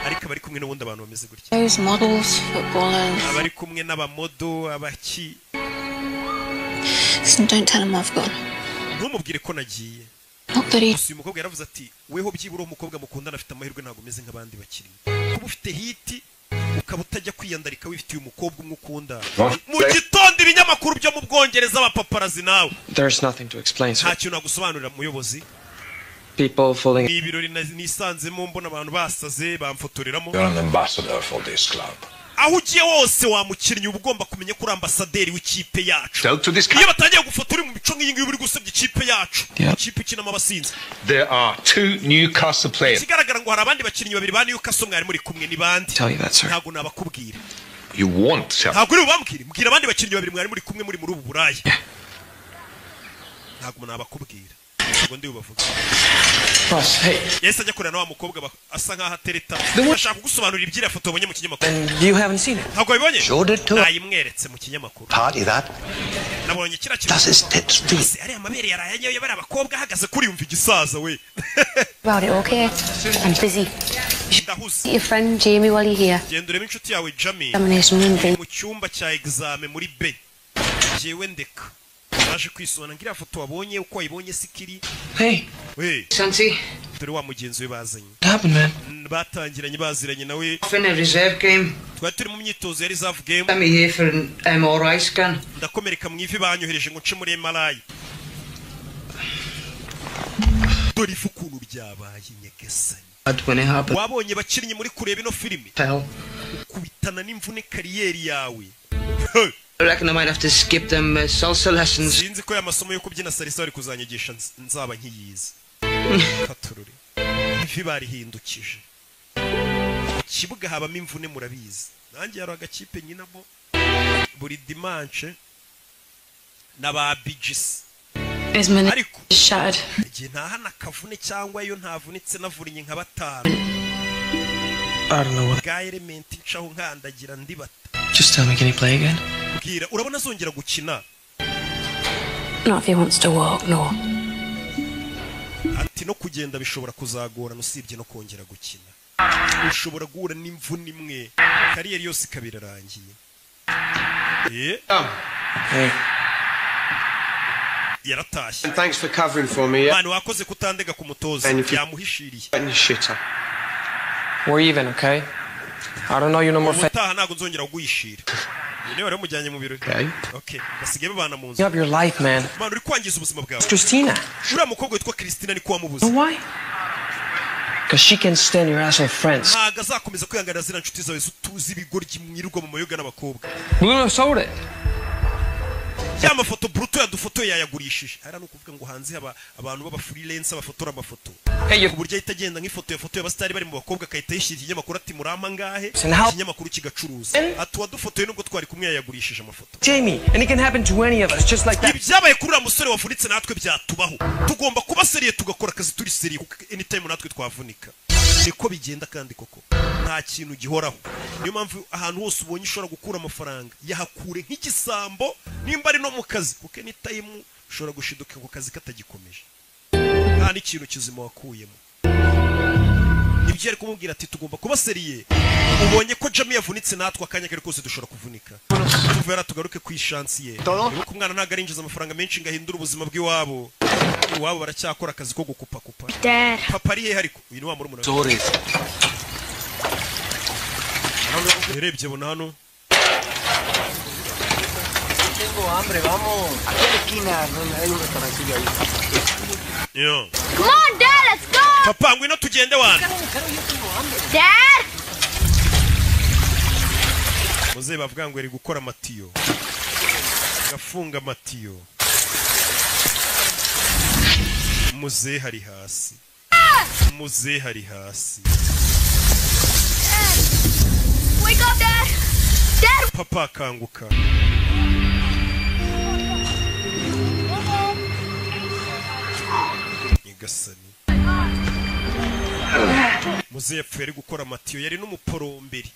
S1: Ariko bari kumwe n'ubundi abantu bameze gutya.
S14: Those models, footballers.
S1: Abari kumwe n'abamodo abaki.
S14: Don't tell him I've gone.
S1: Ntumubwire ko nagiye. Uyu mukobwa yaravuze ati weho byibura umukobwa mukundana afite amahirwe ntago meze nk'abandi bakiri kuba ufite hiti ukaba utajya kwiyandarika wifitiye umukobwa umwe ukunda mu gitondo ibinyamakuru byo mu Bwongereza abapaparazi nawe
S6: There's nothing to explain, sir.
S1: nta kintu nagusobanurira muyobozi
S6: People falling.
S1: ibirori nisanzemo mbona abantu basaze bamfotoreramo
S9: You're an ambassador for this club.
S1: aho ugiye wose wamukinnyi uba ugomba kumenya ko uri ambasaderi w'ikipe yacu
S9: Tell to this
S1: iyo batangiye gufotora mu mico nk'iyi ngiyi uri gusebya ikipe yacu ikipe ikinamo abasinzi
S9: There are 2 Newcastle players.
S1: kigaragara ngo hari abandi bakinnyi babiri ba Newcastle mwari muri kumwe ni bandi ntago nabakubwira
S9: You want to.
S1: ntago uri bubambwire mbwira abandi bakinnyi babiri mwari muri kumwe muri ubu buraya ntago nabakubwira ntago ndi bubavuga
S6: Boss, hey.
S1: Yes, ajya kurana wa mukobwa asa nkaho atereta ashaka kugusobanurira ibyira foto abonye mu kinyamakuru
S6: And you haven't seen it?
S1: ntago wabibonye
S16: Showed it to her.
S1: nayimweretse mu kinyamakuru
S16: Party that.
S1: nabonye kira
S16: Das ist tits deep.
S1: ari amabere yarayanyoye bari abakobwa ahagaze kuri yumva igisaza we
S14: About it, okay? I'm busy.
S1: ndahuze
S14: Your friend Jamie while you're here.
S1: genduremo inshuti yawe Jamie
S14: Examination room B.
S1: mu cyumba cya examen muri B jewe ndeka naje kwisona ngira foto wabonye uko wayibonye sikiri
S6: Hey.
S1: we
S5: Santi.
S1: dore wa mugenzi we bazanye
S6: What happened, man?
S1: batangiranye baziranye nawe
S5: Off in a reserve game.
S1: twari turi mu myitozo ya reserve game
S5: Let me here for an MRI scan.
S1: ndakomereka mu ivi banyohereje ngo nce muri MRI dore ifu ukuntu byabaye nyagasani
S5: when it happened.
S1: wabonye bakinnyi muri kureba ino filime kubitana n'imvune kariyeri yawe.
S5: I reckon I might have to skip them salsa lessons.
S1: Sinzi ko amasomo yo kubyina salsa bari kuzanyigisha nzaba nkiyize. Katururi ivi barihindukije kibuga habamo imvune murabizi. Nanjye yaro agakipe nyinamo buri dimanche n'aba BGS ariko igihe ntahana kavune cyangwa yo ntavunitse navurinye nka batanu.
S6: I don't know what.
S1: Ga element ncaho nkandagira ndibata.
S6: Just tell me, can he play again?
S1: Bwira urabona azongera gukina.
S14: Not if he wants to walk, no.
S1: Ati no kugenda bishobora kuzagora nusibye no kongera gukina. Ushobora guhura n'imvune imwe kariyeri yose kabirarangiye.
S11: Hey.
S1: Yaratashye.
S11: And thanks for covering for me.
S1: Manu wakoze kutandega ku mutoza yamuhishiriye.
S6: We're even, okay? I don't know you no more.
S1: Utaha ntago nzongera kugwishira. Ni wari mujyanye mu birori. Okay. Basigebe bana mu nzu.
S6: You have your life, man.
S1: Manu uri kwangiza ubuzima bwawe.
S6: Christina.
S1: Uriya mukobwa witwa Christina ni kwa mubuze.
S6: Why? Because she can stand your asshole friends.
S1: Ntago azakomeza kwihangana zira nshuti zawe tuzi ibigoryi mwirirwa mu mayoga n'abakobwa.
S6: Bruno sold it.
S1: Ya mafoto bruto yadufoto yayagurishije. Ara no kuvuga ngo hanze haba abantu baba freelance abafotora amafoto. Ku buryo itagenda nk'ifoto yafoto y'abastari bari mu bakobwa kayita yishije ikinyamakuru ati murama ngahe ikinyamakuru kigacuruza. Ati wadufotoye nubwo twari kumwe yayagurishije amafoto.
S6: Jamie, and it can happen to any of us just like that.
S1: Ibyabaye kuri uriya musore wavunitse natwe byatubaho. Tugomba kuba seriye tugakora akazi turi seriye anytime natwe twavunika. Niko bigenda kandi koko nta kintu gihoraho. Niyo mpamvu ahantu hose ubonye ushobora gukura amafaranga yahakure nk'igisambo nimba ari no mu kazi kuko ni time ushobora gushiduka ku kazi katagikomeje. Nta n'ikintu kizima wakuyemo. Ibyo ari kumubwira ati tugomba kuba seriye. Ubonye ko Jamie yavunitse natwe akanya kare kose dushobora kuvunika. Tuvera tugaruke ku ishansi ye. Nuko umwana ntago arinjiza amafaranga menshi ngahindura ubuzima bw'iwabo. Iwabo baracyakora akazi ko gukupa kupa. Papa ari he ariko uyu ni wa muri umuntu. Sorry. Erebye bona hano.
S19: Tengo hambre, vamos. Aquí en la esquina hay un restaurancillo ahí.
S1: Yo.
S14: Come on, Dad, let's go.
S1: Papa, ngwino tugende wana.
S14: Dad.
S1: Muze bavuga ngo eri gukora matiyo. Gafunga matiyo. Muze hari hasi. Muze hari hasi.
S14: Wake up, Dad. Dad.
S1: Papa kanguka. Nyagasani. Muze yapfuye ari gukora matiyo yari n'umuporomberi.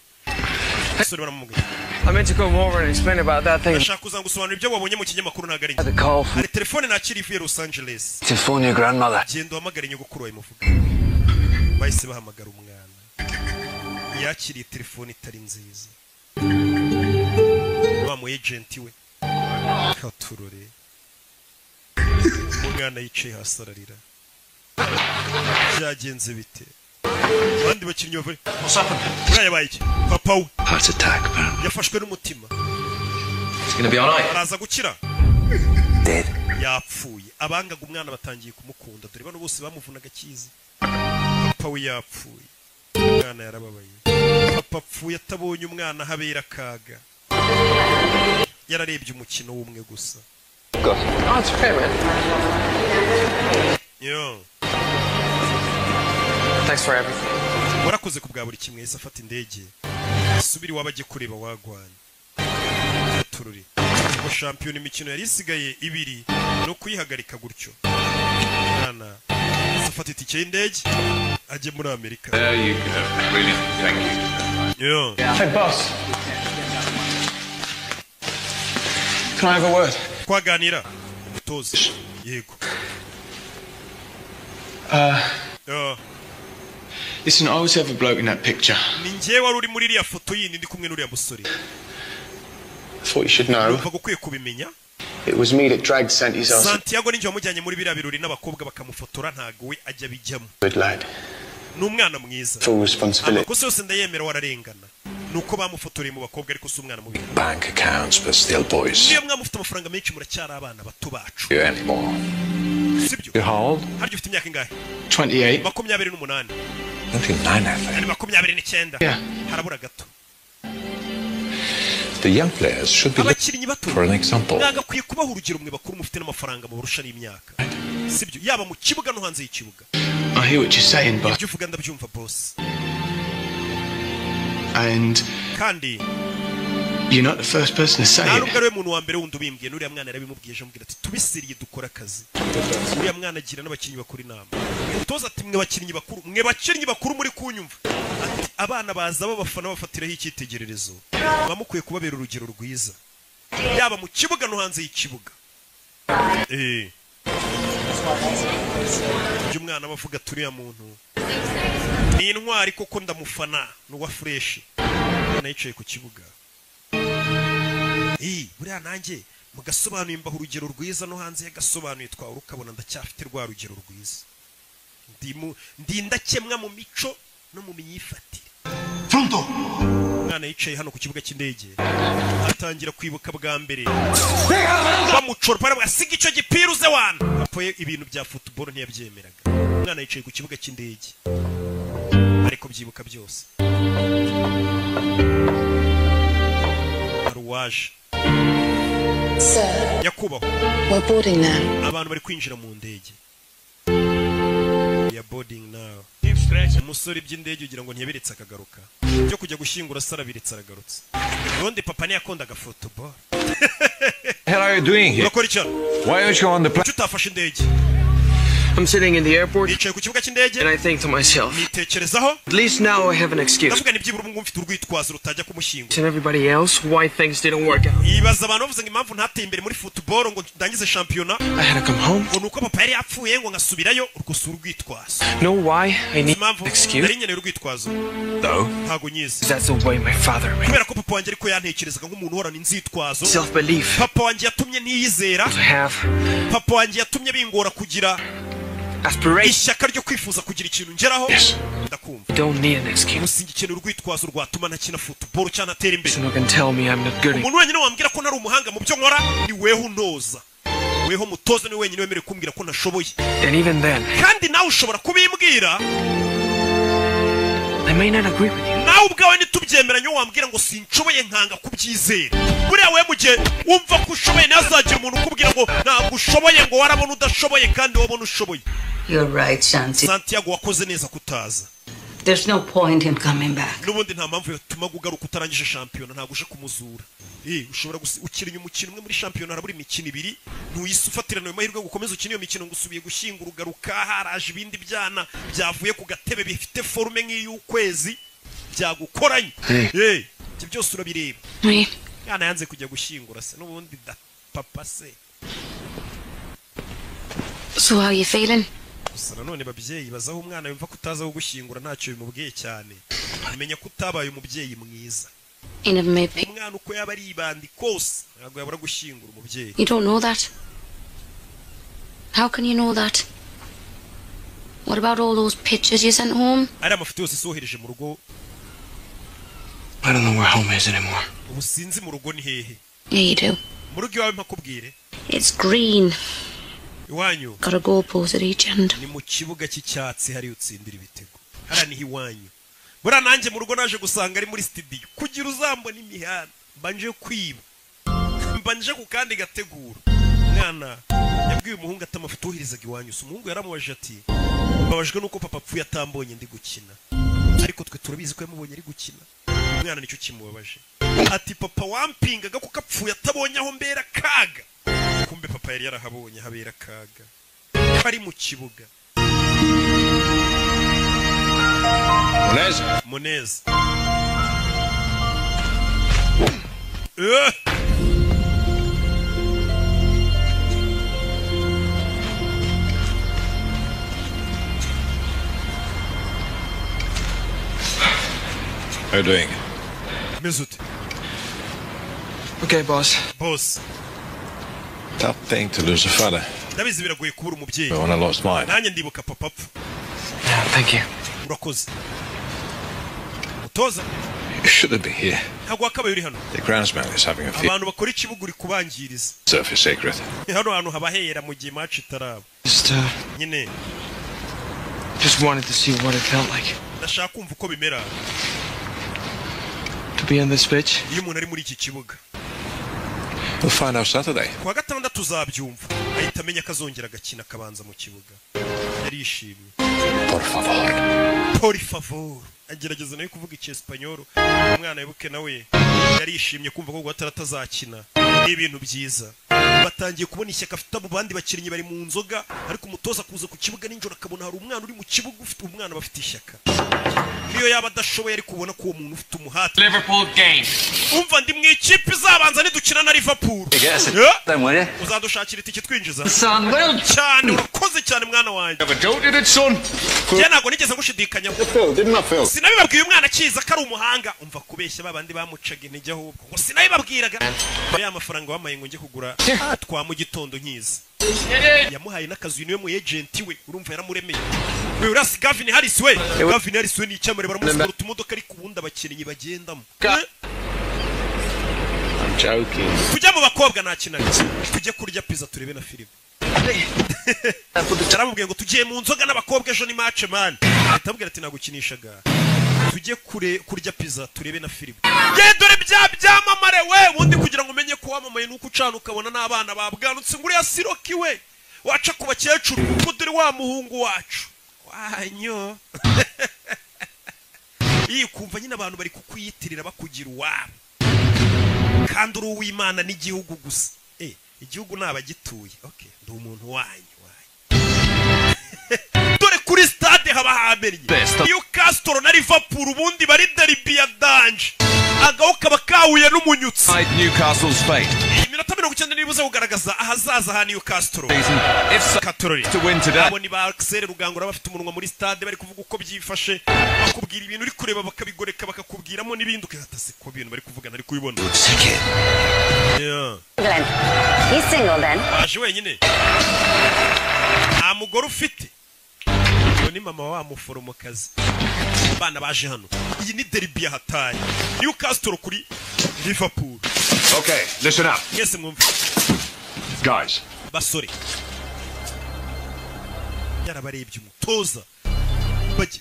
S11: I meant to come over and explain about that thing.
S1: Ndashaka kuzagusobanurira ibyo wabonye mu kinyamakuru nagari. Hari telefone nakiri ivuye Los Angeles.
S4: To phone your grandmother.
S1: Genda uhamagare nyogokuru wawe muvuga. Bahise bahamagara umwana. Yakiriye telefone itari nziza. Wa mu agent we. Katurore. Umwana yicaye hasi ararira. Byagenze bite? Bandi bakinnyi bava. Yabaye iki? Papa we.
S4: Heart attack, man.
S1: Yafashwe n'umutima.
S6: It's gonna be all right.
S1: Araza gukira.
S4: Dead.
S1: Yapfuye. Abangaga umwana batangiye kumukunda. Dore bano bose bamuvunaga kizi. Papa we yapfuye. Umwana yarababaye. Papa apfuye atabonye umwana habera kaga. Yararebye umukino w'umwe gusa.
S11: Oh, it's okay, man.
S1: Yo.
S11: Thanks for everything.
S1: Warakoze kubwa buri kimwe yese afata indege. Subiri wabajye kureba wagwana. Tururi. Ngo champion imikino yari isigaye ibiri no kuyihagarika gutyo. Nana. Afata itike y'indege ajye muri Amerika.
S9: There you go. Brilliant. Thank you.
S1: Yo.
S6: Hey, boss. Can I have a word?
S1: Kwaganira. Mutoze. Yego.
S7: Listen, I was ever bloke in that picture.
S1: Ninjye wari uri muri iriya foto yindi ndi kumwe n'uriya musore.
S7: I thought you should know.
S1: Umva gukwiye kubimenya.
S7: It was me that dragged Santi's ass.
S1: Santiago ninjye wamujyanye muri biriya birori n'abakobwa bakamufotora ntago we ajya bijyamo.
S7: Good lad.
S1: N'umwana mwiza.
S7: Full responsibility.
S1: Amakosa yose ndayemera wararengana. Nuko bamufotoreye mu bakobwa ariko si umwana mubi.
S2: Bank accounts, but still boys.
S1: Niyo mwamufite amafaranga menshi muracyari abana bato bacu.
S2: You anymore.
S1: sibyo
S9: How old?
S1: harya ufite imyaka ingahe
S7: 28.
S1: 28
S9: 29, I think.
S1: ari 29 harabura gato
S9: The young players should be
S1: abakinnyi bato
S9: for an example.
S1: nagakwiye kubaha urugero mwe bakuru mufite n'amafaranga mubarusha n'imyaka sibyo yaba mu kibuga no hanze y'ikibuga
S7: I hear what you're saying, but
S1: ibyo uvuga ndabyumva boss
S7: and
S1: kandi
S7: you're not the first person to say
S1: ntabwo
S7: it.
S1: ari we muntu wa mbere wundi ubimbwiye n'uriya mwana yarabimubwiye amubwira ati tubisiriye dukora akazi uriya mwana agira n'abakinnyi bakuru inama utoza ati mwe bakinnyi bakuru muri kunyumva ati abana baza babafana bafatiraho icyitegererezo bamukwiye kubabera urugero rwiza yaba mu kibuga no hanze y'ikibuga umwana bavuga turiya muntu ni intwari koko ndamufana n'uwa fresh nayicaye ku kibuga buriya nanjye mugasobanuye mbaho urugero rwiza no hanze yagasobanuye twawe ukabona ndacyafite rwa rugero rwiza ndi ndakemwa mu mico no mu myifatire umwana yicaye hano ku kibuga cy'indege atangira kwibuka bwa mbere bamucora basiga icyo gipira uze wana apoye ibintu bya football ntiyabyemeraga umwana yicaye ku kibuga cy'indege ariko byibuka byose aruwaje yakubaho abantu bari kwinjira mu ndege ya boarding now umusore iby'indege ugira ngo ntiyaberetse akagaruka byo kujya gushyingura sarabiritse aragarutse ubundi papa ntiyakundaga football
S9: What are you doing here? Why aren't you on the plane?
S1: utafashe indege
S6: I'm sitting in the airport
S1: yicaye ku kibuga cy'indege
S6: and I think to myself,
S1: nitekerezaho
S6: at least now I have an excuse.
S1: ndavuga nibyibura ubu mfite urwitwazo rutajya kumushyingura
S6: And everybody else, why things didn't work out.
S1: ibaza abantu bavuze ngo impamvu ntateye imbere muri football ngo ndangize shampiyona
S6: I had to come home.
S1: ngo nuko papa yari yapfuye ngo ngasubirayo urwo si urwitwazo
S6: Know why I need
S1: impamvu
S6: an excuse?
S1: nari nkeneye urwitwazo
S9: No.
S1: ntago nyizi
S6: That's the way my father made
S1: kubera ko papa wanjye ariko yantekerezaga nk'umuntu uhorana inzitwazo
S6: self-belief.
S1: papa wanjye yatumye ntiyizera
S6: To have
S1: papa wanjye yatumye bingora kugira
S6: aspiration.
S1: ishyaka ryo kwifuza kugira ikintu ngeraho ndakumva
S6: I don't need an excuse.
S1: gusa ngikenera urwitwazo rwatuma ntakina football cyangwa ntatera imbere
S6: Someone can tell me I'm not good.
S1: umuntu wenyine wambwira ko ntari umuhanga mu byo nkora ni weho untoza weho mutoza ni wenyine wemerewe kumbwira ko ntashoboye
S6: And even then,
S1: kandi nawe ushobora kubimbwira
S6: I may not agree with you.
S1: nawe ubwawe ntitubyemeranye wambwira ngo sinshoboye nkanga kubyizera buriya we mu gihe wumva ko ushoboye ntazagira umuntu ukubwira ngo ntabwo ushoboye ngo warabona udashoboye kandi wabona ushoboye
S3: You're right,
S1: Santiago wakoze neza kutaza
S3: There's no point in coming back.
S1: n'ubundi nta mpamvu yatuma ugaruka utarangije shampiyona ntabwo uje kumuzura ushobora ukina umukino umwe muri shampiyona harabura imikino ibiri ntuyise ufatirana ayo mahirwe ngo ukomeze ukine iyo mikino ngo usubiye gushyingura ugaruka haraje ibindi byana byavuye ku gatebe bifite forume nk'iy'ukwezi byagukoranye ibyo byose urabireba yana yanze kujya gushyingura se n'ubundi papa se.
S14: So how are you feeling?
S1: gusa nanone babyeyi bazaho umwana yumva ko utaza wo gushyingura ntacyo bimubwiye cyane amenya ko utabaye umubyeyi mwiza umwana uko yaba ari ibandi kose ntabwo yabura gushyingura umubyeyi.
S14: You don't know that? How can you know that? What about all those pictures you sent home?
S1: ari amafoto yose sohereje mu rugo.
S6: I don't know where home is anymore.
S1: ubu sinzi mu rugo ni hehe.
S14: Yeah, you do.
S1: mu rugo iwawe mpakubwire.
S14: It's green.
S1: iwanyu
S14: Got a goalpost at each end.
S1: ni mu kibuga cy'icyatsi hari utsindira ibitego hara ni iwanyu. bura nanjye mu rugo naje gusanga ari muri studio kugira uzambona imihanda mbanje kwiba mbanje ku kandi gategura mwana yabwiye umuhungu ati amafoto uhirizaga iwanyu so umuhungu yaramubaje ati mbabajwe nuko papa apfuye atambonye ndi gukina ariko twe turabizi ko yamubonye ari gukina umwana nicyo kimubabaje ati papa wampingaga kuko apfuye atabonye aho mbera kaga kumbe papa yari yarahabonye habera kaga kari mu kibuga. Munez.
S9: How are you doing?
S1: Mesut.
S6: Okay, boss.
S1: Boss.
S9: Tough thing to lose a father.
S1: Ndabizi biragoye kubura umubyeyi.
S9: But when I lost mine.
S1: Nanjye ndibuka papa.
S6: Thank you.
S1: Urakoze. Mutoza.
S9: Shouldn't be here.
S1: ntabwo wakabaye uri hano.
S9: The groundsman is having a field.
S1: Abantu bakora ikibuga uri kubangiriza.
S9: Surface sacred.
S1: Hano hantu habahera mu gihe match itaraba.
S6: Just
S1: nyine
S6: wanted to see what it felt like.
S1: Ndashaka kumva uko bimera.
S6: To be on this pitch.
S1: Iyo umuntu ari muri iki kibuga.
S9: We'll find out Saturday.
S1: Kuwa gatandatu tuzabyumva. Ahita amenya akazongera agakina akabanza mu kibuga. Yarishimye.
S9: Por favor.
S1: Por favor. Agerageza nawe kuvuga icyesipanyoro. Umwana yibuke nawe yarishimye kumva ko Guatara azakina. Ni ibintu byiza. Batangiye kubona ishyaka afite abo bandi bakinnyi bari mu nzoga ariko umutoza kuza ku kibuga ninjoro akabona hari umwana uri mu kibuga ufite umwana bafite ishyaka. Niyo yaba adashoboye ari kubona ko uwo muntu ufite umuhate.
S12: Liverpool game.
S1: Umva ndi mu ikipe izabanza nidukina na Liverpool. Uzadushakira itike twinjiza. Cyane wakoze cyane mwana wanjye. Njye ntabwo nigeze ngushidikanya. Sinabibabwiye umwana akiza ko ari umuhanga. Umva kubeshya babandi bamucaga intege ahubwo. Ngo sinabibabwiraga. Ya mafaranga wamaye ngo njye kugura twa mu gitondo nkiza. Yamuhaye n'akazi niwe mu agent we urumva yaramuremeye. We urasi Gavin Harris we. Gavin Harris we ni icyamare baramusura utumodoka ari kubunda abakinnyi bagendamo.
S9: I'm joking.
S1: Tujya mu bakobwa nakinaga. Tujye kurya pizza turebe na film. Yaramubwiye ngo tugiye mu nzoga n'abakobwa ejo ni match man. Atabwira ati nagukinishaga. Tujye kurya pizza turebe na film. Dore byamamare we ubundi kugira ngo umenye ko wamamaye nuko ucana ukabona n'abana babwanutse nguri ya Siroki we. Waca ku bakecuru kuko dore wa muhungu wacu. Wanyo. Iyi kumva nyine abantu bari kukwiyitirira bakugira uwabo. Kandi uri uw'Imana n'igihugu gusa. Igihugu nabagituye. Okay, ndi umuntu wanyu. Dore kuri stade haba hamenye. Newcastle na Liverpool ubundi bari derby ya danje. Agaho kaba kahuye n'umunyutsi.
S15: Newcastle's fate.
S1: Iminota 90 nibuze kugaragaza ahazaza ha Newcastle.
S15: To win today.
S1: Abo ni ba Axel Rugangura bafite umunwa muri stade bari kuvuga uko byifashe. Bakubwira ibintu uri kureba bakabigoreka bakakubwiramo n'ibindi ukatase ko ibintu bari kuvuga nari kubibona. Yeah.
S20: Glenn. He's single then.
S1: Waje wenyine. Amugoro ufite. Ni mama wa muforomokazi. Bana baje hano. Iyi ni derby ya hatari. Newcastle kuri Liverpool.
S12: Okay, listen up.
S1: Yes, mwumva.
S12: Guys.
S1: Basore. Yarabarebye umutoza.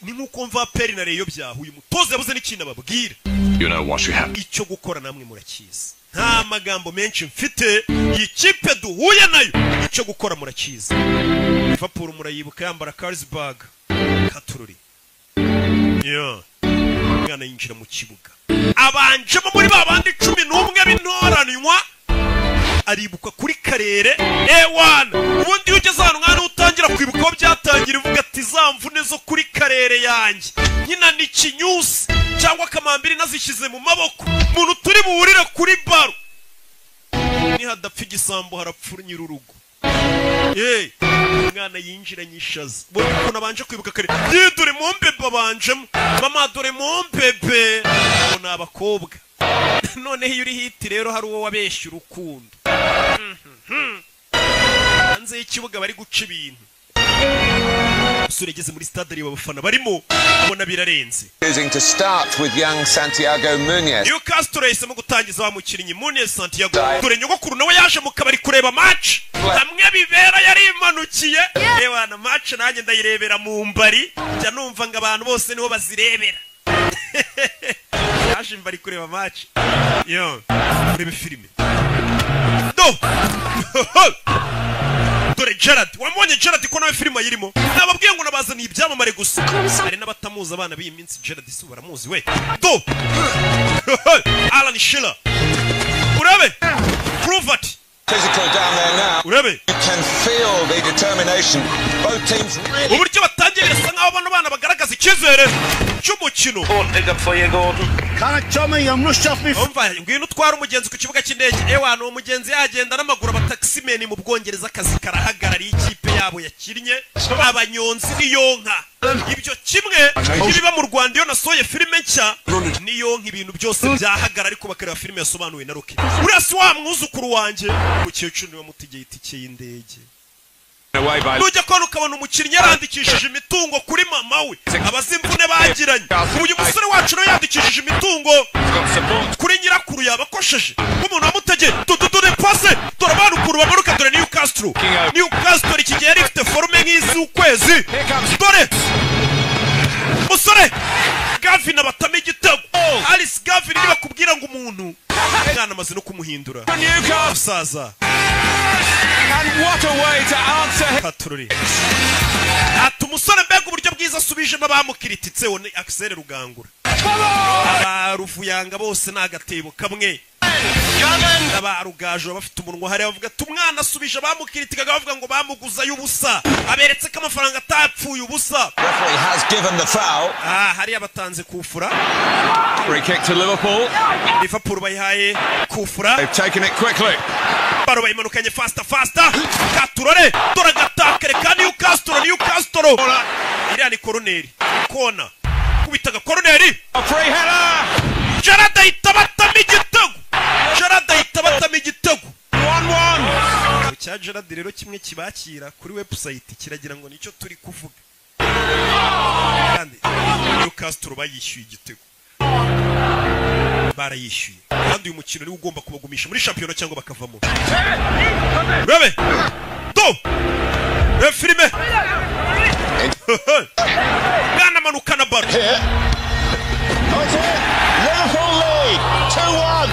S1: Ni nkuko mva peri na reyo byahuye umutoza yabuze n'ikintu ababwira.
S12: You know what you have.
S1: Icyo gukora namwe murakiza. Nta magambo menshi mfite ikipe duhuye nayo icyo gukora murakiza. Liverpool murayibuka yambara Carlsberg katururi. Mwana yinjira mu kibuga. Abanjemo muri babandi 11 bintoranywa aribuka kuri karere A1. Ubundi ugeze hano mwana utangira kwibuka ko byatangira ivuga ati zamvune zo kuri karere yanjye. Nyina ni kinyusi cyangwa kamambiri nazishize mu maboko. Umuntu turi buhurira kuri baro. Ni hadapfa igisambo harapfura nyururugo. Mwana yinjira nyishaza. Bo uko nabanje kwibuka kare. Dore mombebe abanjemo. Mama dore mombebe. Bona abakobwa. None iyo uri hiti rero hari uwo wabeshya urukundo. Hanze y'ikibuga bari guca ibintu. Usure geze muri stade ari abafana barimo abona birarenze.
S15: Choosing to start with young Santiago Munez.
S1: Newcastle yahisemo gutangiza wa mukinnyi Munez Santiago. Dore nyogokuru nawe yaje mu kabari kureba match. Hamwe bibera yari imanukiye. Ewana match nanjye ndayirebera mu mbari. Jya numva ngo abantu bose niho bazirebera. Yaje mbari kureba match. Kureba filime. Dore Gerard, wamubonye Gerard ko nawe filime yirimo. Nababwiye ngo nabazaniye ibyamamare gusa. Hari n'abatamuza abana b'iyi minsi Gerard isi baramuzi we. Alan Shearer. Urabe. Prove it.
S15: Physical down there now.
S1: Urabe.
S15: You can feel the determination. Both teams really.
S1: Uburyo batangiye birasa nkaho bano bana bagaragaza icyizere cy'umukino.
S16: Pick up for you, Gordon. Can't tell me I'm rushed off me.
S1: Umva ngwino utwara umugenzi ku kibuga cy'indege. Ewana uwo mugenzi yagenda n'amaguru abataximeni mu Bwongereza akazi karahagarariye ikipe yabo yakinnye. Abanyonzi niyonka. Ibyo kimwe ibiba mu Rwanda iyo nasoye filime nshya niyonka ibintu byose byahagara ariko bakareba filime yasobanuwe na Rocky. Urasi wa mwuzukuru wanje mukecuru niwe mutigeye itike y'indege. nujya kubona ukabona umukinnyi yarandikishije imitungo kuri mama we abazimvune bagiranye uyu musore wacu nawe yandikishije imitungo kuri nyirakuru yabakosheje nk'umuntu wamutegeye dore pase dore abantu ukuntu bamanuka dore Newcastle iki gihe yari ifite forume nk'iz'ukwezi dore musore Gavin abatama igitego Alice Gavin niba kubwira ngo umuntu mwana amaze no kumuhindura musaza
S15: And what a way to answer.
S1: Katururi. Ati umusore mbega uburyo bwiza asubijemo abamukirititse one Axel Rugangura. Abaruvuyanga bose nagatebo kamwe. Abarugajo bafite umunwa hari bavuga ati umwana asubije abamukiritigaga bavuga ngo bamuguza y'ubusa. Aberetse ko amafaranga atapfuye ubusa.
S15: Referee has given the foul.
S1: Hari abatanze kufura.
S15: Free kick to Liverpool.
S1: Liverpool bayihaye kufura.
S15: They've taken it quickly.
S1: Baro bayimanukanye faster. Katurore dore gatakere ka Newcastle. Iriya ni koroneri. Kona. Kubitaga koroneri.
S15: Free header.
S1: Gerard ahita batama igitego.
S15: 1-1.
S1: Cya Gerard rero kimwe kibakira kuri website kiragira ngo nicyo turi kuvuga. Kandi Newcastle bayishyuye igitego. Barayishyuye. Kandi uyu mukino ni ugomba kubagumisha muri championnat cyangwa bakavamo. Rebe. Do. Refirime. Gana manukana baro.
S16: Liverpool lead 2-1.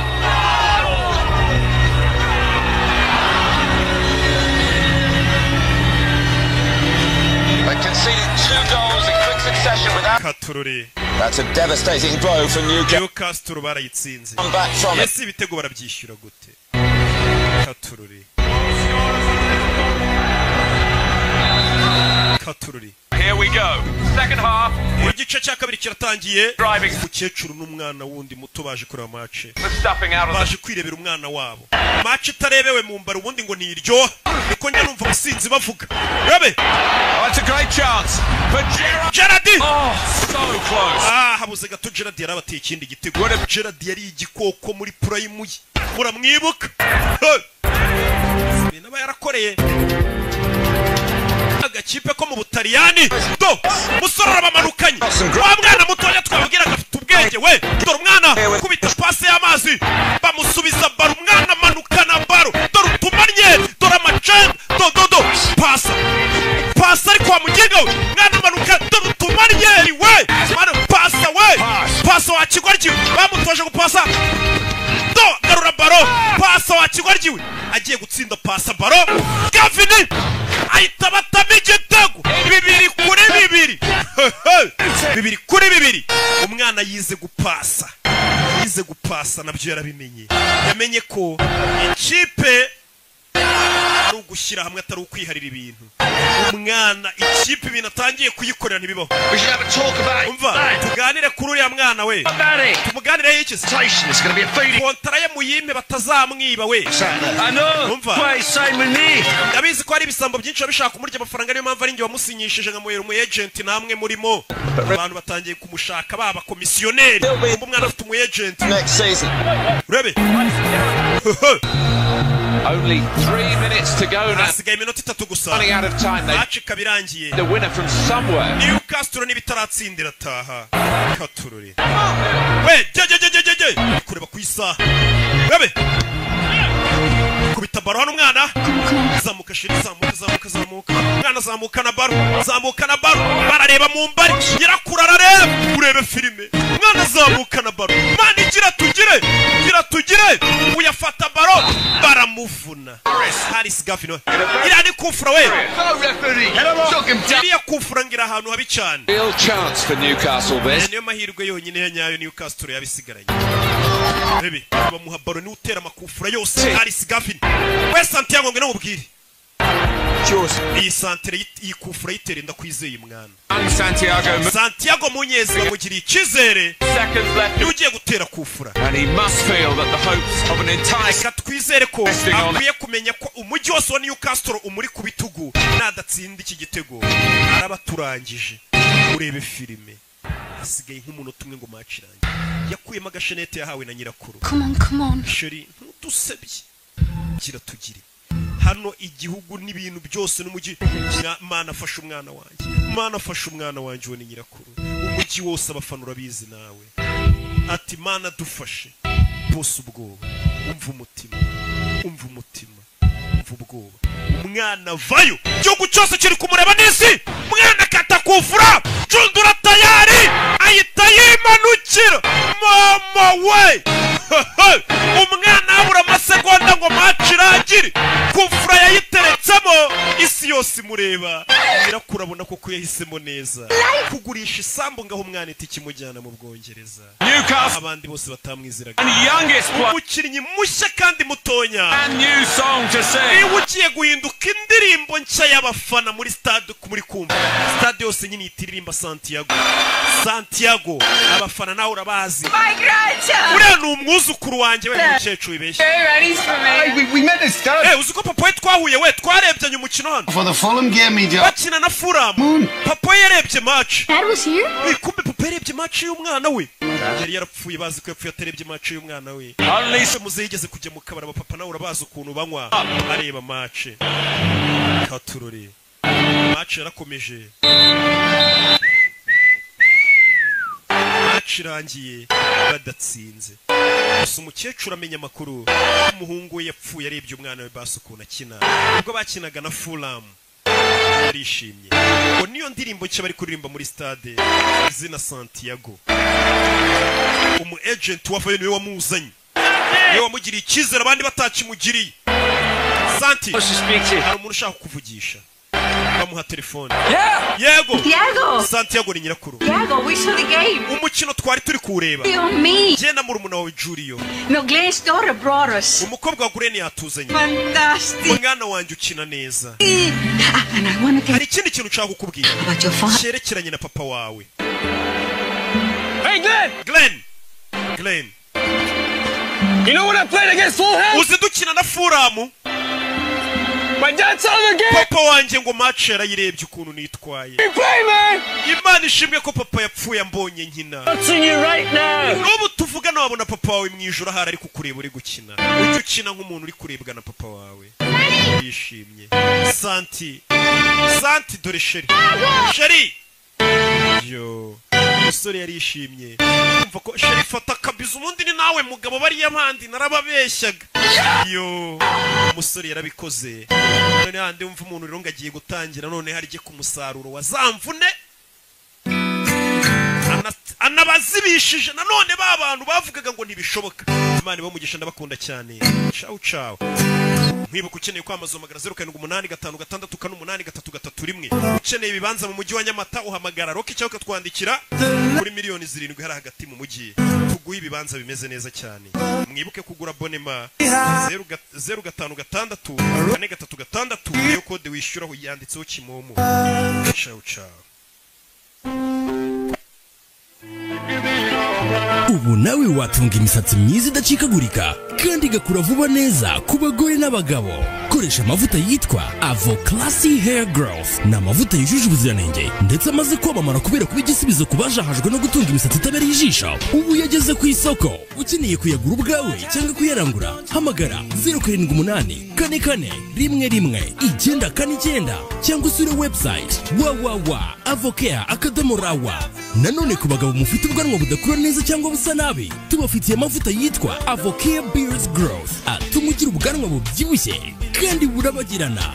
S17: They conceded 2 goals in quick succession without.
S1: Katururi.
S17: That's a devastating blow for
S1: Newcastle barayitsinze. Yes, ibitego barabyishyura gute. Katururi.
S15: Here we go. Second half.
S1: Igice cya kabiri kiratangiye. Umukecuru n'umwana wundi muto baje kureba match. Baje kwirebera umwana wabo. Match itarebewe mu mbaro ubundi ngo niryo. Niko njya numva abasinzi bavuga. Rebe.
S15: That's a great chance for
S1: Gerard.
S15: Oh, so close.
S1: Habuze gato Gerard yarabateye ikindi gitego. Gerard yari igikoko muri prime ye. Muramwibuka. Binaba yarakoreye. Agakipe ko mu Butaliyani do musoro rabamanukanye wa mwana mutoya twabwira gafite ubwenge we dore umwana kubita passe y'amazi bamusubiza baro umwana manukana baro dore utumanye dore amacen do pasa ariko wamugenga we mwana manuka dore utumanye we mwana pasa wa kigoryi bamutoje gupasa do garura baro pasa wa kigoryi we agiye gutsinda pasa baro Gavin ahita batama igitego 2-2 umwana yize gupasa nabyo yarabimenye yamenye ko ikipe ari ugushyira hamwe atari ukwiharira ibintu umwana ikipe ibintu atangiye kuyikorera ntibibaho umva tuganire kuri uriya mwana we tumuganireho iki kontara ye muyime batazamwiba we umva ndabizi ko hari ibisambo byinshi babishaka kumurya amafaranga niyo mpamvu ari njye wamusinyishije nkamuhera umu agent namwe murimo abantu batangiye kumushaka baba komisiyoneri umwana afite umu agent urebe
S15: Only 3 minutes to go now. Running out of time.
S1: The
S15: winner from somewhere.
S1: Newcastle nibitaratsindira taha. Katururi. We, kureba ku isaha. Bebe. Kubita baro hano umwana. Zamuka shiri zamuka. Umwana zamuka na baro. Barareba mu mbari. Nyirakurarareba. Urebe filime. Umwana zamuka na baro. Mani gira tugire. Uyafata baro. Baramuvuna. Haris Gavin. Irani kufura we. Iriya kufura ngira ahantu habi cyane.
S15: Real chance for Newcastle this.
S1: Niyo mahirwe yonyine ya nyayo Newcastle yabisigaranye. Bebe, bamuha baro ni utera makufura yose. Haris Gavin. We Santiago ngena mubwire. Iyi santere yikufura yitere ndakwizeye mwana. Santiago Munyezi bamugiriye ikizere. Ugiye gutera kufura.
S15: And he must feel that the hopes of an entire
S1: katwizere ko akwiye kumenya ko umujyi wose wa Newcastle umuri ku bitugu nadatsinda iki gitego arabaturangije. Urebe filime. Asigaye nk'umunota umwe ngo match irangiye. Yakuyemo agashenete yahawe na nyirakuru.
S14: Come on.
S1: Sheri ntusebye. Gira tugire. hano igihugu n'ibintu byose n'umugi Mana afasha umwana wanjye Mana afasha umwana wanjye we ni nyirakuru umugi wose abafana urabizi nawe ati Mana dufashe bose ubwoba umva umutima ubwoba umwana vayo igihugu cyose kiri kumureba n'isi umwana katakufura cundura tayari ahita yimanukira mama we umwana abura amasegonda ngo match irangire kufura yayiteretsemo isi yose imureba irakurabona koko yahisemo neza kugurisha isambu ngaho umwana itikimujyana mu Bwongereza abandi bose batamwiziraga umukinnyi mushya kandi mutonya ugiye guhinduka indirimbo nshya y'abafana muri stade muri kumva stade yose nyine itiririmba Santiago abafana nawe urabazi uriya ni umwuzukuru wanjye we n'umukecuru ibeshye uziko papa we twahuye we twarebyanye umukino hano bakina na Fulham papa we yarebye match kumbe papa yarebye match y'umwana we yari yarapfuye bazi ko yapfuye atarebye match y'umwana we muze yigeze kujya mu kabara papa nawe urabazi ukuntu banywa areba match katurore match yarakomeje match irangiye badatsinze gusa umukecuru amenya amakuru umuhungu we yapfuye arebye umwana we basi ukuntu akina ubwo bakinaga na Fulham yarishimye ngo niyo ndirimbo nshya bari kuririmba muri stade izina Santiago umu agent wavayo niwe wamuzanye niwe wamugiriye icyizere abandi batakimugiriye Santi hari umuntu ushaka kuvugisha bamuha telefone yego Santiago ni nyirakuru umukino twari turi kuwureba njye na murumuna wawe Julio umukobwa wa Glen yatuzanye umwana wanjye ukina neza hari ikindi kintu ushaka kukubwira cyerekeranye na papa wawe Glen
S11: You know when I played against Fulham?
S1: uzi dukina na Fulham
S11: My dad saw the game.
S1: Papa wanjye ngo match yarayirebye ukuntu nitwaye. Imana ishimwe ko papa yapfuye ambonye nkina. N'ubu tuvugana wabona papa wawe mwijoro hari ari kukureba uri gukina. Ujye ukina nk'umuntu uri kurebwa na papa wawe. Yishimye. Santi dore Sheri. Yo. Musore yarishimye. Umva ko Sheri fata kabiza ubundi ni nawe mugabo bari yabandi narababeshyaga. Yo. Musore yarabikoze. None handi umva umuntu rero ngagiye gutangira none harije ku musaruro wazamvune. Anabazibishije nanone babantu bavugaga ngo ntibishoboka. Imana bamugisha ndabakunda cyane. Ciao. Mwibuka ukeneye kwamazomagara 0785638331 ukeneye ibibanza mu mujyi wa Nyamata uhamagara Roki cyangwa ukatwandikira kuri miliyoni 7 hari hagati mu mujyi tuguye ibibanza bimeze neza cyane. Mwibuke kugura bonema 0563 iyo kode wishyuraho yanditseho Kimomo. Ciao.
S21: Ubu nawe watunga imisatsi myiza idacikagurika kandi igakura vuba neza ku bagore n'abagabo. Koresha amavuta yitwa Avo Classy Hair Growth. Ni amavuta yujuje ubuziranenge ndetse amaze kwamamara kubera kuba igisubizo ku bajahajwe no gutunga imisatsi itabereye ijisho. Ubu yageze ku isoko. Ukeneye kuyagura ubwawe cyangwa kuyarangura, hamagara 07881119 cyangwa usure website www.avocare.rawa. Nanone ku bagabo mufite ubwanwa budakura neza cyangwa busa nabi, tubafitiye amavuta yitwa Avocare Beard Growth atuma ugira ubwanwa bubyibushye kandi burabagirana.